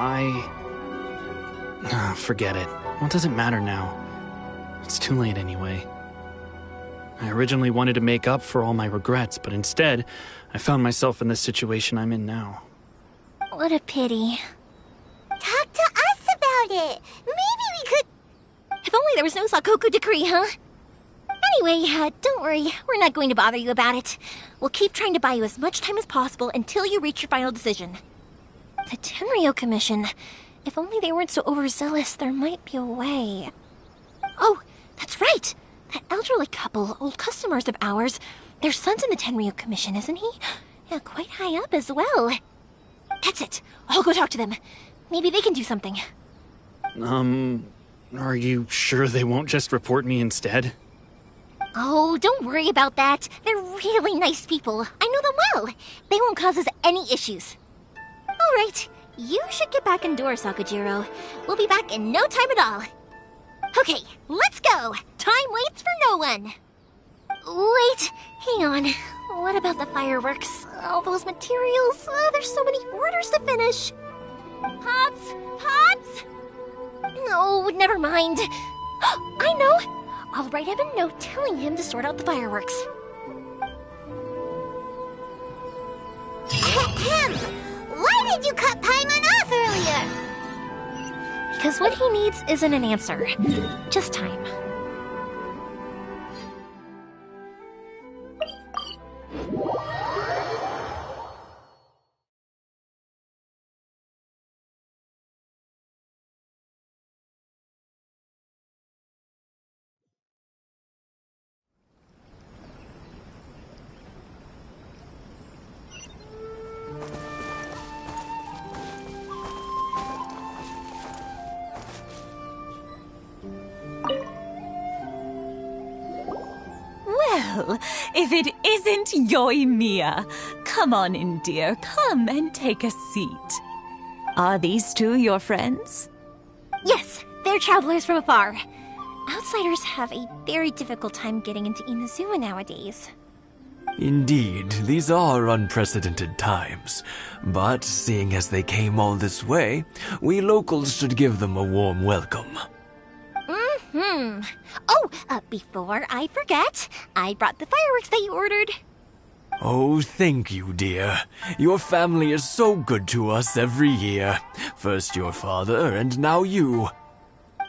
Speaker 11: forget it. What does it matter now? It's too late anyway. I originally wanted to make up for all my regrets, but instead, I found myself in the situation I'm in now.
Speaker 18: What a pity.
Speaker 6: Talk to us about it. Maybe we could...
Speaker 18: If only there was no Sakoku decree, huh? Anyway, don't worry. We're not going to bother you about it. We'll keep trying to buy you as much time as possible until you reach your final decision. The Tenryou Commission. If only they weren't so overzealous, there might be a way. Oh, that's right! That elderly couple, old customers of ours, their son's in the Tenryou Commission, isn't he? Yeah, quite high up as well. That's it. I'll go talk to them. Maybe they can do something.
Speaker 11: Are you sure they won't just report me instead?
Speaker 18: Oh, don't worry about that. They're really nice people. I know them well. They won't cause us any issues. All right. You should get back indoors, Sakajiro. We'll be back in no time at all. Okay, let's go. Time waits for no one. Wait, hang on. What about the fireworks? All those materials? There's so many orders to finish. Pops? Pops? No, never mind. I know. I'll write him a note telling him to sort out the fireworks.
Speaker 6: Ahem! Why did you cut Paimon off earlier?
Speaker 18: Because what he needs isn't an answer, just time.
Speaker 19: Well, if it isn't Yoimiya. Come on in, dear. Come and take a seat. Are these two your friends?
Speaker 18: Yes, they're travelers from afar. Outsiders have a very difficult time getting into Inazuma nowadays.
Speaker 1: Indeed, these are unprecedented times. But seeing as they came all this way, we locals should give them a warm welcome.
Speaker 18: Oh, before I forget, I brought the fireworks that you ordered.
Speaker 1: Oh, thank you, dear. Your family is so good to us every year. First your father, and now you.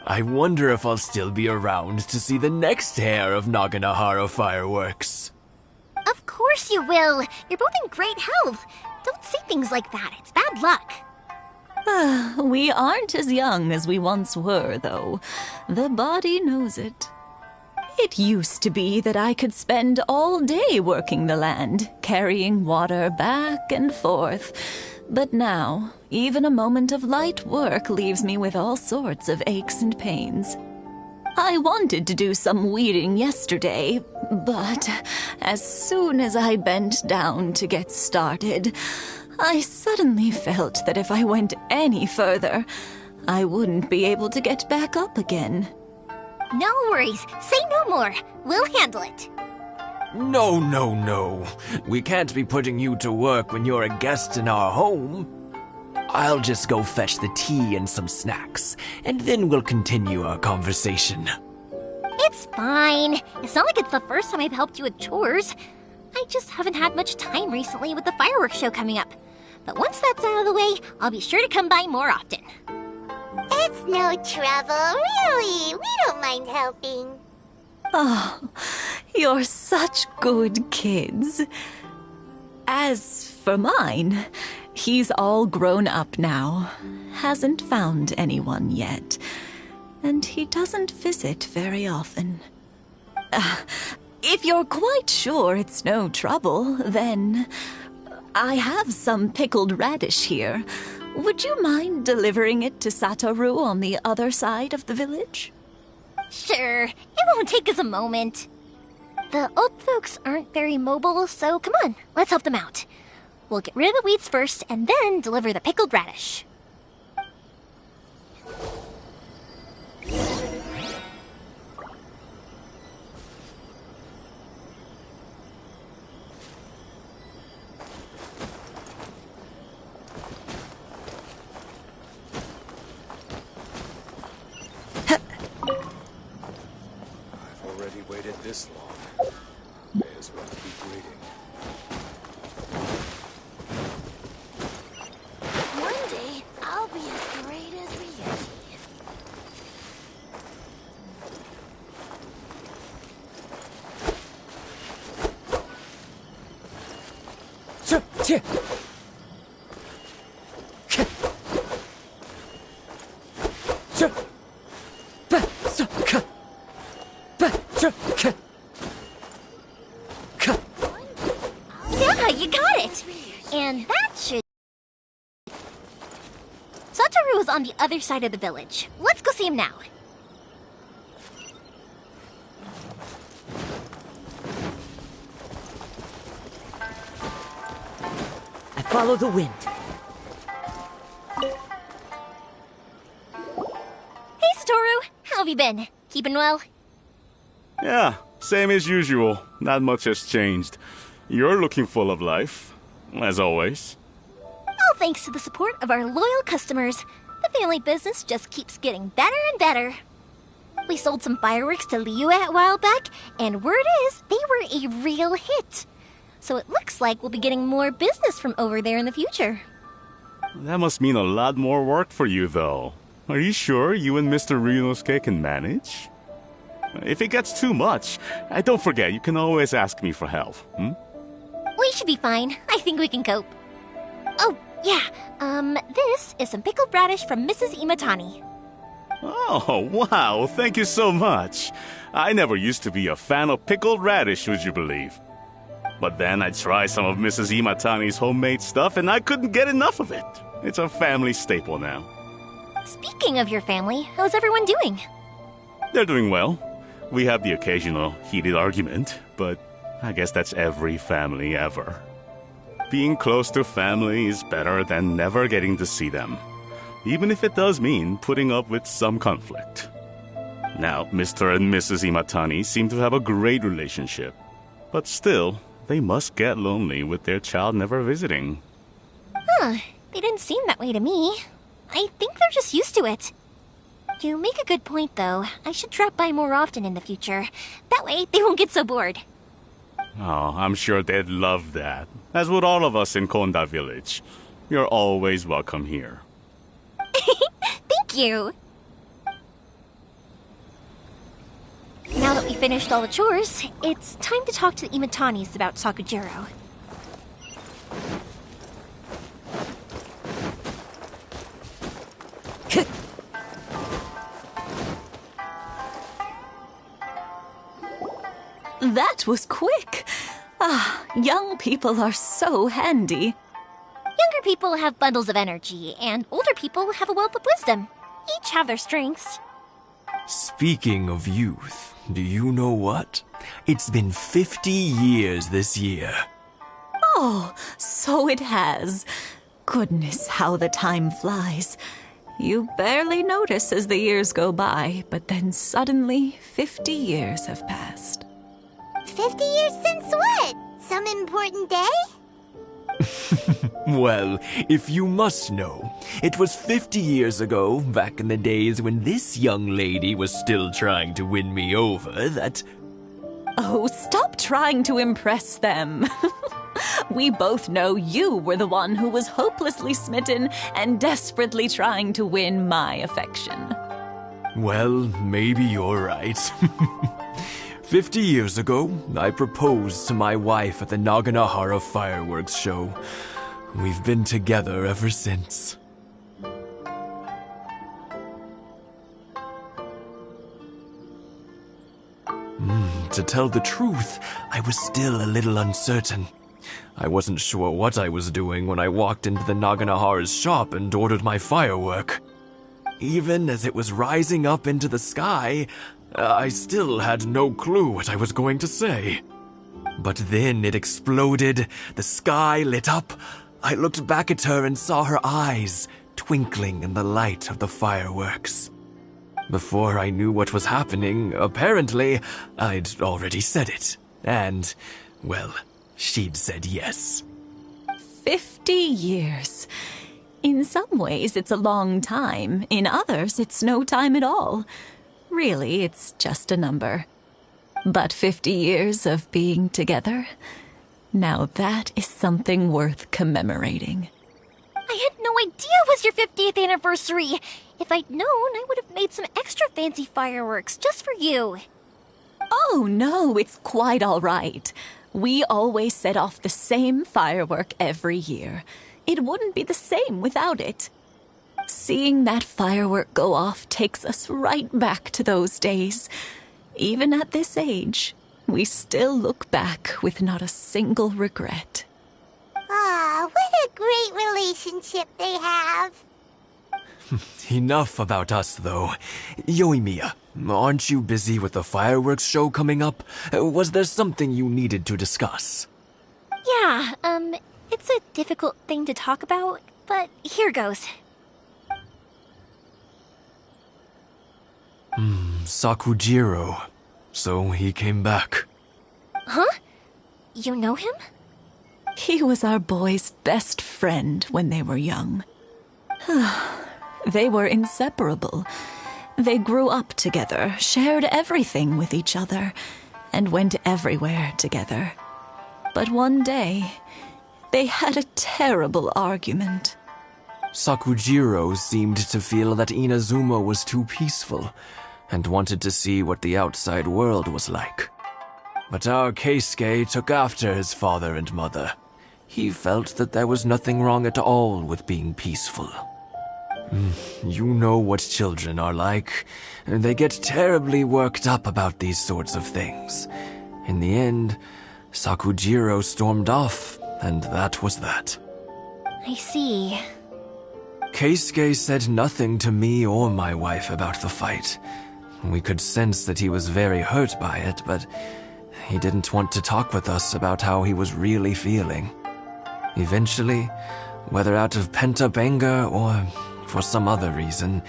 Speaker 1: I wonder if I'll still be around to see the next hair of Naganahara fireworks.
Speaker 18: Of course you will. You're both in great health. Don't say things like that. It's bad luck.
Speaker 19: We aren't as young as we once were, though. The body knows it. It used to be that I could spend all day working the land, carrying water back and forth. But now, even a moment of light work leaves me with all sorts of aches and pains. I wanted to do some weeding yesterday, but as soon as I bent down to get started, I suddenly felt that if I went any further, I wouldn't be able to get back up again.
Speaker 18: No worries. Say no more. We'll handle it.
Speaker 1: No, no, no. We can't be putting you to work when you're a guest in our home. I'll just go fetch the tea and some snacks, and then we'll continue our conversation.
Speaker 18: It's fine. It's not like it's the first time I've helped you with chores. I just haven't had much time recently with the fireworks show coming up. But once that's out of the way, I'll be sure to come by more often.
Speaker 6: It's no trouble, really. We don't mind helping.
Speaker 19: Oh, you're such good kids. As for mine, he's all grown up now, hasn't found anyone yet, and he doesn't visit very often. If you're quite sure it's no trouble, then I have some pickled radish here. Would you mind delivering it to Satoru on the other side of the village?
Speaker 18: Sure, it won't take us a moment. The old folks aren't very mobile, so come on, let's help them out. We'll get rid of the weeds first, and then deliver the pickled radish.
Speaker 17: I've already waited this long. May as well keep waiting.
Speaker 12: One day, I'll be as great as Ryuji.
Speaker 18: Yeah, you got it! And that should... Satoru is on the other side of the village. Let's go see him now.
Speaker 2: I follow the wind.
Speaker 18: Hey, Satoru! How have you been? Keeping well?
Speaker 20: Yeah, same as usual. Not much has changed. You're looking full of life, as always.
Speaker 18: All thanks to the support of our loyal customers, the family business just keeps getting better and better. We sold some fireworks to Liyue a while back, and word is they were a real hit. So it looks like we'll be getting more business from over there in the future.
Speaker 20: That must mean a lot more work for you, though. Are you sure you and Mr. Ryunosuke can manage? If it gets too much, don't forget, you can always ask me for help,
Speaker 18: We should be fine. I think we can cope. Oh, yeah. This is some pickled radish from Mrs. Imatani.
Speaker 20: Oh, wow, thank you so much. I never used to be a fan of pickled radish, would you believe? But then I tried some of Mrs. Imatani's homemade stuff and I couldn't get enough of it. It's a family staple now.
Speaker 18: Speaking of your family, how's everyone doing?
Speaker 20: They're doing well. We have the occasional heated argument, but I guess that's every family ever. Being close to family is better than never getting to see them, even if it does mean putting up with some conflict. Now, Mr. and Mrs. Imatani seem to have a great relationship, but still, they must get lonely with their child never visiting.
Speaker 18: Huh, they didn't seem that way to me. I think they're just used to it. You make a good point, though. I should drop by more often in the future. That way, they won't get so bored.
Speaker 20: Oh, I'm sure they'd love that, as would all of us in Konda Village. You're always welcome here.
Speaker 18: Thank you! Now that we finished all the chores, it's time to talk to the Imatanis about Sakujiro.
Speaker 19: That was quick. Ah, young people are so handy.
Speaker 18: Younger people have bundles of energy, and older people have a wealth of wisdom. Each have their strengths.
Speaker 1: Speaking of youth, do you know what? It's been 50 years this year.
Speaker 19: Oh, so it has. Goodness, how the time flies. You barely notice as the years go by, but then suddenly 50 years have passed.
Speaker 6: 50 years since what? Some important day?
Speaker 1: Well, if you must know, it was 50 years ago, back in the days when this young lady was still trying to win me over, that...
Speaker 19: Oh, stop trying to impress them. We both know you were the one who was hopelessly smitten and desperately trying to win my affection.
Speaker 1: Well, maybe you're right. 50 years ago, I proposed to my wife at the Naganahara fireworks show. We've been together ever since. To tell the truth, I was still a little uncertain. I wasn't sure what I was doing when I walked into the Naganahara's shop and ordered my firework. Even as it was rising up into the sky, I still had no clue what I was going to say. But then it exploded, the sky lit up. I looked back at her and saw her eyes twinkling in the light of the fireworks. Before I knew what was happening, apparently, I'd already said it. And, well, she'd said yes.
Speaker 19: 50 years. In some ways, it's a long time. In others, it's no time at all. Really, it's just a number. But 50 years of being together, now that is something worth commemorating.
Speaker 18: I had no idea it was your 50th anniversary. If I'd known, I would have made some extra fancy fireworks just for you.
Speaker 19: Oh, no, it's quite all right. We always set off the same firework every year. It wouldn't be the same without it. Seeing that firework go off takes us right back to those days. Even at this age, we still look back with not a single regret.
Speaker 6: Ah, what a great relationship they have.
Speaker 1: Enough about us, though. Yoimiya, aren't you busy with the fireworks show coming up? Was there something you needed to discuss?
Speaker 18: Yeah, it's a difficult thing to talk about, but here goes.
Speaker 1: Sakujiro. So he came back.
Speaker 18: Huh? You know him?
Speaker 19: He was our boys' best friend when they were young. They were inseparable. They grew up together, shared everything with each other, and went everywhere together. But one day, they had a terrible argument.
Speaker 1: Sakujiro seemed to feel that Inazuma was too peaceful, and wanted to see what the outside world was like. But our Keisuke took after his father and mother. He felt that there was nothing wrong at all with being peaceful. You know what children are like. They get terribly worked up about these sorts of things. In the end, Sakujiro stormed off, and that was that.
Speaker 18: I see.
Speaker 1: Keisuke said nothing to me or my wife about the fight. We could sense that he was very hurt by it, but he didn't want to talk with us about how he was really feeling. Eventually, whether out of pent-up anger or for some other reason,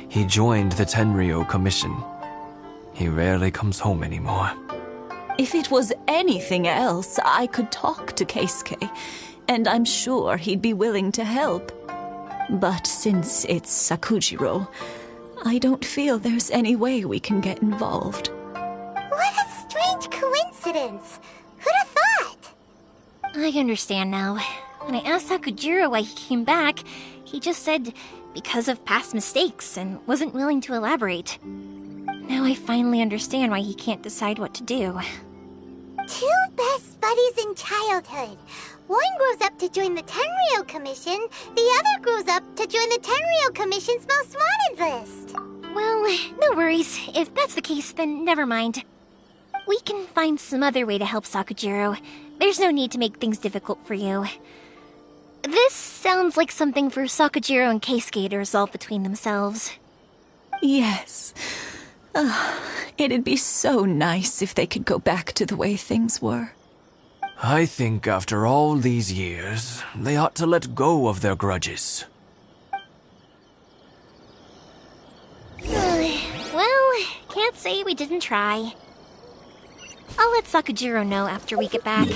Speaker 1: he joined the Tenryou Commission. He rarely comes home anymore.
Speaker 19: If it was anything else, I could talk to Keisuke, and I'm sure he'd be willing to help. But since it's Sakujiro, I don't feel there's any way we can get involved.
Speaker 6: What a strange coincidence. Who'd have thought?
Speaker 18: I understand now. When I asked Sakujiro why he came back, he just said because of past mistakes and wasn't willing to elaborate. Now I finally understand why he can't decide what to do.
Speaker 6: Two best buddies in childhood. One grows up to join the Tenryou Commission, the other grows up to join the Tenryou Commission's most wanted list.
Speaker 18: Well, no worries. If that's the case, then never mind. We can find some other way to help Sakujiro. There's no need to make things difficult for you. This sounds like something for Sakujiro and Keisuke to resolve between themselves.
Speaker 19: Yes. It'd be so nice if they could go back to the way things were.
Speaker 1: I think after all these years, they ought to let go of their grudges.
Speaker 18: Well, can't say we didn't try. I'll let Sakujiro know after we get back.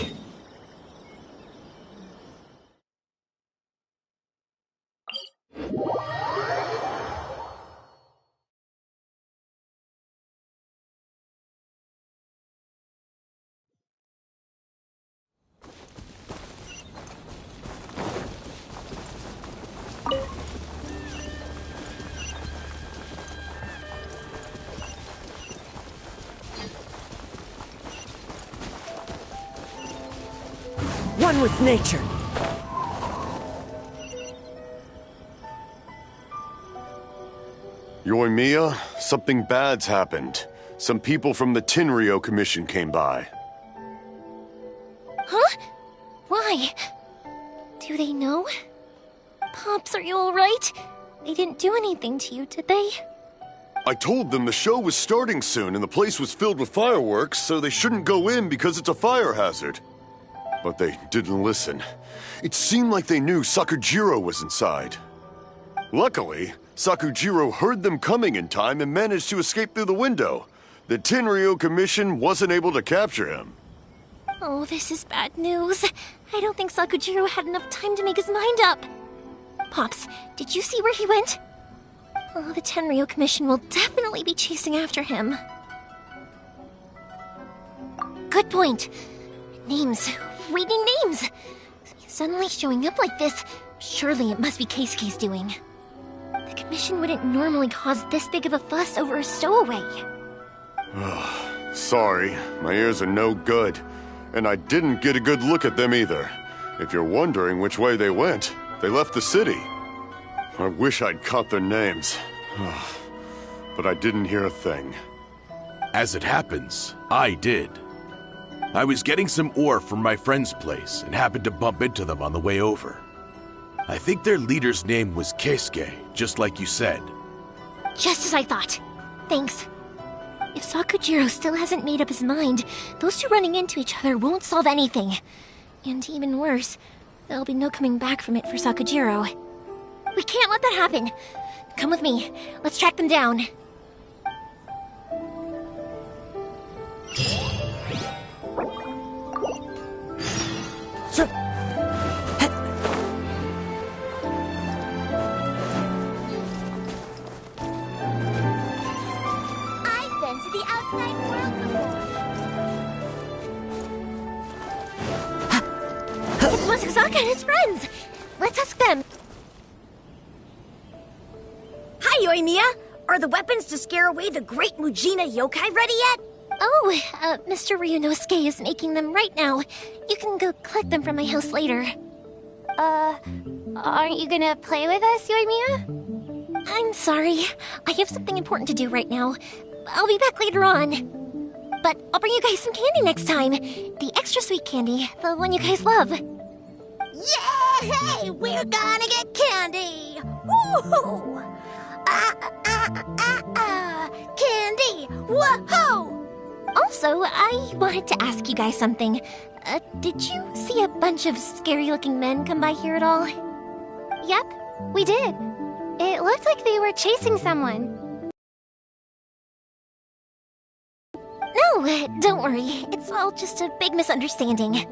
Speaker 2: One with nature.
Speaker 8: Yoimiya, something bad's happened. Some people from the Tenryou Commission came by.
Speaker 18: Huh? Why? Do they know? Pops, are you alright? They didn't do anything to you, did they?
Speaker 8: I told them the show was starting soon and the place was filled with fireworks, so they shouldn't go in because it's a fire hazard. But they didn't listen. It seemed like they knew Sakujiro was inside. Luckily, Sakujiro heard them coming in time and managed to escape through the window. The Tenryou Commission wasn't able to capture him.
Speaker 18: Oh, this is bad news. I don't think Sakujiro had enough time to make his mind up. Pops, did you see where he went? Oh, the Tenryou Commission will definitely be chasing after him. Good point. Names. Reading names. Suddenly showing up like this. Surely it must be Keisuke's doing. The Commission wouldn't normally cause this big of a fuss over a stowaway.
Speaker 8: Sorry, my ears are no good. And I didn't get a good look at them either. If you're wondering which way they went, they left the city. I wish I'd caught their names. But I didn't hear a thing.
Speaker 14: As it happens, I did. I was getting some ore from my friend's place and happened to bump into them on the way over. I think their leader's name was Keisuke, just like you said.
Speaker 18: Just as I thought. Thanks. If Sakujiro still hasn't made up his mind, those two running into each other won't solve anything. And even worse, there'll be no coming back from it for Sakujiro. We can't let that happen. Come with me. Let's track them down.
Speaker 12: I've been to the outside world before.
Speaker 18: It's Masazaka and his friends. Let's ask them.
Speaker 12: Hi, Yoimiya. Are the weapons to scare away the great Mujina yokai ready yet?
Speaker 18: Oh, Mr. Ryunosuke is making them right now. You can go collect them from my house later.
Speaker 6: Aren't you gonna play with us, Yoimiya?
Speaker 18: I'm sorry. I have something important to do right now. I'll be back later on. But I'll bring you guys some candy next time. The extra sweet candy, the one you guys love.
Speaker 12: Yay! We're gonna get candy! Woohoo! Candy! Whoa!
Speaker 18: Also, I wanted to ask you guys something. Did you see a bunch of scary-looking men come by here at all?
Speaker 6: Yep, we did. It looked like they were chasing someone.
Speaker 18: No, don't worry. It's all just a big misunderstanding.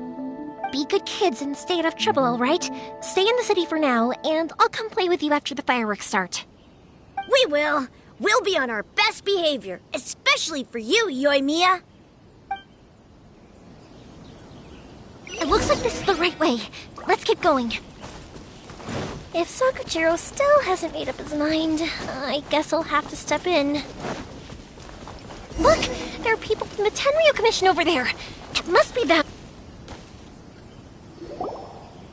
Speaker 18: Be good kids and stay out of trouble, all right? Stay in the city for now, and I'll come play with you after the fireworks start.
Speaker 12: We will. We'll be on our best behavior, especially for you, Yoimiya.
Speaker 18: It looks like this is the right way. Let's keep going. If Sakujiro still hasn't made up his mind, I guess I'll have to step in. Look! There are people from the Tenryou Commission over there! It must be them!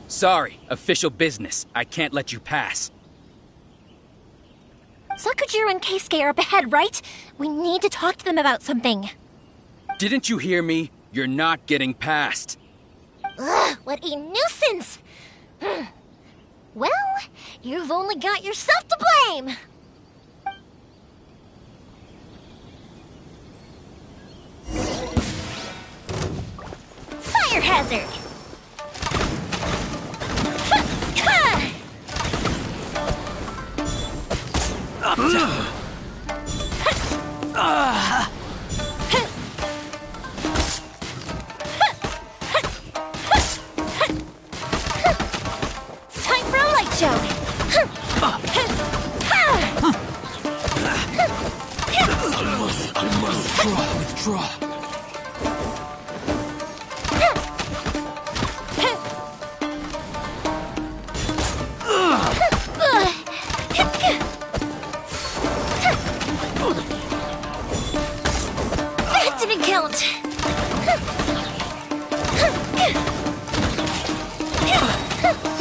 Speaker 21: Sorry, official business. I can't let you pass.
Speaker 18: Sakujiro and Keisuke are up ahead, right? We need to talk to them about something.
Speaker 21: Didn't you hear me? You're not getting past.
Speaker 18: Ugh, what a nuisance! Well, you've only got yourself to blame! Fire hazard! Time for a light show!
Speaker 4: I must withdraw.
Speaker 18: That didn't count!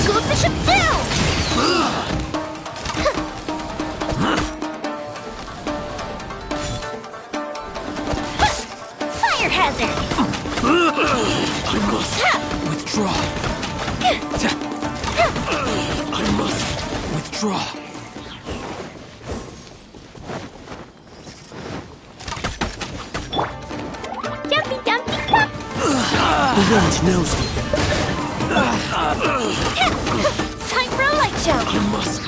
Speaker 18: Go bishop down! Fire hazard!
Speaker 4: I must withdraw. I must withdraw.
Speaker 18: Dumpy dumpty dump!
Speaker 4: The wind knows me.
Speaker 18: Time for a light show!
Speaker 4: I must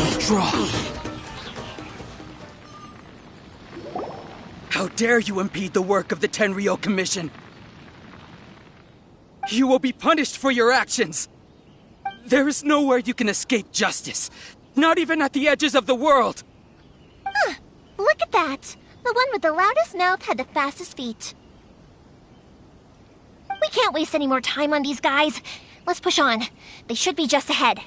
Speaker 4: withdraw.
Speaker 21: How dare you impede the work of the Tenryou Commission? You will be punished for your actions. There is nowhere you can escape justice. Not even at the edges of the world.
Speaker 18: Huh, look at that. The one with the loudest mouth had the fastest feet. We can't waste any more time on these guys. Let's push on. They should be just ahead.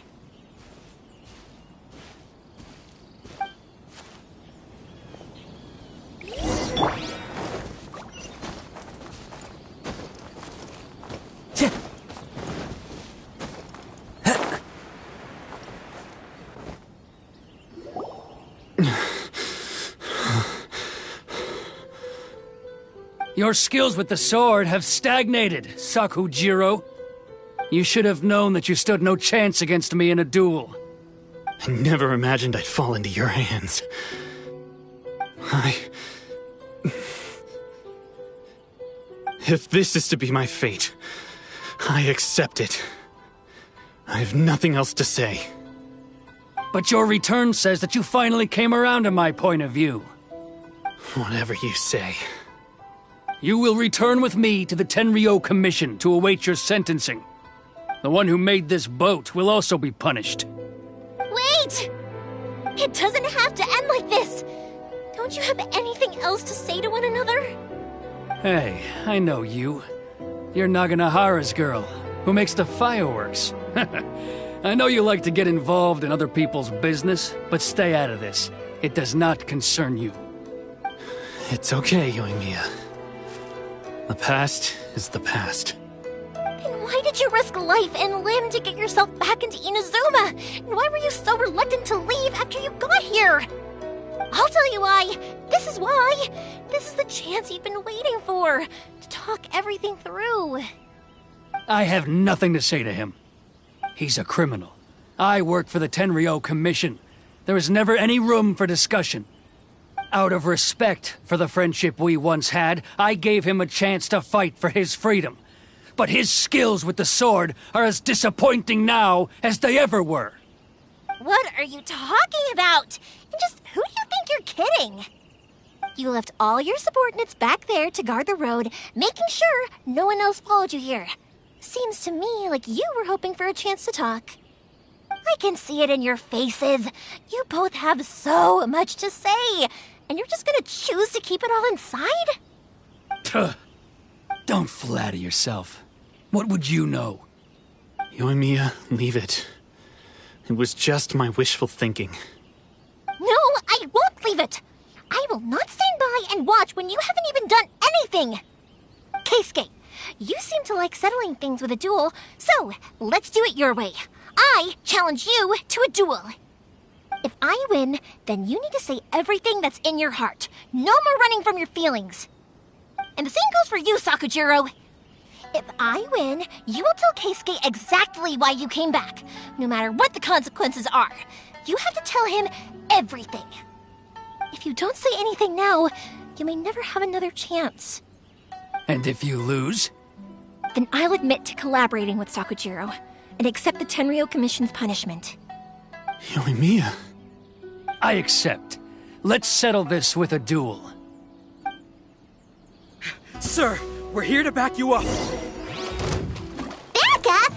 Speaker 13: Your skills with the sword have stagnated, Sakujiro. You should have known that you stood no chance against me in a duel.
Speaker 11: I never imagined I'd fall into your hands. If this is to be my fate, I accept it. I have nothing else to say.
Speaker 13: But your return says that you finally came around to my point of view.
Speaker 11: Whatever you say.
Speaker 13: You will return with me to the Tenryou Commission to await your sentencing. The one who made this boat will also be punished.
Speaker 18: Wait! It doesn't have to end like this! Don't you have anything else to say to one another?
Speaker 13: Hey, I know you. You're Naganahara's girl, who makes the fireworks. I know you like to get involved in other people's business, but stay out of this. It does not concern you.
Speaker 11: It's okay, Yoimiya. The past is the past.
Speaker 18: Then why did you risk life and limb to get yourself back into Inazuma? And why were you so reluctant to leave after you got here? I'll tell you why. This is why. This is the chance you've been waiting for. To talk everything through.
Speaker 13: I have nothing to say to him. He's a criminal. I work for the Tenryou Commission. There is never any room for discussion. Out of respect for the friendship we once had, I gave him a chance to fight for his freedom. But his skills with the sword are as disappointing now as they ever were.
Speaker 18: What are you talking about? And just who do you think you're kidding? You left all your subordinates back there to guard the road, making sure no one else followed you here. Seems to me like you were hoping for a chance to talk. I can see it in your faces. You both have so much to say, and you're just gonna choose to keep it all inside?
Speaker 13: Tuh. Don't flatter yourself. What would you know?
Speaker 11: Yoimiya, leave it. It was just my wishful thinking.
Speaker 18: No, I won't leave it! I will not stand by and watch when you haven't even done anything! Keisuke, you seem to like settling things with a duel, so let's do it your way. I challenge you to a duel. If I win, then you need to say everything that's in your heart. No more running from your feelings. And the same goes for you, Sakujiro. If I win, you will tell Keisuke exactly why you came back, no matter what the consequences are. You have to tell him everything. If you don't say anything now, you may never have another chance.
Speaker 13: And if you lose?
Speaker 18: Then I'll admit to collaborating with Sakujiro and accept the Tenryou Commission's punishment.
Speaker 11: Yoimiya.
Speaker 13: I accept. Let's settle this with a duel.
Speaker 21: Sir, we're here to back you up.
Speaker 6: Back up?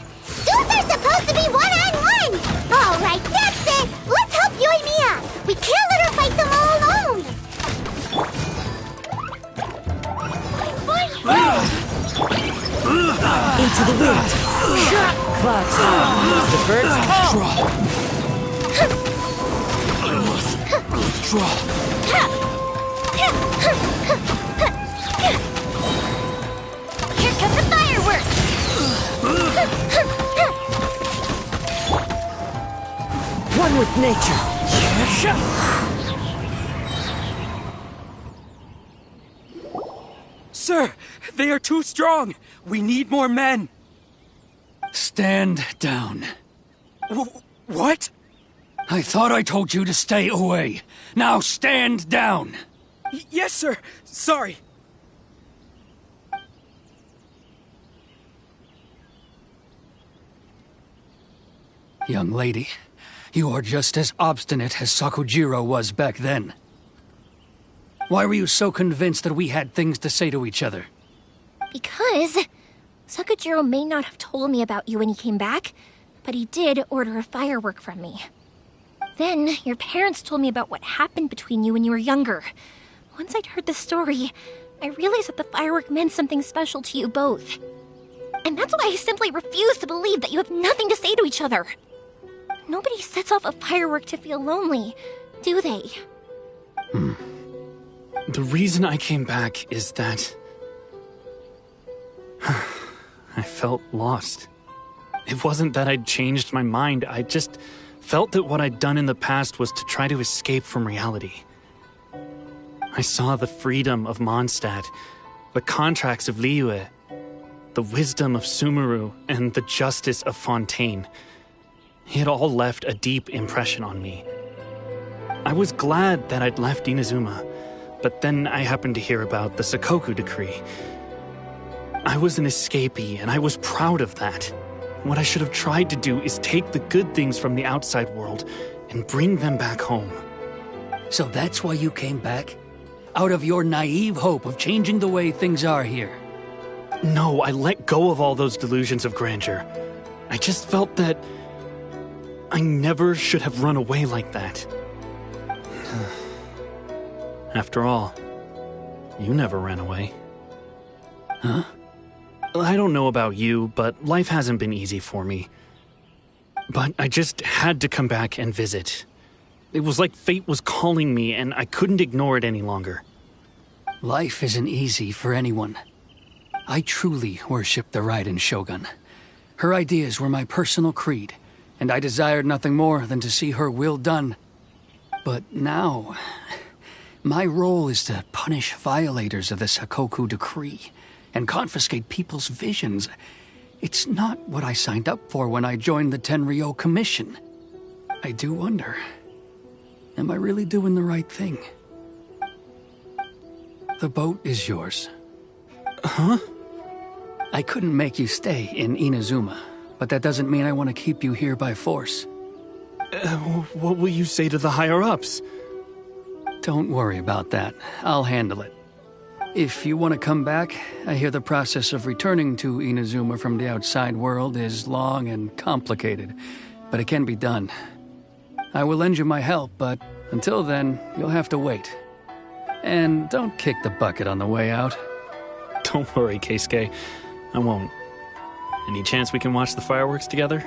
Speaker 6: Duels are supposed to be one-on-one! Alright, that's it! Let's help Yoimiya! We can't let her fight them all alone!
Speaker 2: Into the wind. Clouds. The birds call.
Speaker 4: I must withdraw.
Speaker 18: Here come the fireworks!
Speaker 2: One with nature.
Speaker 21: Sir, they are too strong. We need more men.
Speaker 13: Stand down.
Speaker 21: What?
Speaker 13: I thought I told you to stay away. Now stand down.
Speaker 21: Yes, sir. Sorry.
Speaker 13: Young lady, you are just as obstinate as Sakujiro was back then. Why were you so convinced that we had things to say to each other?
Speaker 18: Because Sakujiro may not have told me about you when he came back, but he did order a firework from me. Then your parents told me about what happened between you when you were younger. Once I'd heard the story, I realized that the firework meant something special to you both. And that's why I simply refuse to believe that you have nothing to say to each other. Nobody sets off a firework to feel lonely, do they?
Speaker 11: The reason I came back is that I felt lost. It wasn't that I'd changed my mind, I just felt that what I'd done in the past was to try to escape from reality. I saw the freedom of Mondstadt, the contracts of Liyue, the wisdom of Sumeru, and the justice of Fontaine. It all left a deep impression on me. I was glad that I'd left Inazuma, but then I happened to hear about the Sakoku decree. I was an escapee, and I was proud of that. What I should have tried to do is take the good things from the outside world and bring them back home.
Speaker 13: So that's why you came back? Out of your naive hope of changing the way things are here?
Speaker 11: No, I let go of all those delusions of grandeur. I just felt that I never should have run away like that. After all, you never ran away.
Speaker 13: Huh?
Speaker 11: I don't know about you, but life hasn't been easy for me. But I just had to come back and visit. It was like fate was calling me, and I couldn't ignore it any longer.
Speaker 13: Life isn't easy for anyone. I truly worship the Raiden Shogun. Her ideas were my personal creed, and I desired nothing more than to see her will done. But now, my role is to punish violators of the Sakoku decree and confiscate people's visions. It's not what I signed up for when I joined the Tenryou Commission. I do wonder, am I really doing the right thing? The boat is yours.
Speaker 11: Huh?
Speaker 13: I couldn't make you stay in Inazuma, but that doesn't mean I want to keep you here by force.
Speaker 11: What will you say to the higher-ups?
Speaker 13: Don't worry about that. I'll handle it. If you want to come back, I hear the process of returning to Inazuma from the outside world is long and complicated, but it can be done. I will lend you my help, but until then, you'll have to wait. And don't kick the bucket on the way out.
Speaker 11: Don't worry, Keisuke. I won't. Any chance we can watch the fireworks together?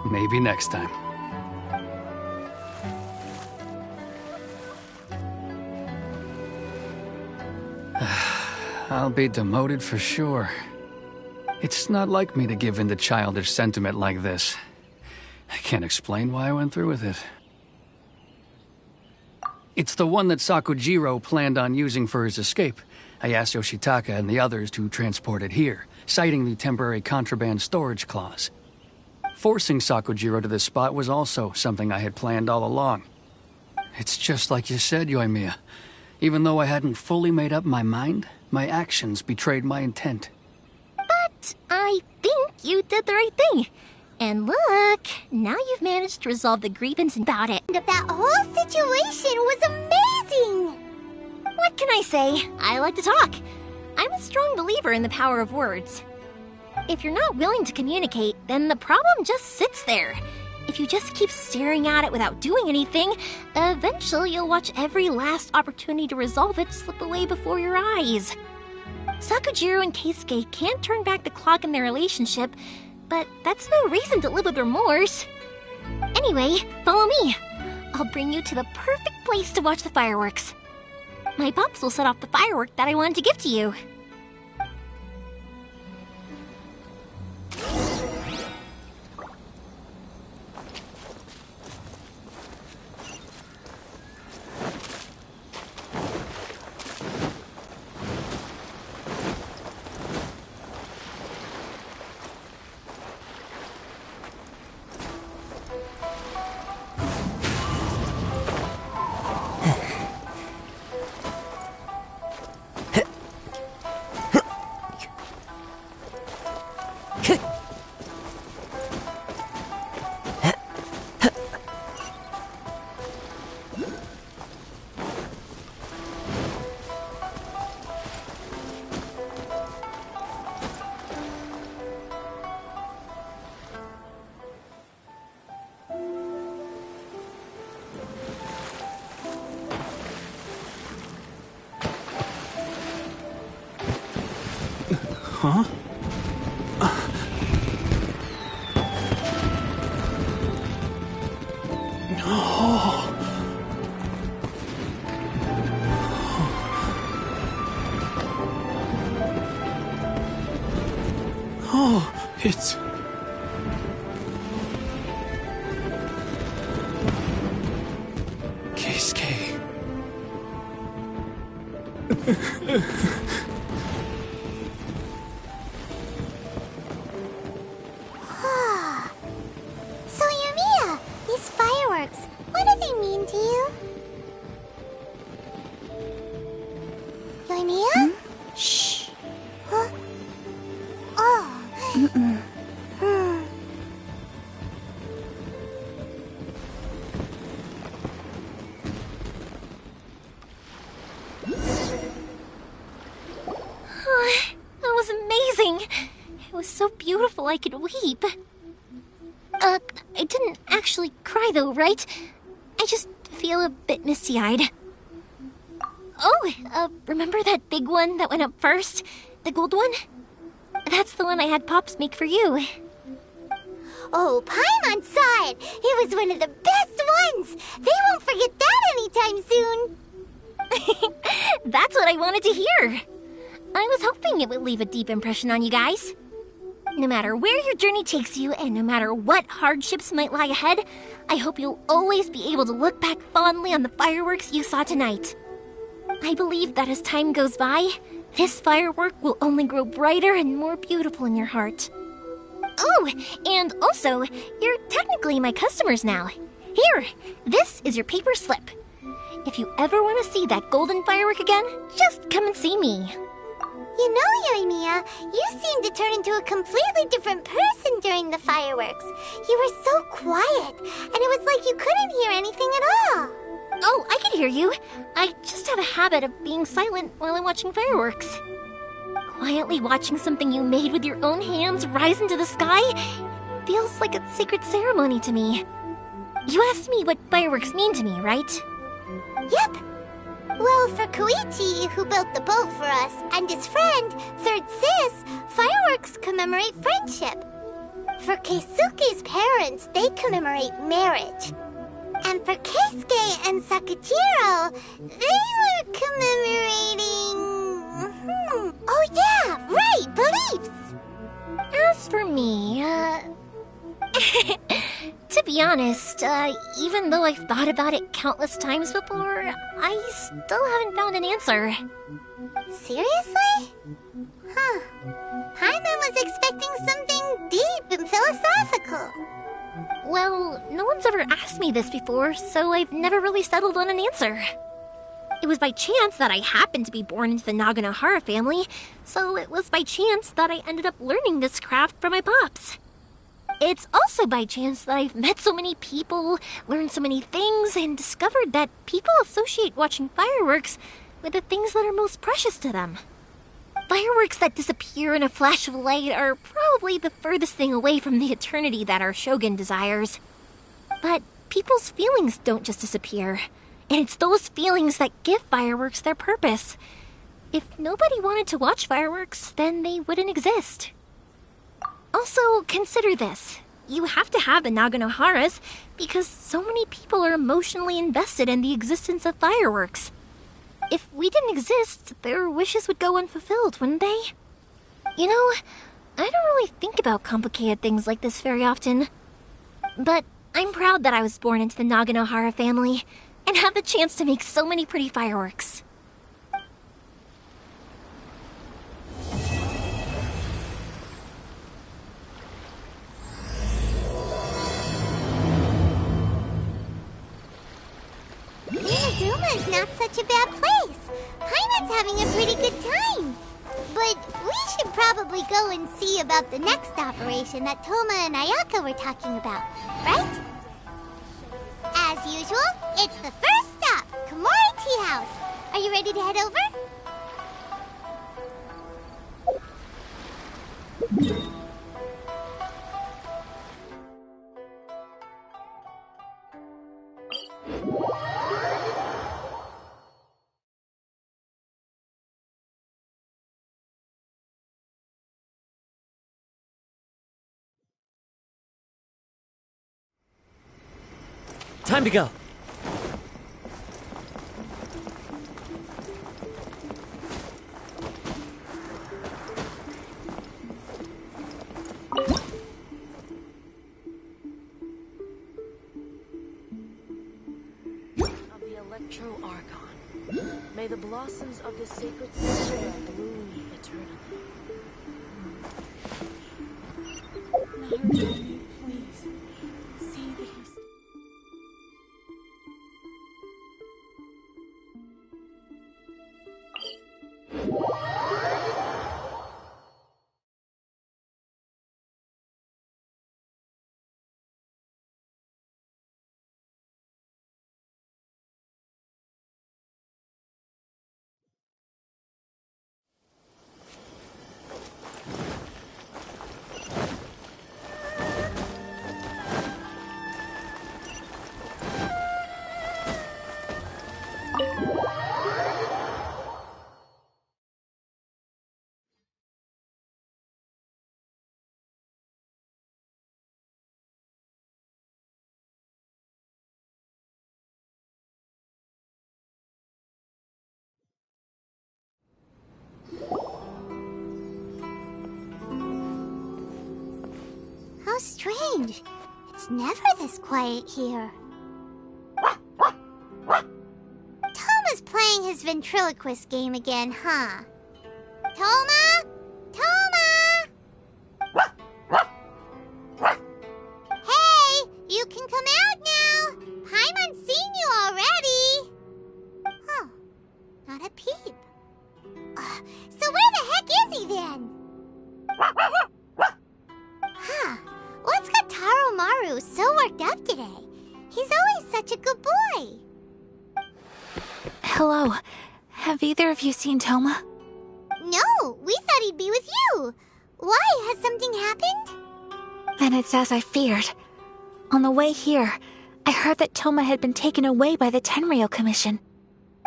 Speaker 13: Maybe next time. I'll be demoted for sure. It's not like me to give in to childish sentiment like this. I can't explain why I went through with it. It's the one that Sakujiro planned on using for his escape. I asked Yoshitaka and the others to transport it here, citing the temporary contraband storage clause. Forcing Sakujiro to this spot was also something I had planned all along. It's just like you said, Yoimiya. Even though I hadn't fully made up my mind, my actions betrayed my intent.
Speaker 18: But I think you did the right thing. And look, now you've managed to resolve the grievance about it.
Speaker 6: That whole situation was amazing!
Speaker 18: What can I say? I like to talk. I'm a strong believer in the power of words. If you're not willing to communicate, then the problem just sits there. If you just keep staring at it without doing anything, eventually you'll watch every last opportunity to resolve it slip away before your eyes. Sakujiro and Keisuke can't turn back the clock in their relationship, but that's no reason to live with remorse. Anyway, follow me. I'll bring you to the perfect place to watch the fireworks. My pops will set off the firework that I wanted to give to you.
Speaker 11: Huh? Oh, it's... Keisuke.
Speaker 6: So, Yoimiya, these fireworks, what do they mean to you? Yoimiya? Shh. Huh? Oh.
Speaker 18: Oh, that was amazing. It was so beautiful I could weep. I didn't actually cry though, right? I just feel a bit misty-eyed. Oh, remember that big one that went up first? The gold one? That's the one I had Pops make for you.
Speaker 6: Oh, Paimon saw it! It was one of the best ones! They won't forget that anytime soon!
Speaker 18: That's what I wanted to hear. I was hoping it would leave a deep impression on you guys. No matter where your journey takes you, and no matter what hardships might lie ahead, I hope you'll always be able to look back fondly on the fireworks you saw tonight. I believe that as time goes by, this firework will only grow brighter and more beautiful in your heart. Oh, and also, you're technically my customers now. Here, this is your paper slip. If you ever want to see that golden firework again, just come and see me.
Speaker 6: You know, Yoimiya, you seemed to turn into a completely different person during the fireworks. You were so quiet, and it was like you couldn't hear anything at all.
Speaker 18: Oh, I can hear you. I just have a habit of being silent while I'm watching fireworks. Quietly watching something you made with your own hands rise into the sky feels like a sacred ceremony to me. You asked me what fireworks mean to me, right?
Speaker 6: Yep. Well, for Koichi, who built the boat for us, and his friend, Third Sis, fireworks commemorate friendship. For Keisuke's parents, they commemorate marriage. And for Keisuke and Sakujiro, they were commemorating... Oh yeah, right, beliefs!
Speaker 18: As for me, to to be honest, even though I've thought about it countless times before, I still haven't found an answer.
Speaker 6: Seriously? Huh. Paimon was expecting something deep and philosophical.
Speaker 18: Well, no one's ever asked me this before, so I've never really settled on an answer. It was by chance that I happened to be born into the Naganohara family, so it was by chance that I ended up learning this craft from my pops. It's also by chance that I've met so many people, learned so many things, and discovered that people associate watching fireworks with the things that are most precious to them. Fireworks that disappear in a flash of light are probably the furthest thing away from the eternity that our shogun desires. But people's feelings don't just disappear, and it's those feelings that give fireworks their purpose. If nobody wanted to watch fireworks, then they wouldn't exist. Also, consider this. You have to have the Naganoharas because so many people are emotionally invested in the existence of fireworks. If we didn't exist, their wishes would go unfulfilled, wouldn't they? You know, I don't really think about complicated things like this very often. But I'm proud that I was born into the Naganohara family and have the chance to make so many pretty fireworks.
Speaker 6: Inazuma's not such a bad place. Paimon's having a pretty good time. But we should probably go and see about the next operation that Toma and Ayaka were talking about, right? As usual, it's the first stop, Komori Tea House. Are you ready to head over?
Speaker 9: Time to go.
Speaker 3: Of the Electro Archon, may the blossoms of the sacred soil bloom eternally.
Speaker 5: Naruto, please. See that he's...
Speaker 6: How strange. It's never this quiet here. Toma's playing his ventriloquist game again, huh? Toma? Toma! Hey, you can come out now. Paimon's seen you already. Huh, not a peep. So where the heck is he then? Huh, what's got Taro Maru so worked up today? He's always such a good boy.
Speaker 7: Hello. Have either of you seen Toma?
Speaker 6: No, we thought he'd be with you. Why? Has something happened?
Speaker 7: Then it's as I feared. On the way here, I heard that Toma had been taken away by the Tenryou Commission.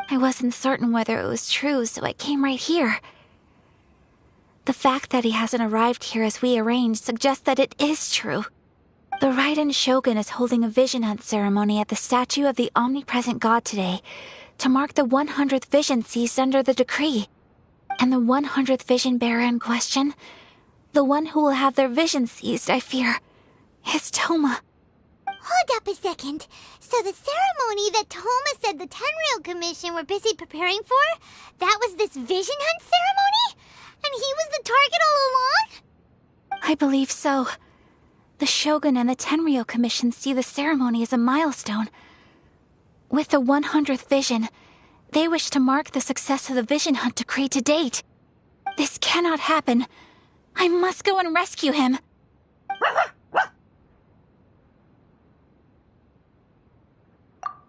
Speaker 7: I wasn't certain whether it was true, so I came right here. The fact that he hasn't arrived here as we arranged suggests that it is true. The Raiden Shogun is holding a vision hunt ceremony at the statue of the omnipresent god today to mark the 100th vision seized under the decree. And the 100th vision bearer in question, the one who will have their vision seized, I fear, is Toma.
Speaker 6: Hold up a second. So the ceremony that Toma said the Tenryou Commission were busy preparing for, that was this vision hunt ceremony? And he was the target all along?
Speaker 7: I believe so. The Shogun and the Tenryou Commission see the ceremony as a milestone. With the 100th vision, they wish to mark the success of the vision hunt decree to date. This cannot happen. I must go and rescue him.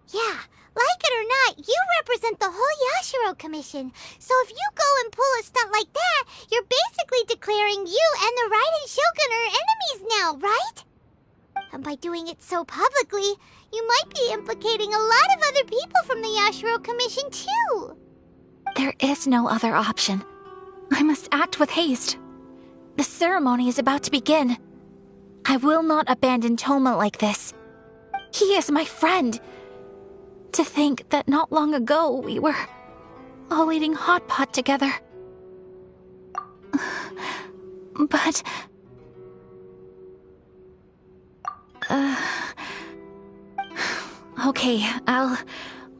Speaker 6: Yeah, like it or not, you represent the whole Yashiro Commission. So if you go and pull a stunt like that, you're basically declaring you and the Raiden Shogun are enemies now, right? And by doing it so publicly, you might be implicating a lot of other people from the Yashiro Commission too.
Speaker 7: There is no other option. I must act with haste. The ceremony is about to begin. I will not abandon Toma like this. He is my friend. To think that not long ago we were all eating hot pot together. But... Okay, I'll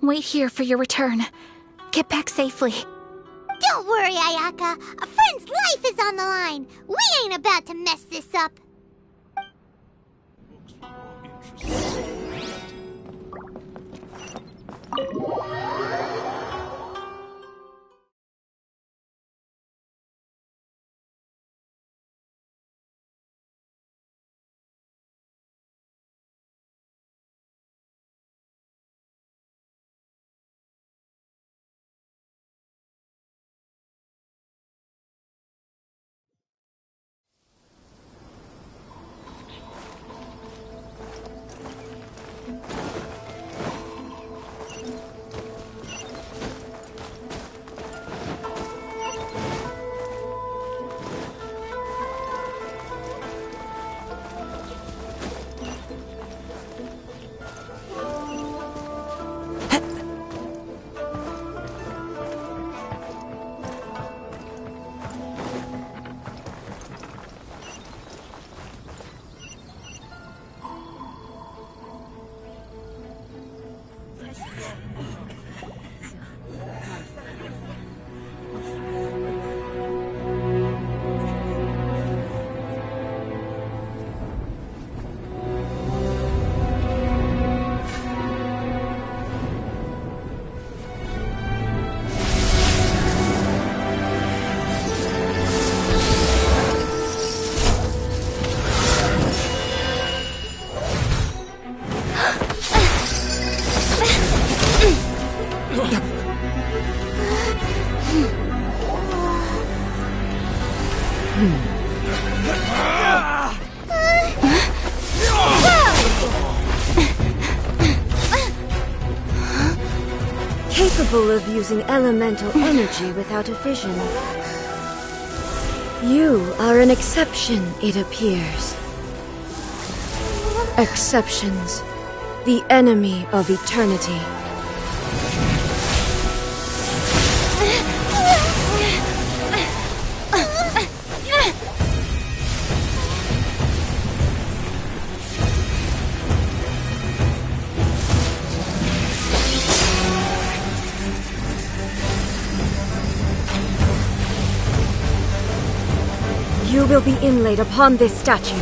Speaker 7: wait here for your return. Get back safely.
Speaker 6: Don't worry, Ayaka. A friend's life is on the line. We ain't about to mess this up.
Speaker 10: Capable of using elemental energy without a vision. You are an exception, it appears. Exceptions, the enemy of eternity. You will be inlaid upon this statue.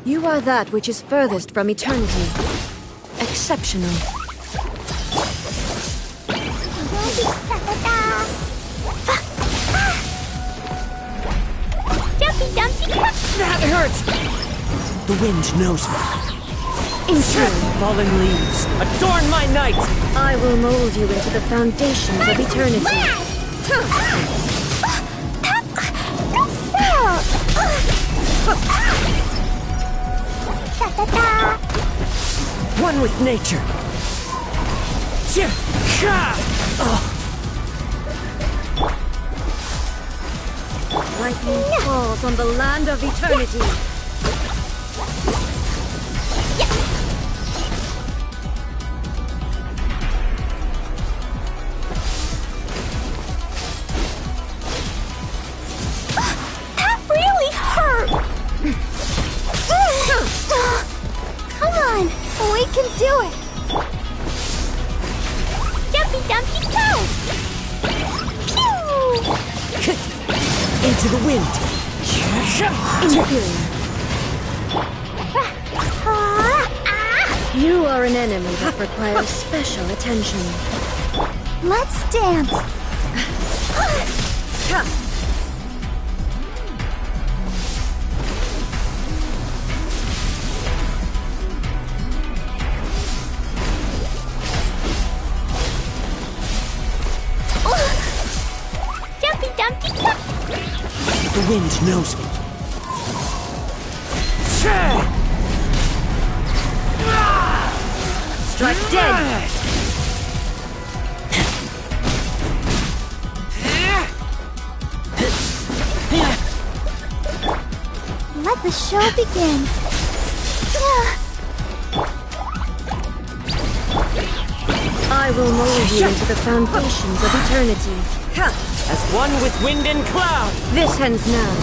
Speaker 10: You are that which is furthest from eternity. Exceptional.
Speaker 12: Jumpy Dumpty!
Speaker 2: That hurts! The wind knows me. Fallen leaves, adorn my night!
Speaker 10: I will mold you into the foundations of eternity.
Speaker 2: One with nature.
Speaker 10: Lightning falls on the land of eternity.
Speaker 12: That really hurt! Come on, we can do it! Jumpy Dumpty go! Pew!
Speaker 2: Into the wind.
Speaker 10: You are an enemy that requires special attention.
Speaker 12: Let's dance! Jumpy Dumpty go!
Speaker 2: The wind knows me.
Speaker 10: Strike dead!
Speaker 12: Let the show begin.
Speaker 10: I will mold you into the foundations of eternity.
Speaker 2: As one with wind and cloud.
Speaker 10: This ends now.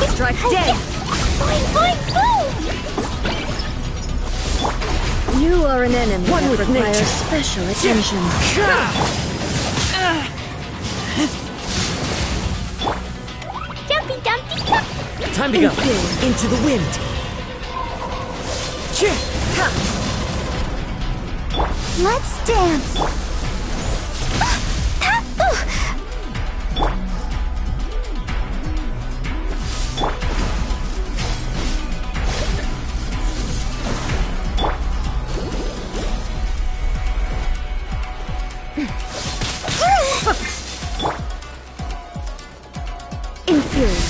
Speaker 10: Strike dead!
Speaker 12: Boing, boing, boom!
Speaker 10: You are an enemy
Speaker 2: One
Speaker 10: that
Speaker 2: with
Speaker 10: requires
Speaker 2: nature.
Speaker 10: special attention.
Speaker 12: Jumpy Dumpty go!
Speaker 2: Time to go. Into the wind.
Speaker 12: Let's dance!
Speaker 10: Inferior.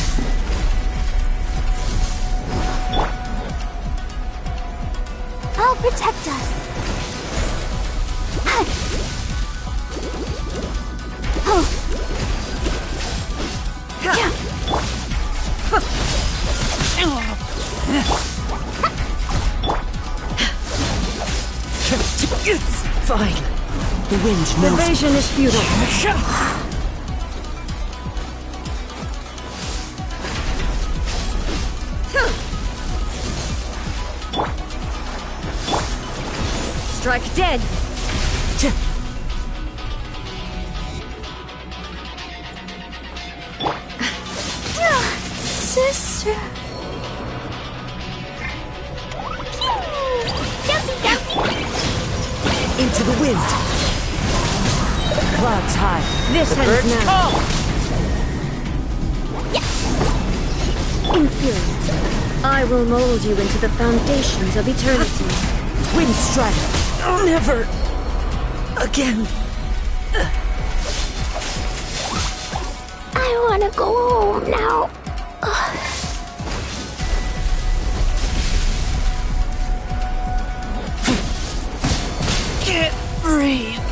Speaker 12: I'll protect us.
Speaker 2: Fine. The wind knows me.
Speaker 10: Evasion is futile. Strike dead!
Speaker 12: Sister. Jumpy Dumpty!
Speaker 2: Into the wind. Clouds high.
Speaker 10: This
Speaker 2: The
Speaker 10: ends
Speaker 2: birds
Speaker 10: now.
Speaker 2: call.
Speaker 10: Inferior. I will mold you into the foundations of eternity.
Speaker 2: Wind strike. Never again.
Speaker 12: I wanna go home now.
Speaker 2: Can't breathe.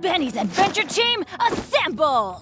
Speaker 3: Benny's Adventure Team, assemble!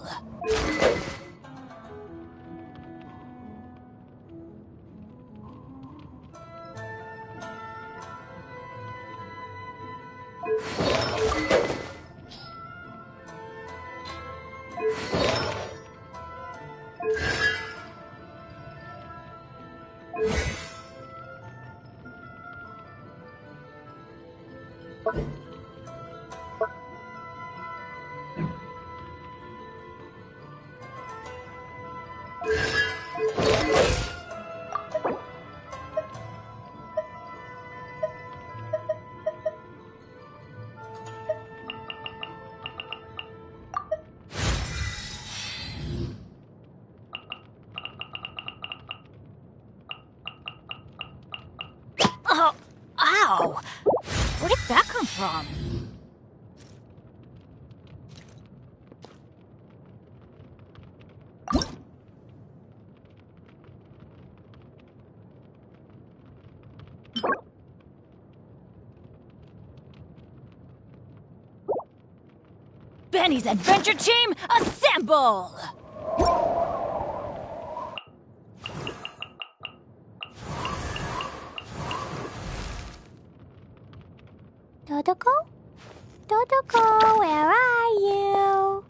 Speaker 3: Oh, ow! Where did that come from? Benny's Adventure Team, assemble!
Speaker 6: Dodoko? Dodoko, where are you?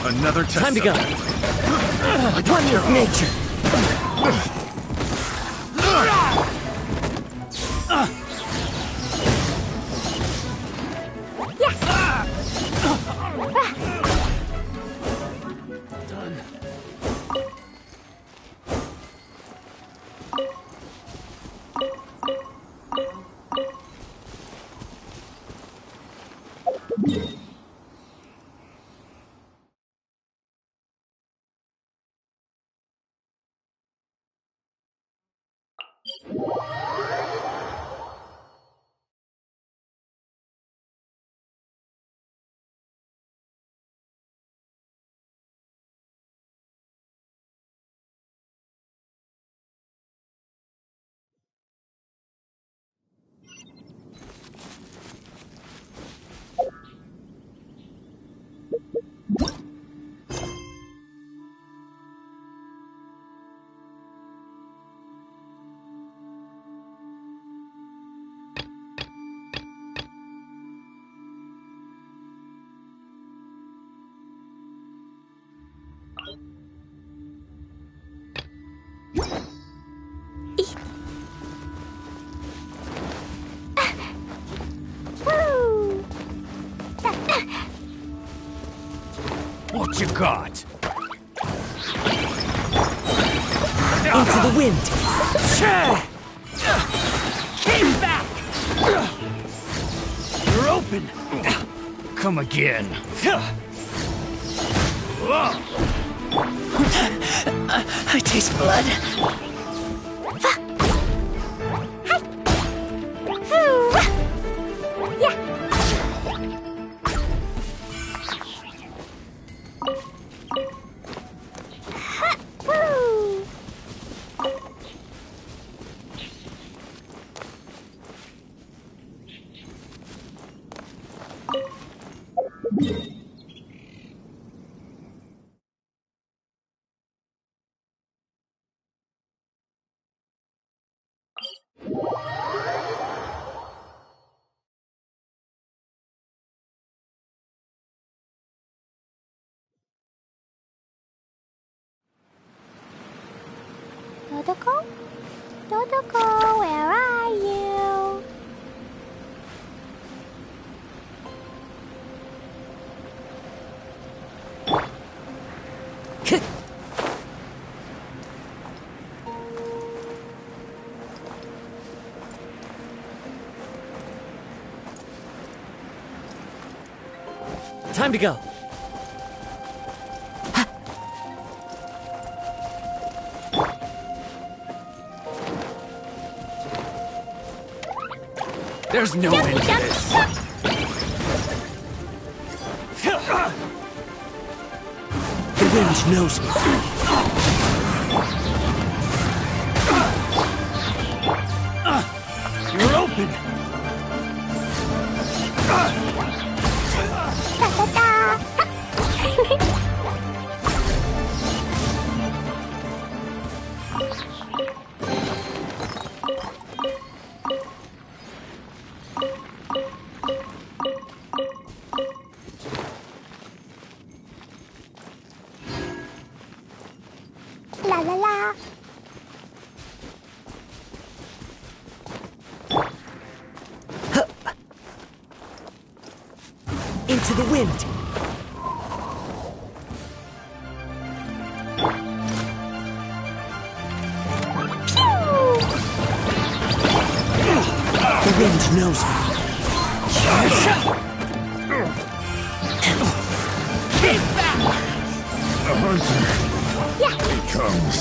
Speaker 16: Another test.
Speaker 1: Time to go. Wonder of nature. What you got?
Speaker 9: Into the wind!
Speaker 4: Came back! You're open! Come again.
Speaker 9: I taste blood.
Speaker 6: Dodoko? Dodoko, where are you?
Speaker 9: Time to go.
Speaker 4: There's no end to this.
Speaker 9: The wind knows me.
Speaker 4: You're open.
Speaker 6: La la la.
Speaker 9: Into the wind. The wind knows me.
Speaker 4: Keep back!
Speaker 15: The hunter. He comes.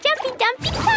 Speaker 6: Jumpy dumpy go!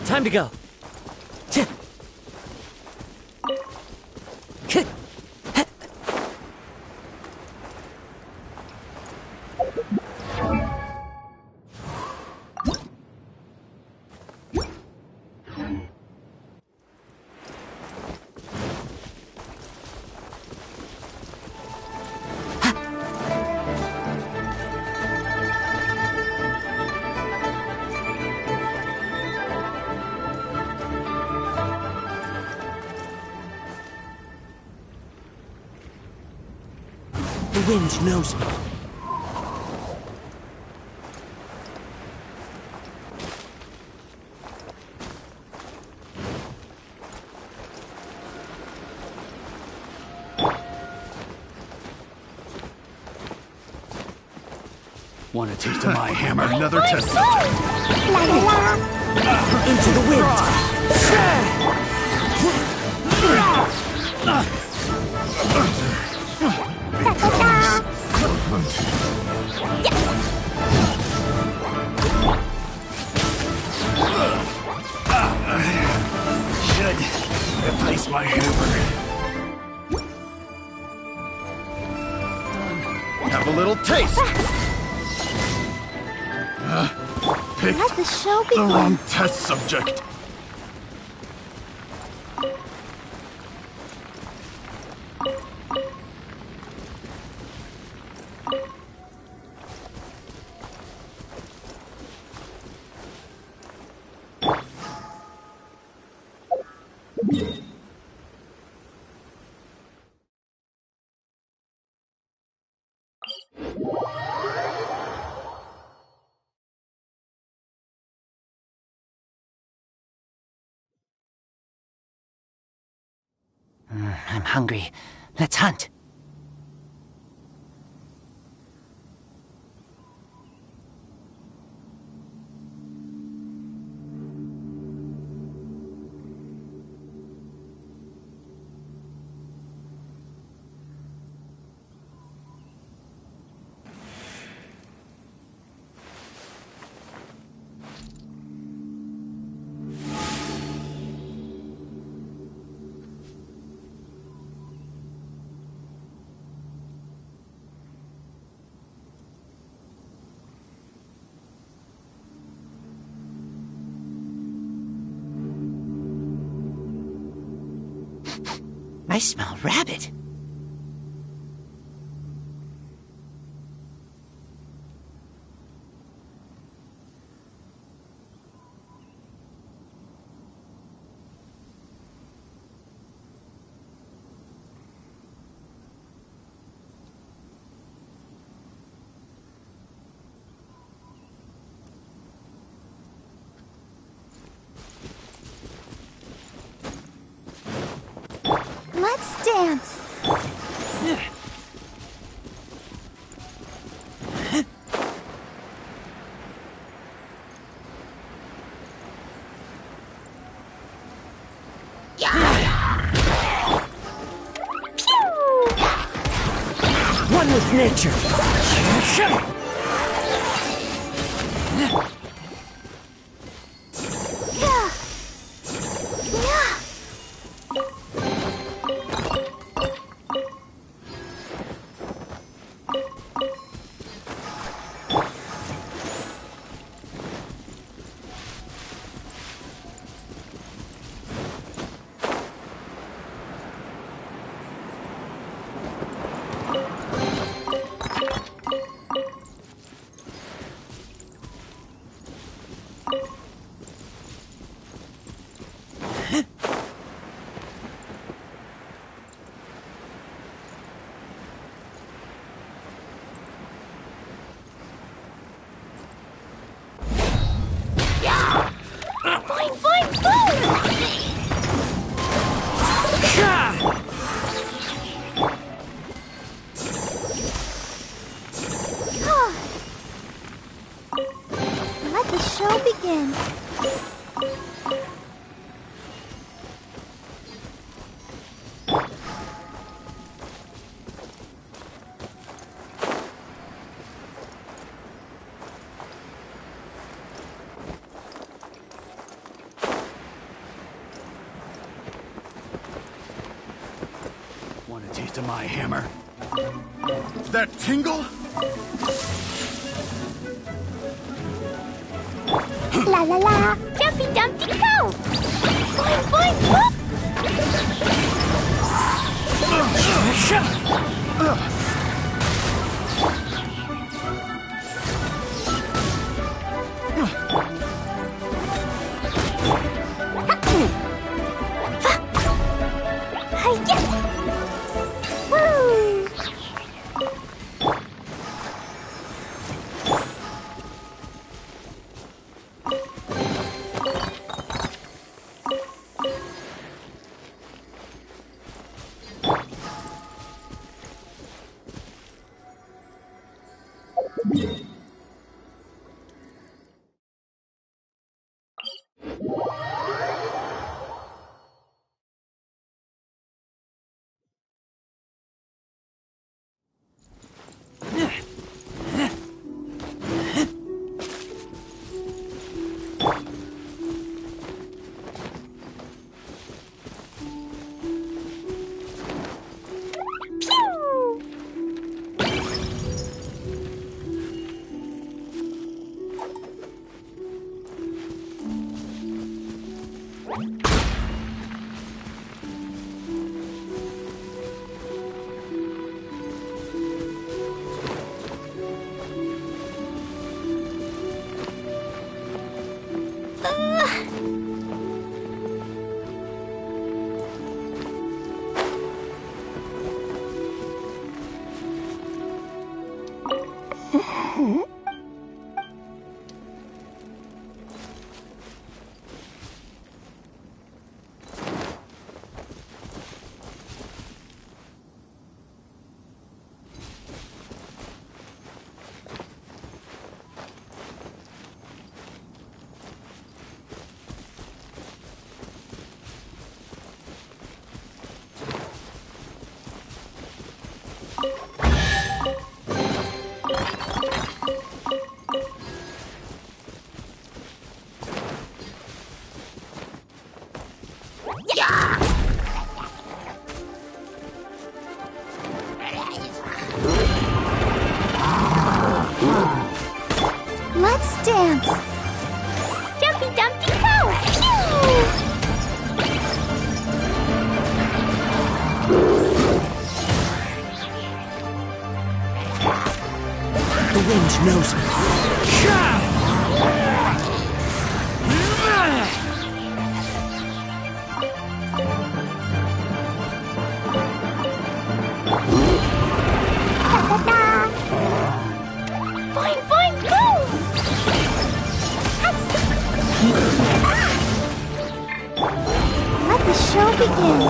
Speaker 9: Time to go.
Speaker 2: The wind knows me.
Speaker 4: Want a taste of my hammer?
Speaker 15: Another test subject.
Speaker 2: Into the wind.
Speaker 4: Should replace my hammer.
Speaker 8: Have a little taste.
Speaker 15: Picked
Speaker 6: Let the show
Speaker 15: the
Speaker 6: begin.
Speaker 15: wrong test subject.
Speaker 17: I'm hungry. Let's hunt. I smell rabbit.
Speaker 6: Let's dance.
Speaker 2: One with nature.
Speaker 6: Boing, boing, boom! Let the show begin.
Speaker 4: Want a taste of my hammer?
Speaker 15: That tingle?
Speaker 6: La la la! Jumpy Dumpty go! Boing, boing, boop! Woo!
Speaker 12: Let's dance.
Speaker 6: Jumpy Dumpty Go!
Speaker 2: The wind knows me.
Speaker 6: Boing, boing, boom!
Speaker 12: Let the show begin.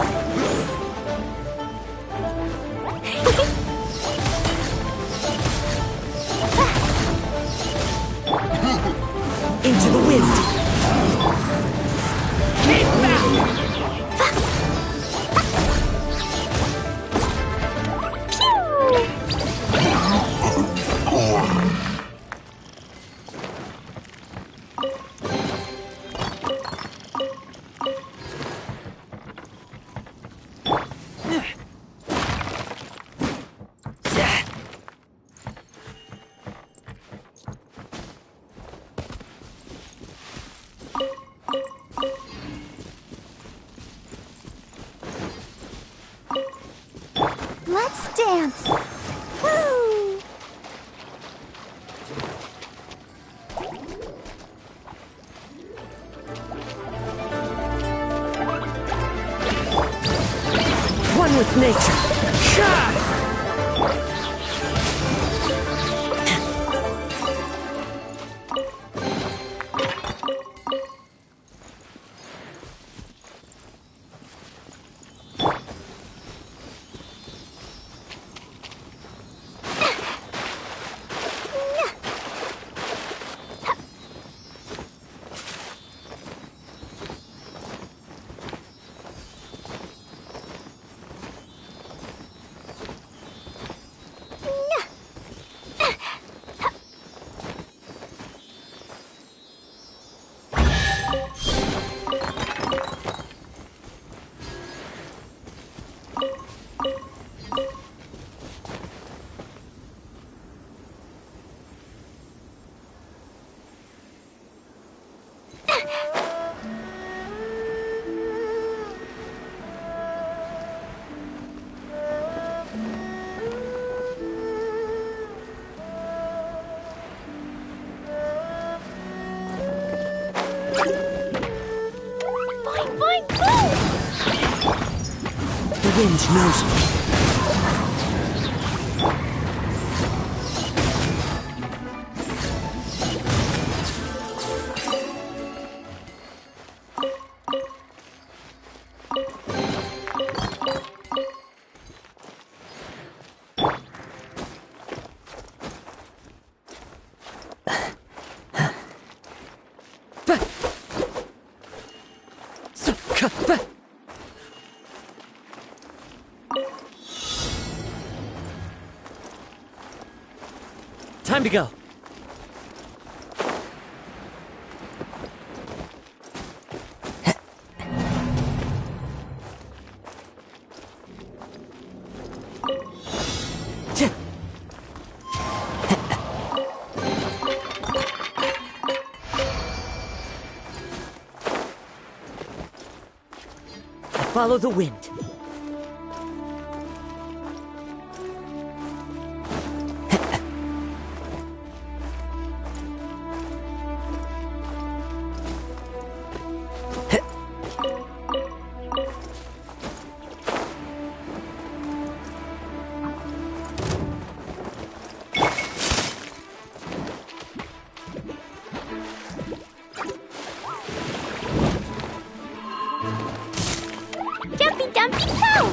Speaker 2: Into the wind.
Speaker 6: Keep back!
Speaker 12: Let's dance. Woo!
Speaker 2: One with nature.
Speaker 6: Boing, boing, boom!
Speaker 2: The wind knows me. Time to go. Follow the wind.
Speaker 6: Jumpy dumpy go!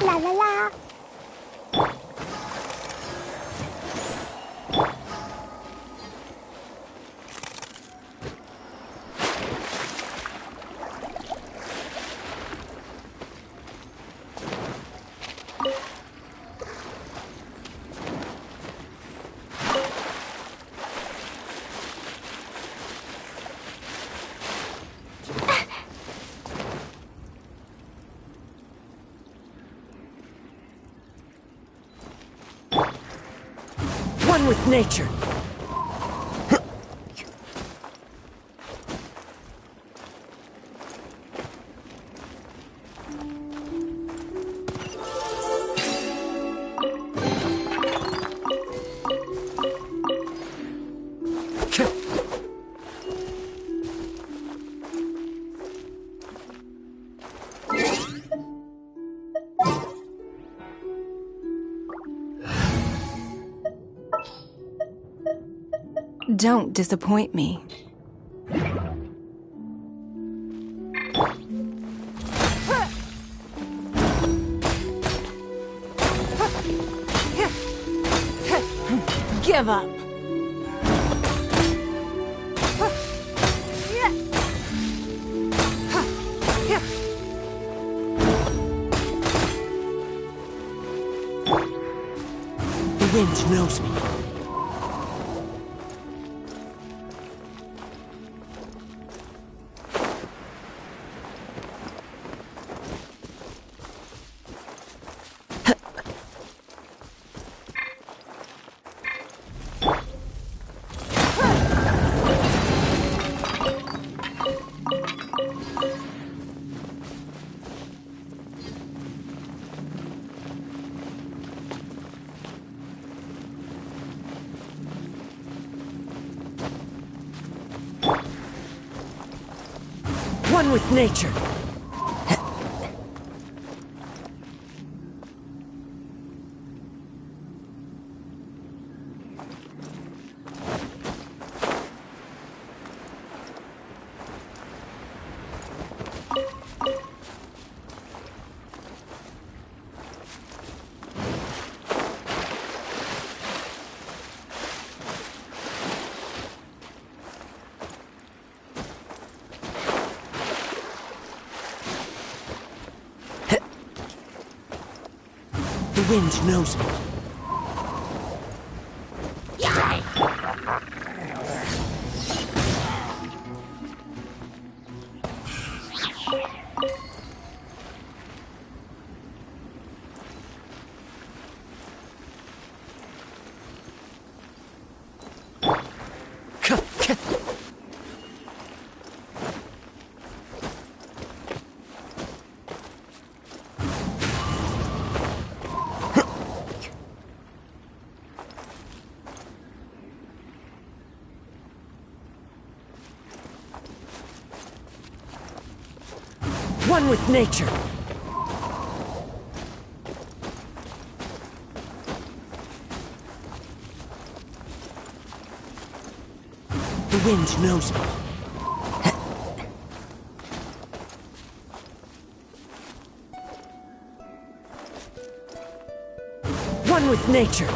Speaker 6: La la la.
Speaker 2: One with nature.
Speaker 10: Don't disappoint me.
Speaker 2: Give up. The wind knows me. One with nature. The wind knows me. One with nature. The wind knows me. One with nature.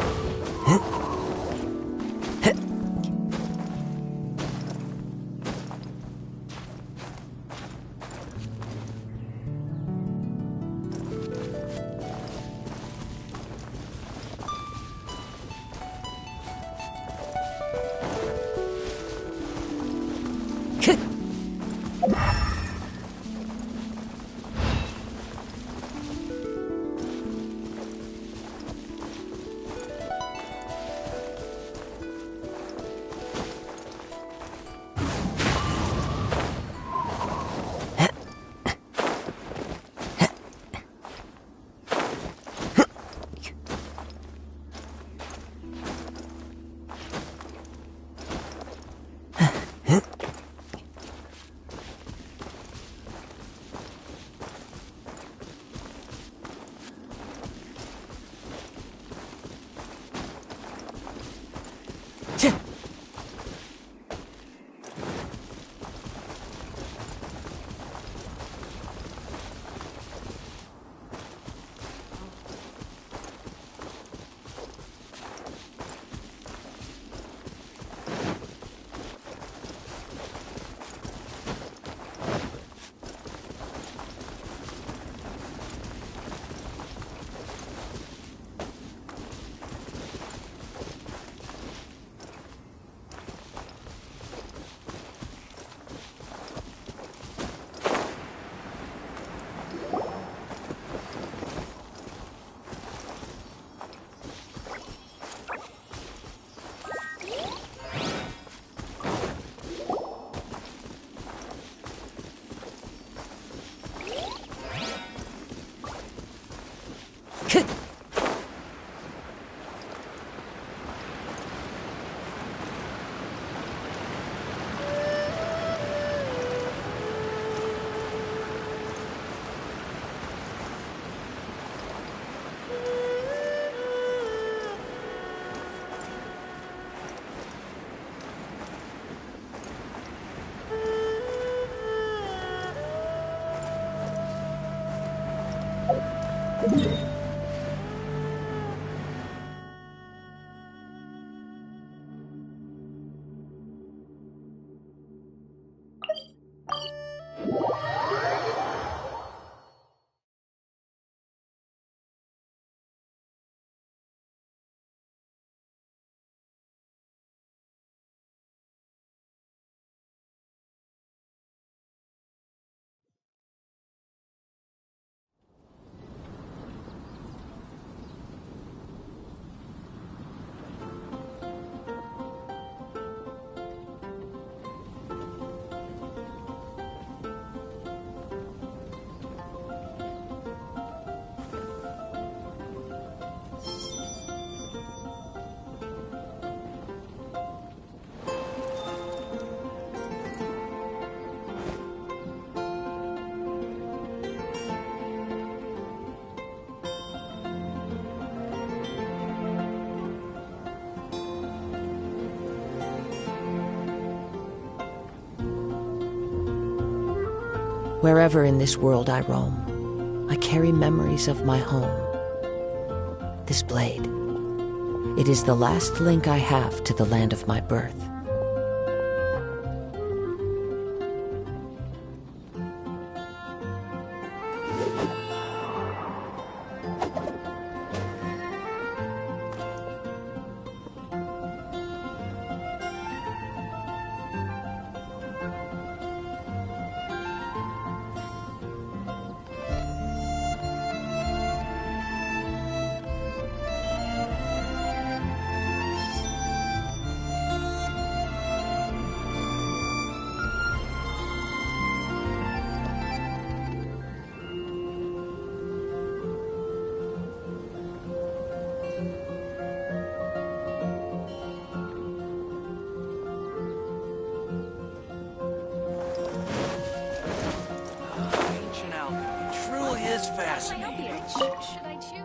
Speaker 2: Wherever in this world I roam, I carry memories of my home. This blade, it is the last link I have to the land of my birth.
Speaker 3: Should I choose?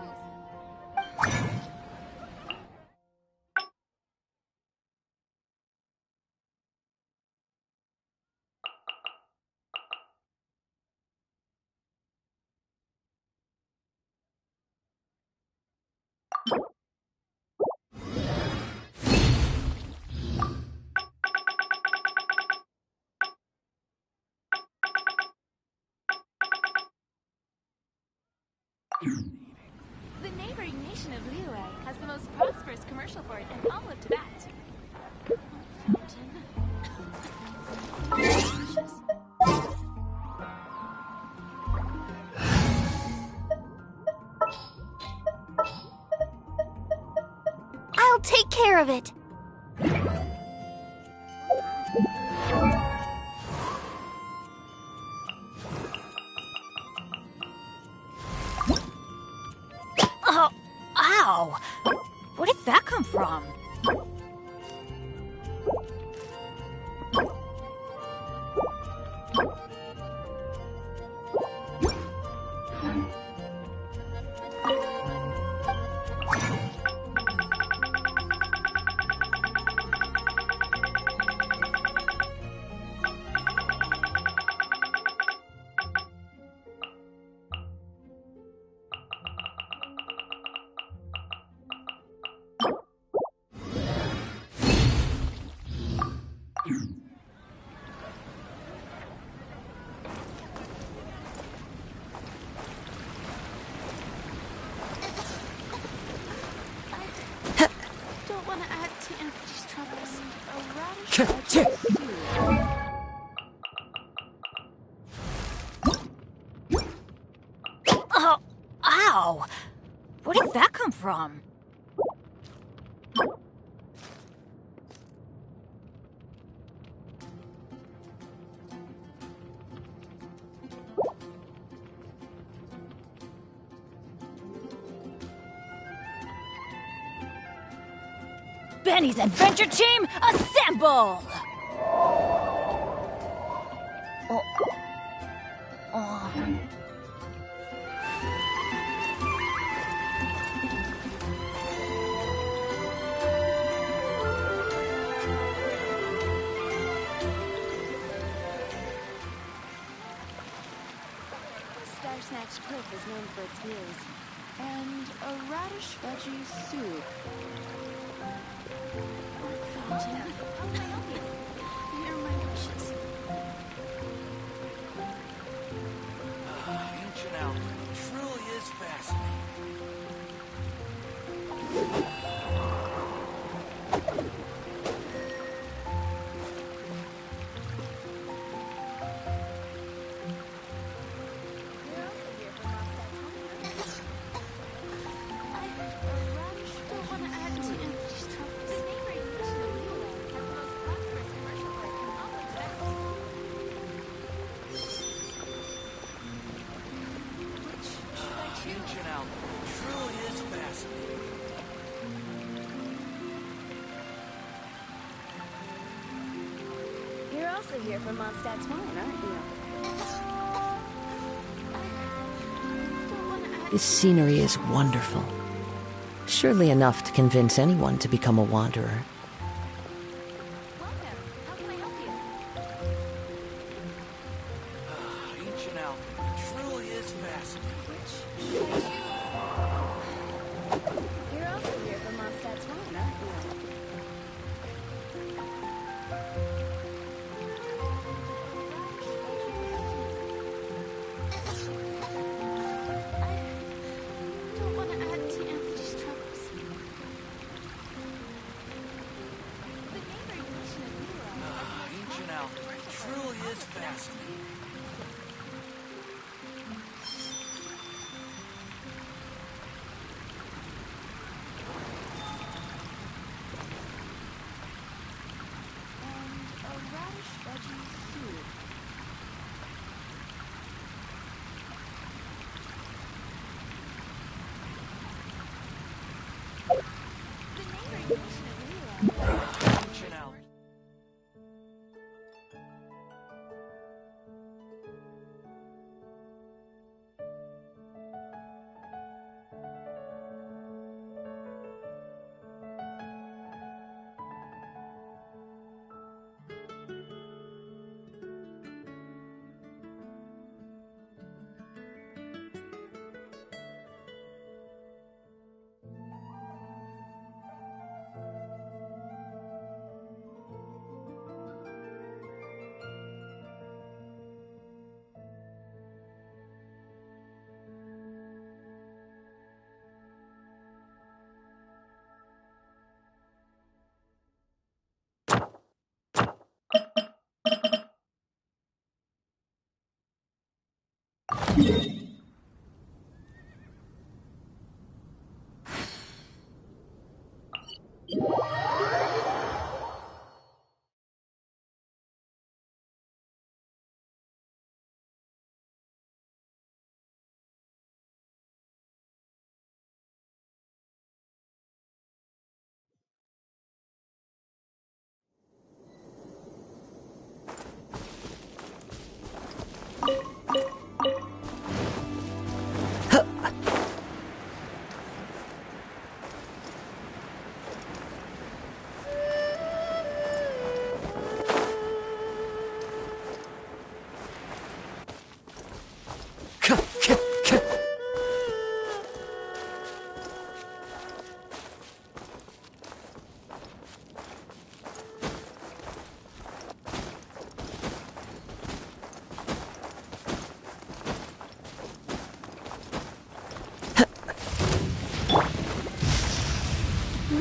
Speaker 3: The neighboring nation of Liyue has the most prosperous commercial port in all of Tibet.
Speaker 12: I'll take care of it.
Speaker 18: Oh, ow! Where did that come from?
Speaker 5: Don't want to add to Anthony's troubles. A radish.
Speaker 18: Oh, ow! Where did that come from? Benny's Adventure Team, assemble!
Speaker 5: Star Snatch Cliff is known for its views. And a radish veggie soup. Fountain. How can I help you? Here are my wishes.
Speaker 4: Ancient alchemy truly is fascinating.
Speaker 5: Don't want to add to Anthony's troubles. The neighboring nation of Liyue has the most prosperous commercial port in all of Tibet. Which should I choose?
Speaker 4: Ancient alchemy truly is fascinating.
Speaker 5: You're also here for Mondstadt's wine, aren't you?
Speaker 2: This scenery is wonderful. Surely enough to convince anyone to become a wanderer.
Speaker 5: Welcome. How can I help you?
Speaker 4: Ancient
Speaker 5: Don't want to add to Anthony's troubles. The neighboring nation of Nero
Speaker 4: Ancient alchemy truly is fascinating.
Speaker 5: and a radish veggie soup. The neighboring nation of Nero.
Speaker 4: Ancient alchemy.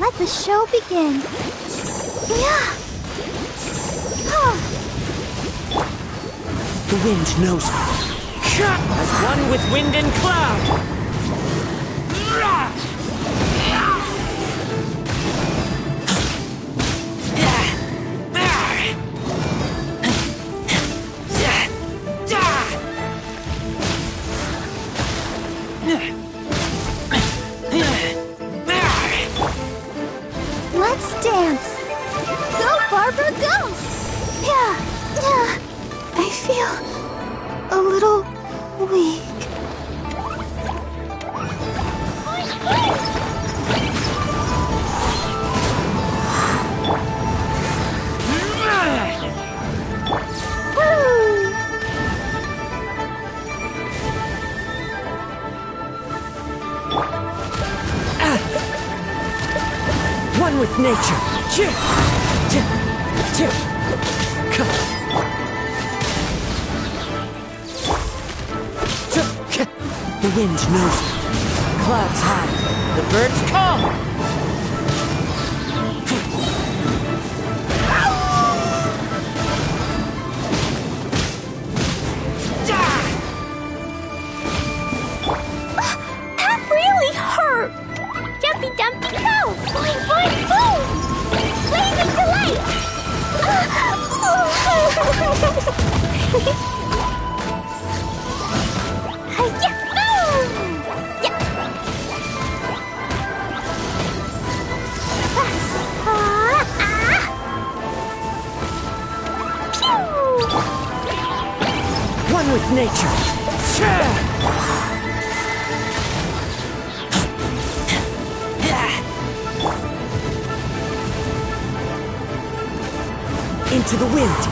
Speaker 6: Let the show begin. Yeah. Oh.
Speaker 2: The wind knows me. As one with wind and cloud.
Speaker 6: Let's dance. Go, Barbara, go. Yeah. I feel a little weak.
Speaker 2: One with nature. The wind knows me. Clouds high. The birds come.
Speaker 6: That really hurt. Jumpy Dumpty go. Boing, boing, boom. Wave of delight.
Speaker 2: One with nature. Into the wind.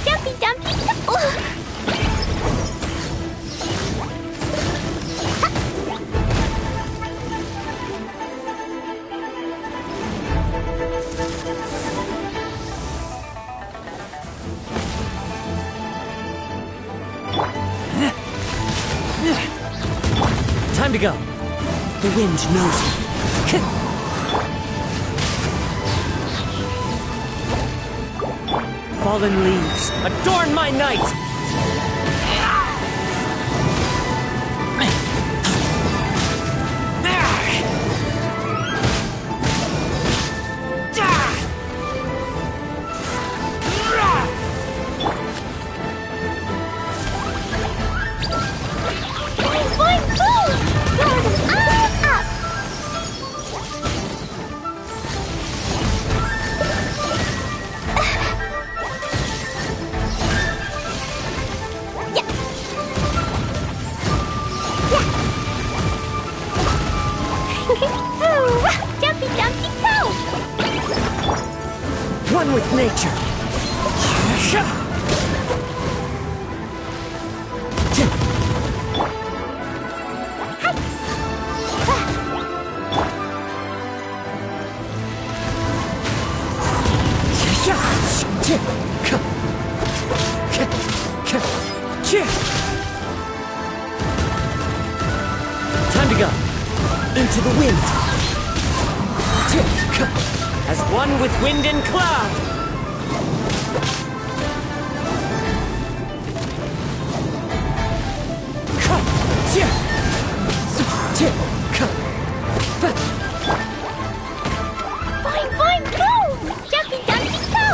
Speaker 6: Jumpy Dumpty.
Speaker 9: Time to go.
Speaker 2: The wind knows me.
Speaker 9: Fallen leaves, adorn my night!
Speaker 6: Jumpy, jumpy, go!
Speaker 2: One with nature.
Speaker 9: Time to go.
Speaker 2: Into the wind.
Speaker 9: As one with wind and cloud.
Speaker 6: Boing, boing, boom! Jumpy, jumpy, go!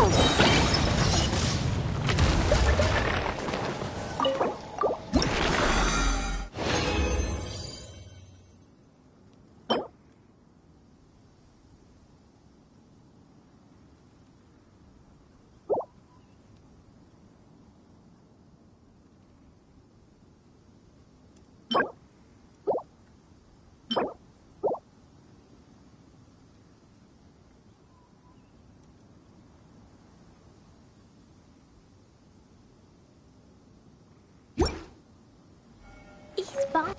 Speaker 6: Bomb.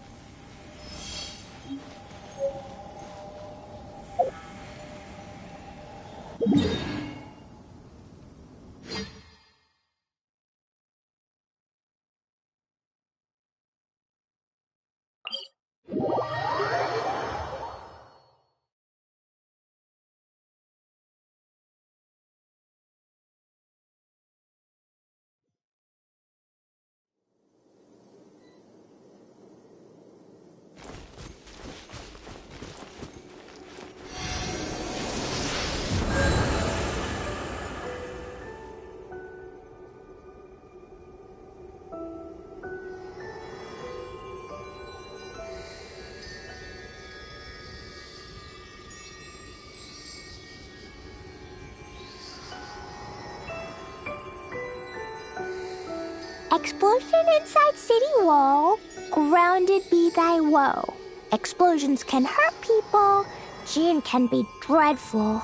Speaker 6: Explosion inside city wall. Grounded be thy woe. Explosions can hurt people. Jinn can be dreadful.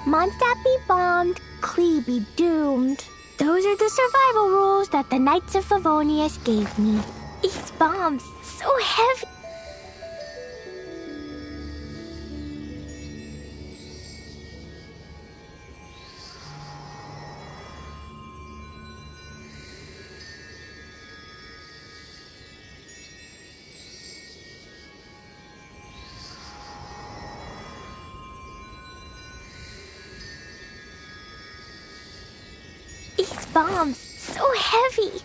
Speaker 6: Mondstadt be bombed. Klee be doomed. Those are the survival rules that the Knights of Favonius gave me. These bombs, so heavy. These bombs, so heavy.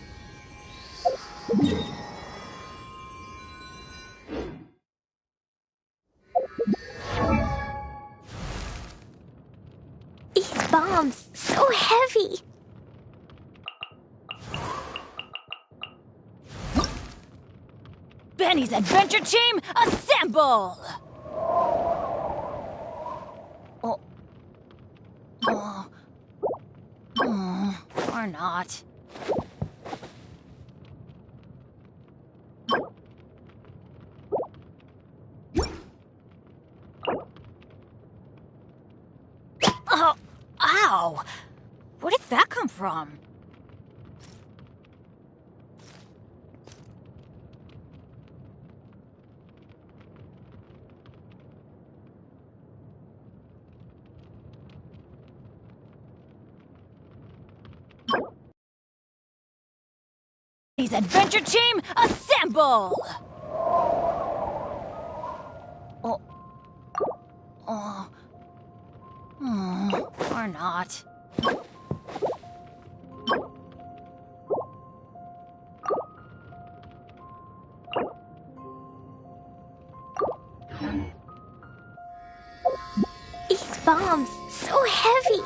Speaker 6: These bombs, so heavy.
Speaker 3: Benny's Adventure Team, assemble! Or not. Oh, ow! Where did that come from? Adventure Team, assemble!
Speaker 18: Or not.
Speaker 6: These bombs, so heavy.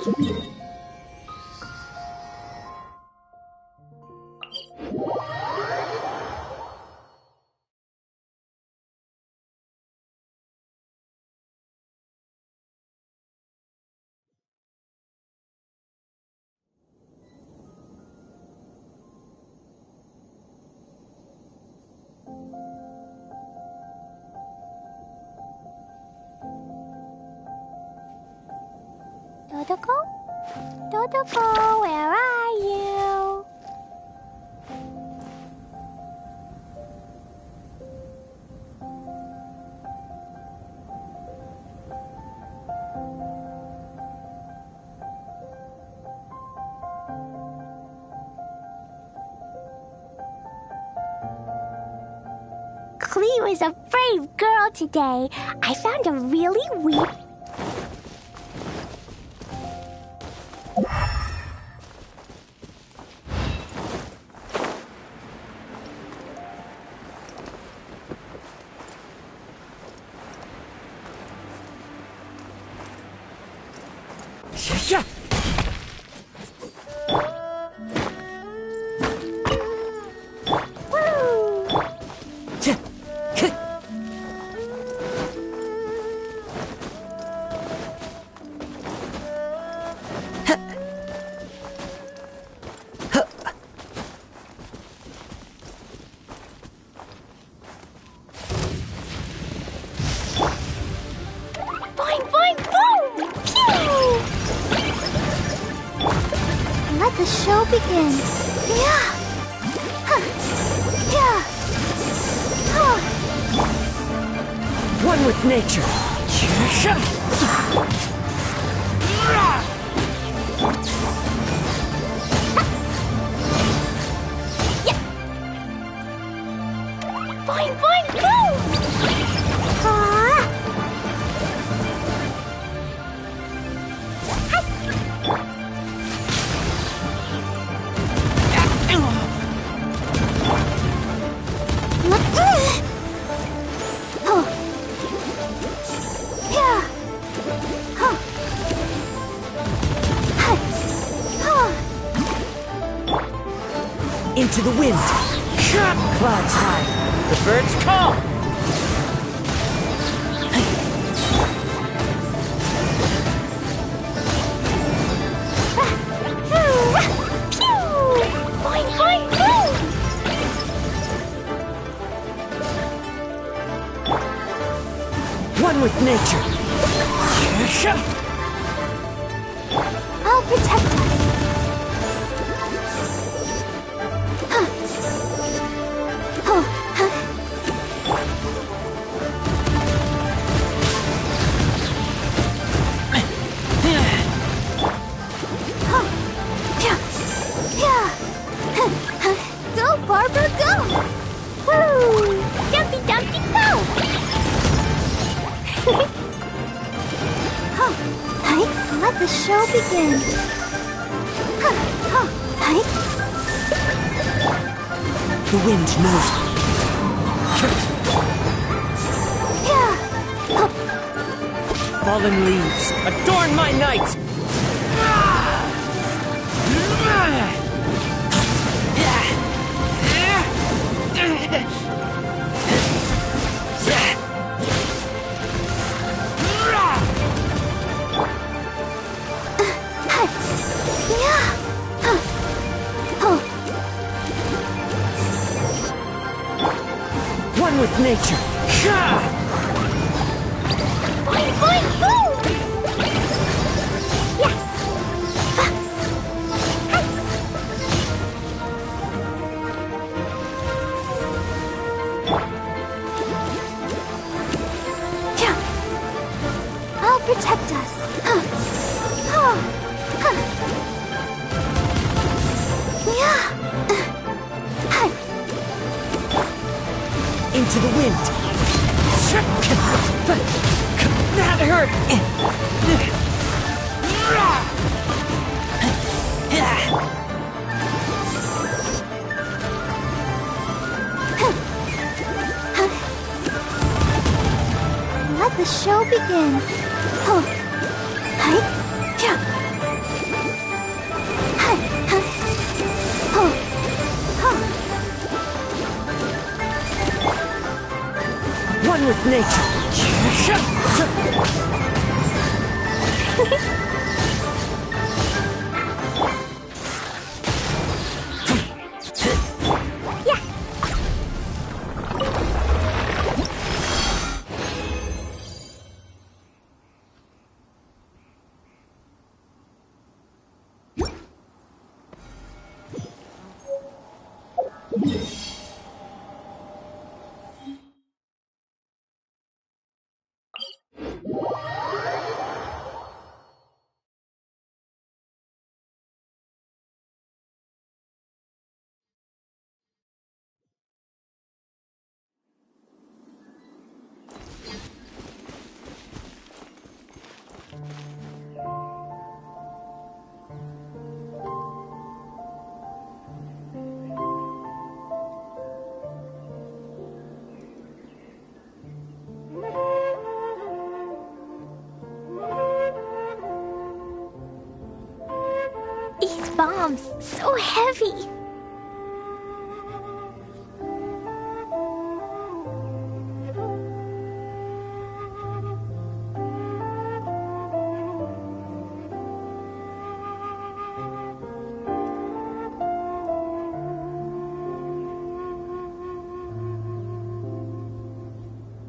Speaker 6: Dodoko? Dodoko, where are you? Clee was a brave girl today. I found a really weird... Boing, boing, boom! Pew! Let the show begin. Yeah! Huh. Yeah! Huh.
Speaker 2: One with nature.
Speaker 6: Boing, boing, boom!
Speaker 2: Into the wind. Clouds high. The birds call.
Speaker 6: Boing, boing, boom!
Speaker 2: One with nature.
Speaker 6: I'll protect us. Go, Barbara, go! Woo! Dumpty, Dumpty, go! Let the show begin.
Speaker 2: The wind knows. Fallen leaves, adorn my night! One with nature.
Speaker 6: Boing, boing, boom! I'll protect us.
Speaker 2: Into the wind.
Speaker 21: That hurt!
Speaker 6: Let the show begin. Oh. Hi. Yeah. Hi. Hi. Oh. Oh.
Speaker 2: One with nature.
Speaker 6: These bombs, so heavy.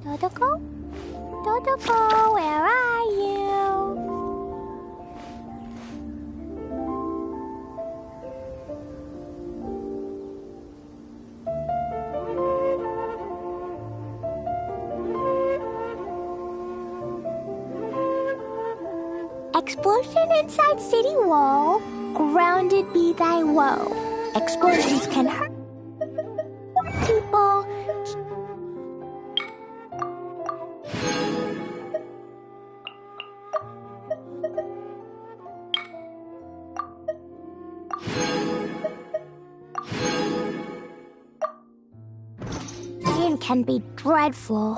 Speaker 6: Dodoko? Dodoko, where are you? Explosion inside city wall. Grounded be thy woe. Explosions can hurt people. Pain can be dreadful.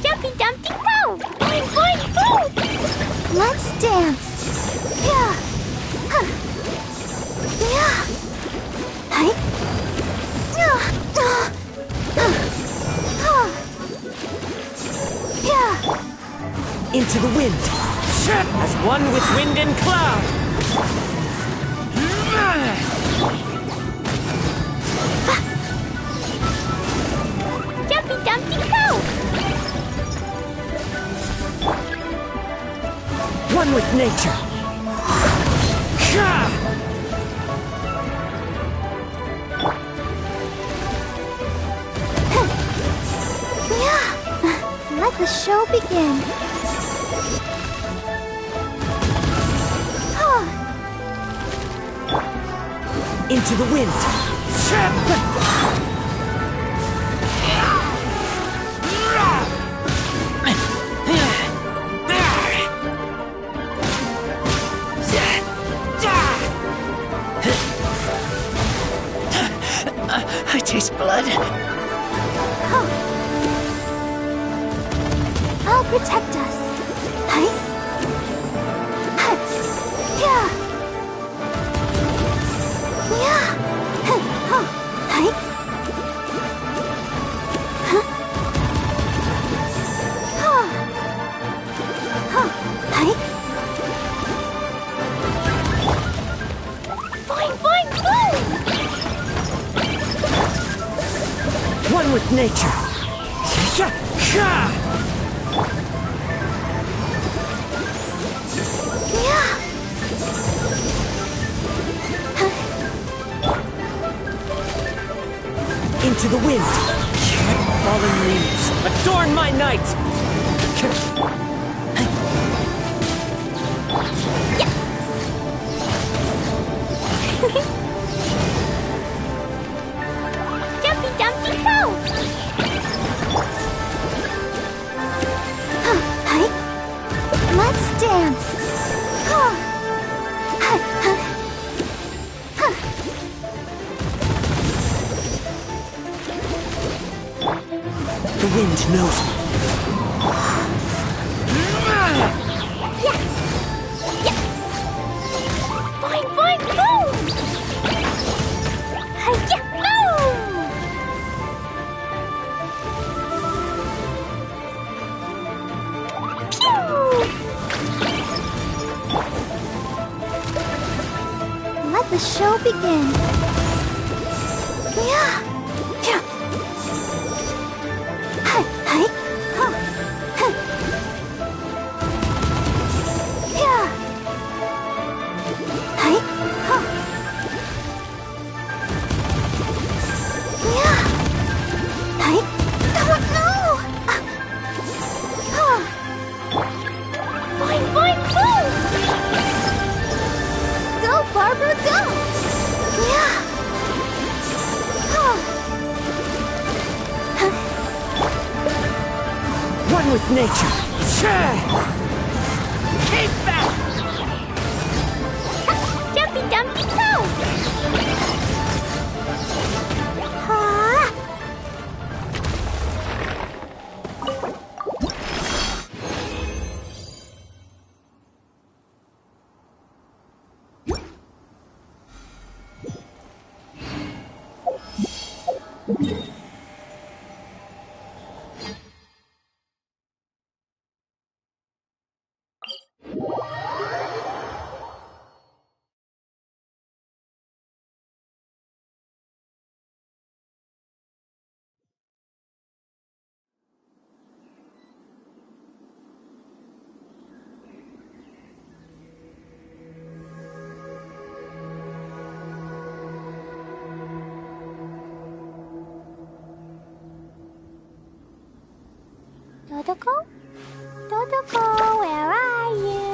Speaker 6: Jumpy Dumpty Go! Boing Boing Boo! Let's dance! Yeah! Huh. Yeah! Hi! Yeah!
Speaker 2: Into the wind. As one with wind and cloud.
Speaker 6: Jumpy Dumpty Go!
Speaker 2: One with nature.
Speaker 6: Yeah! Let the show begin.
Speaker 2: Into the wind.
Speaker 17: I taste blood.
Speaker 6: I'll protect us. Hi. Yeah.
Speaker 2: One with nature. Into the wind. Fallen leaves, adorn my night!
Speaker 6: Jumpy Dumpty Go! Let's dance.
Speaker 2: The wind knows me.
Speaker 6: Boing, boing, boom! Yeah, boom! Pew! Let the show begin. Yeah. Yeah. Hi. Huh. Huh. Yeah. Hi. Huh. Yeah. Hi. Oh no! Huh. Boing, boing, boom! Go, Barbara, go! Yeah. Huh.
Speaker 2: One with nature.
Speaker 6: Keep back! Jumpy Dumpty Go! Huh? Dodoko? Dodoko, where are you?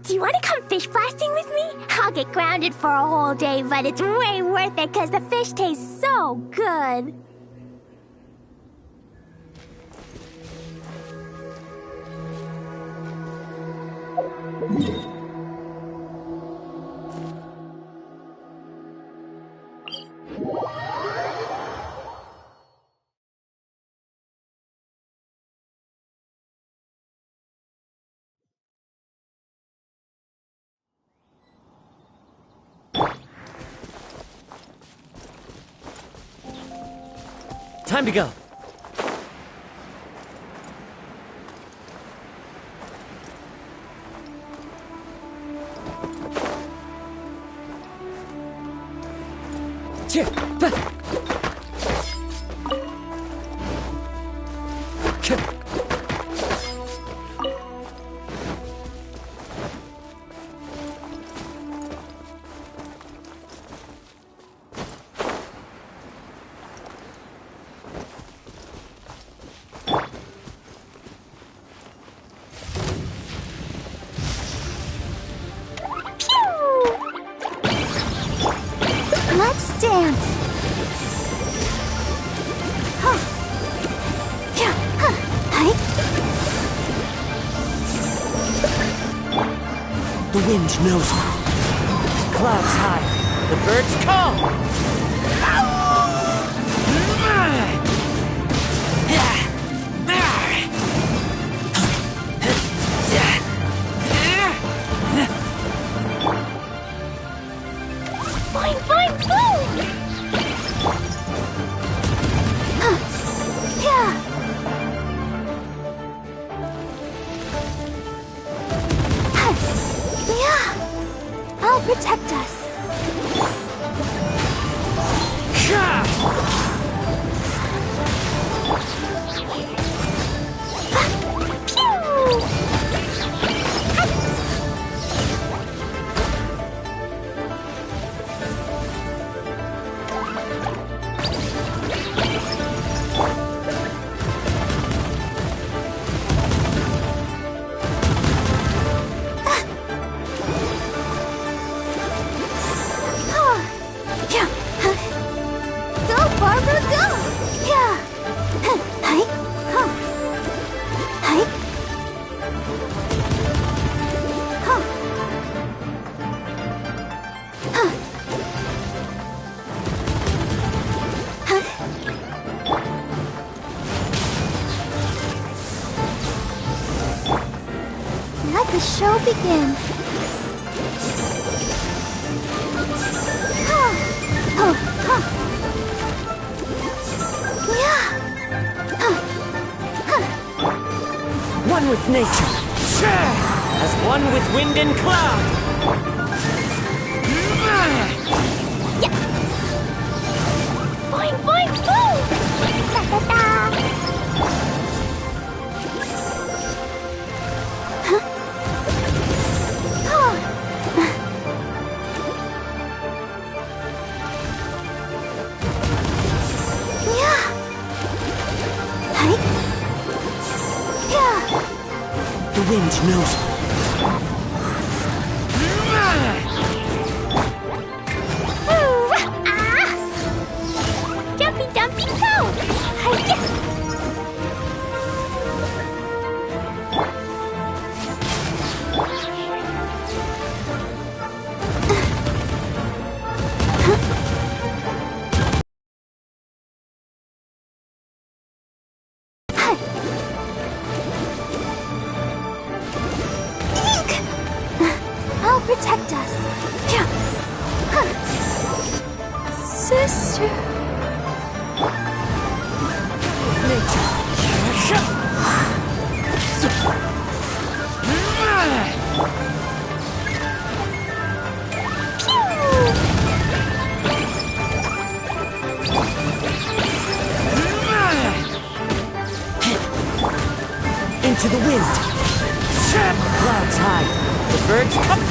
Speaker 6: Do you want to come fish blasting with me? I'll get grounded for a whole day, but it's way worth it because the fish tastes so good.
Speaker 2: Time to go. Let's dance. Huh. Yeah. Huh. Hi. The wind knows me. Clouds high. The birds call.
Speaker 6: Boing, boing, boom!
Speaker 12: protect us. Let the show begin.
Speaker 2: One with nature, as one with wind and cloud.
Speaker 12: Boing, boing, boom!
Speaker 2: The wind knows me.
Speaker 12: Jumpy, dumpy, go! Hiya! I'll protect us. Sister.
Speaker 2: Into the wind. Clouds high. The birds come.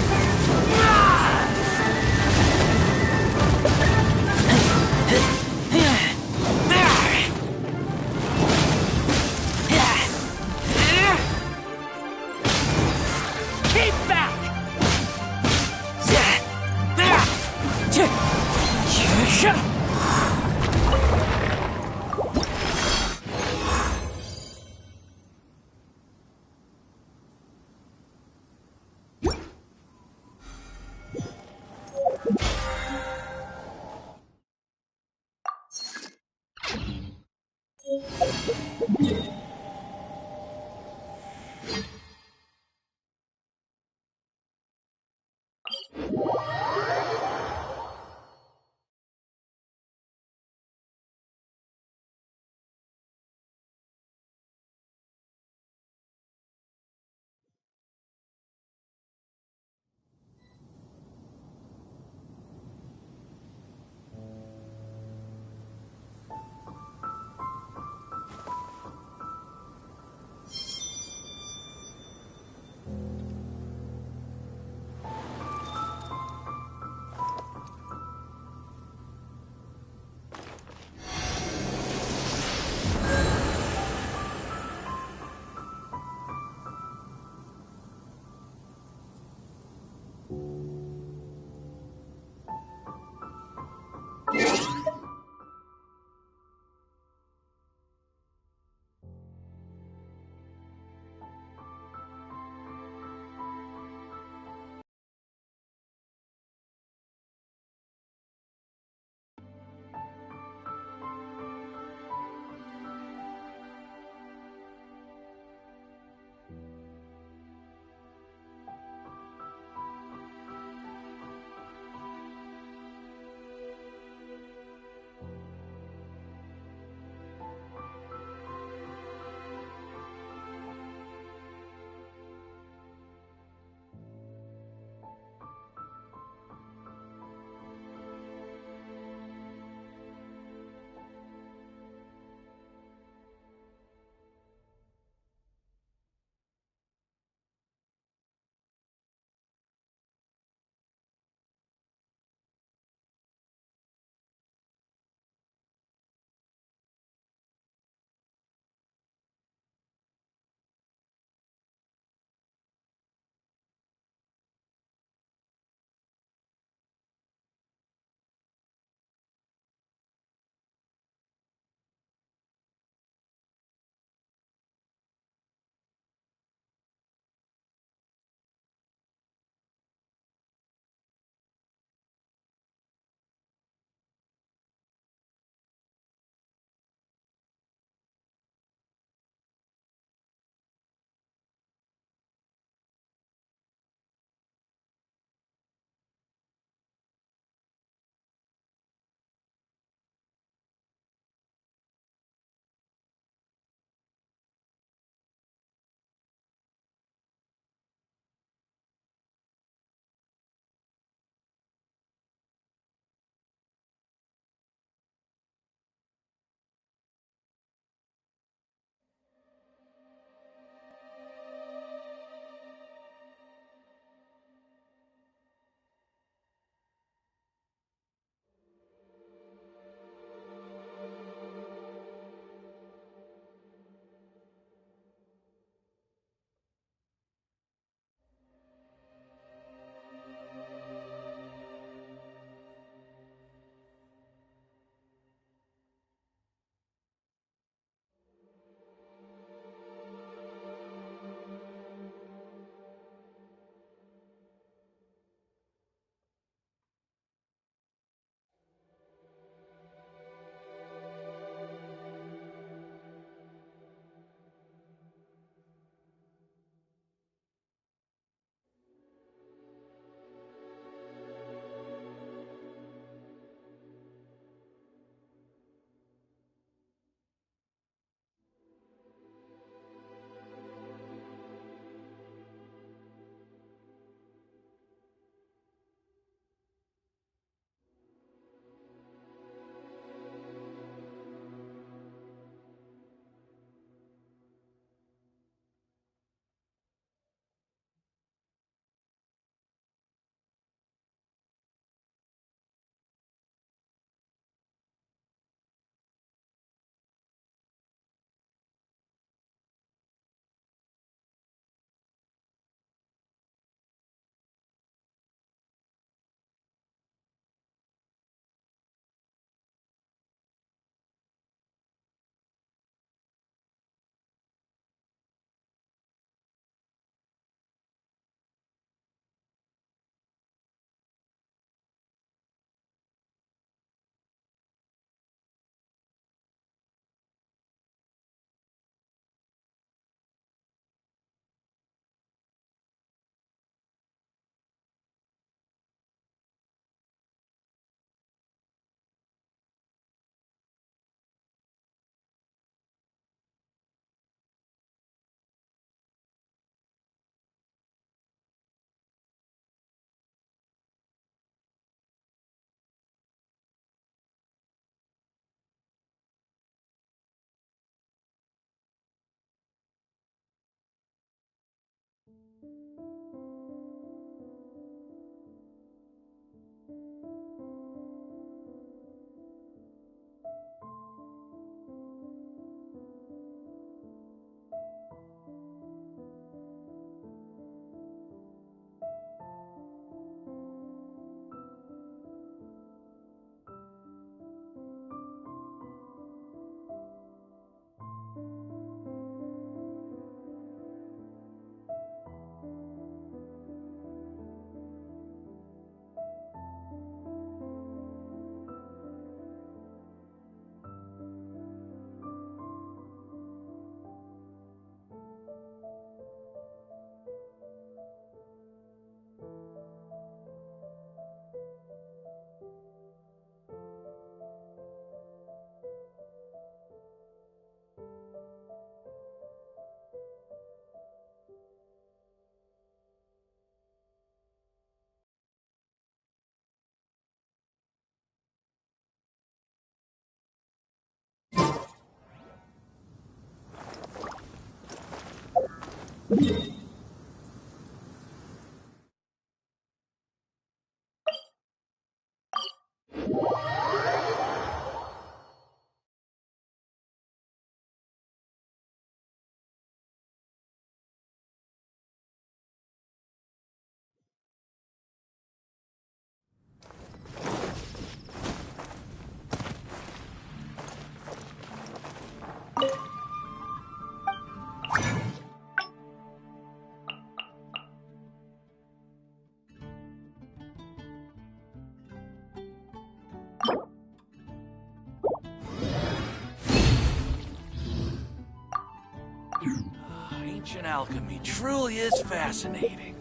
Speaker 4: Ancient alchemy truly is fascinating.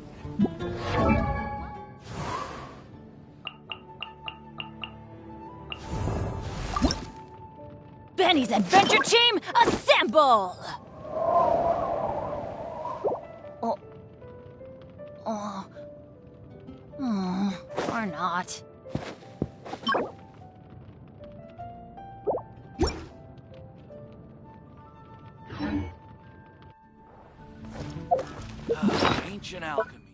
Speaker 3: Benny's adventure team, assemble! Or not.
Speaker 4: Ancient alchemy.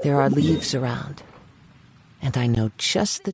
Speaker 2: There are leaves around, and I know just the...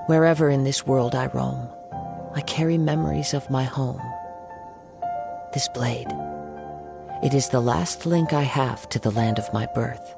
Speaker 2: Wherever in this world I roam, I carry memories of my home. This blade, it is the last link I have to the land of my birth.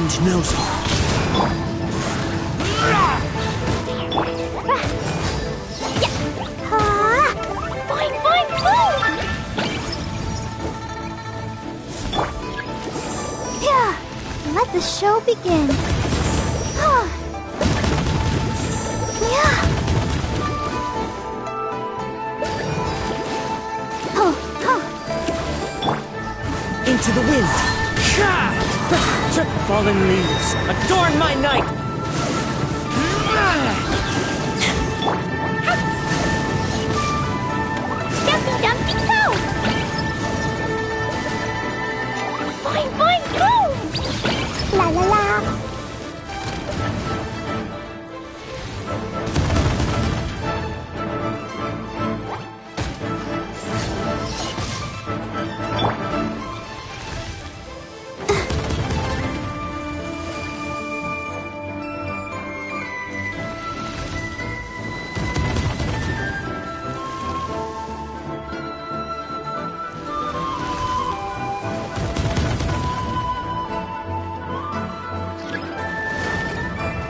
Speaker 2: wind knows it.
Speaker 12: Fine, fine, boom! Yeah, let the show begin. Yeah.
Speaker 2: Into the wind. Fallen leaves, adorn my night.
Speaker 12: Dumpy Dumpty Go! Fine, fine, boom! La la la!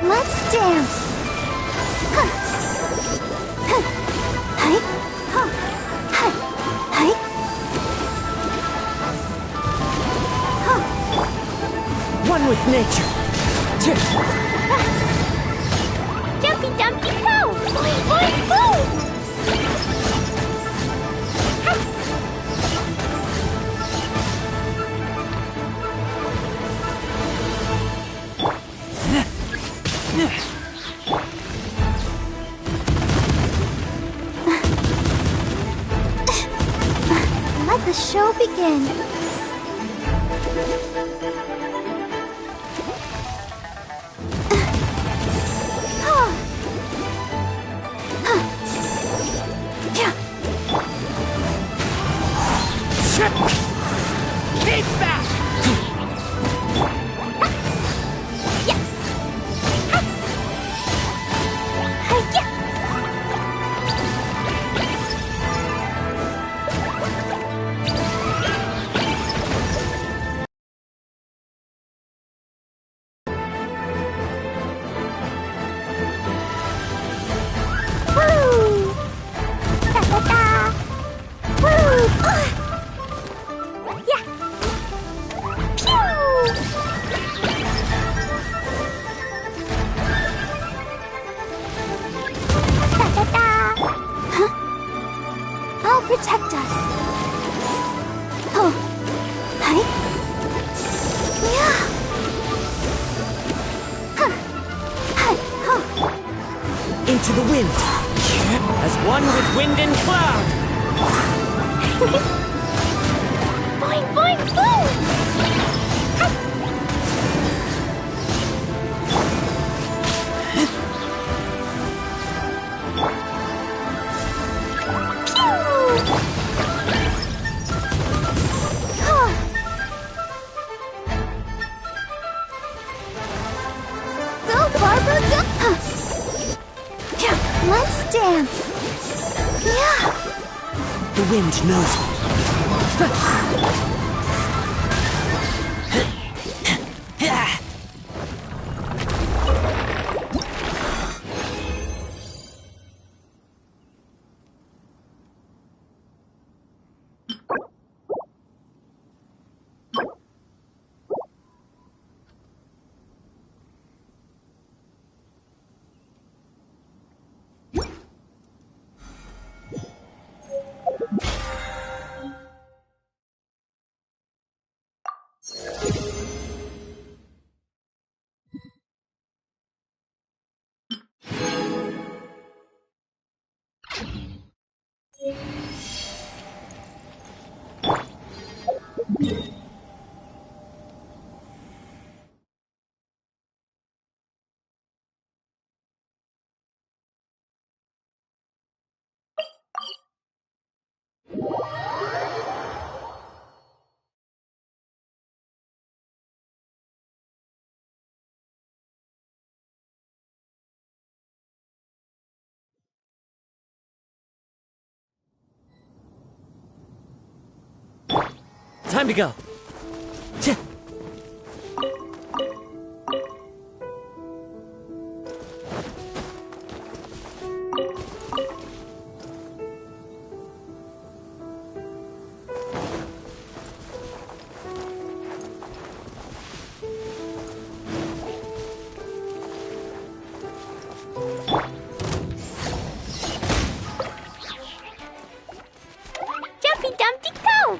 Speaker 12: Let's dance!
Speaker 2: One with nature.
Speaker 12: Dumpy Dumpty Go! Boing, boing, boom! Let the show begin.
Speaker 21: Keep back!
Speaker 12: Woo! Da da da! Woo! Yeah! Pew! Da da da! Huh? I'll protect us. Oh! Hi! Yeah! Huh! Hi! Huh!
Speaker 2: Into the wind. As one with wind and cloud.
Speaker 12: Boing, boing, boom! Go, Barbara, go! Yeah, let's dance. Yeah.
Speaker 2: The wind knows it. Time to go.
Speaker 6: Jumpy Dumpty go!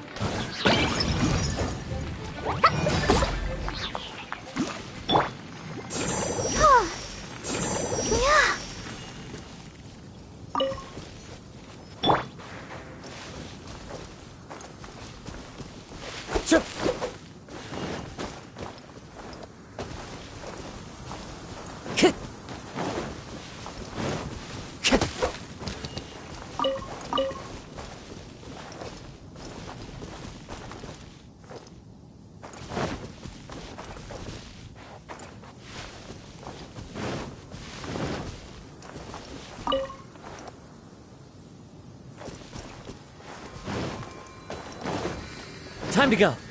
Speaker 20: Time to go.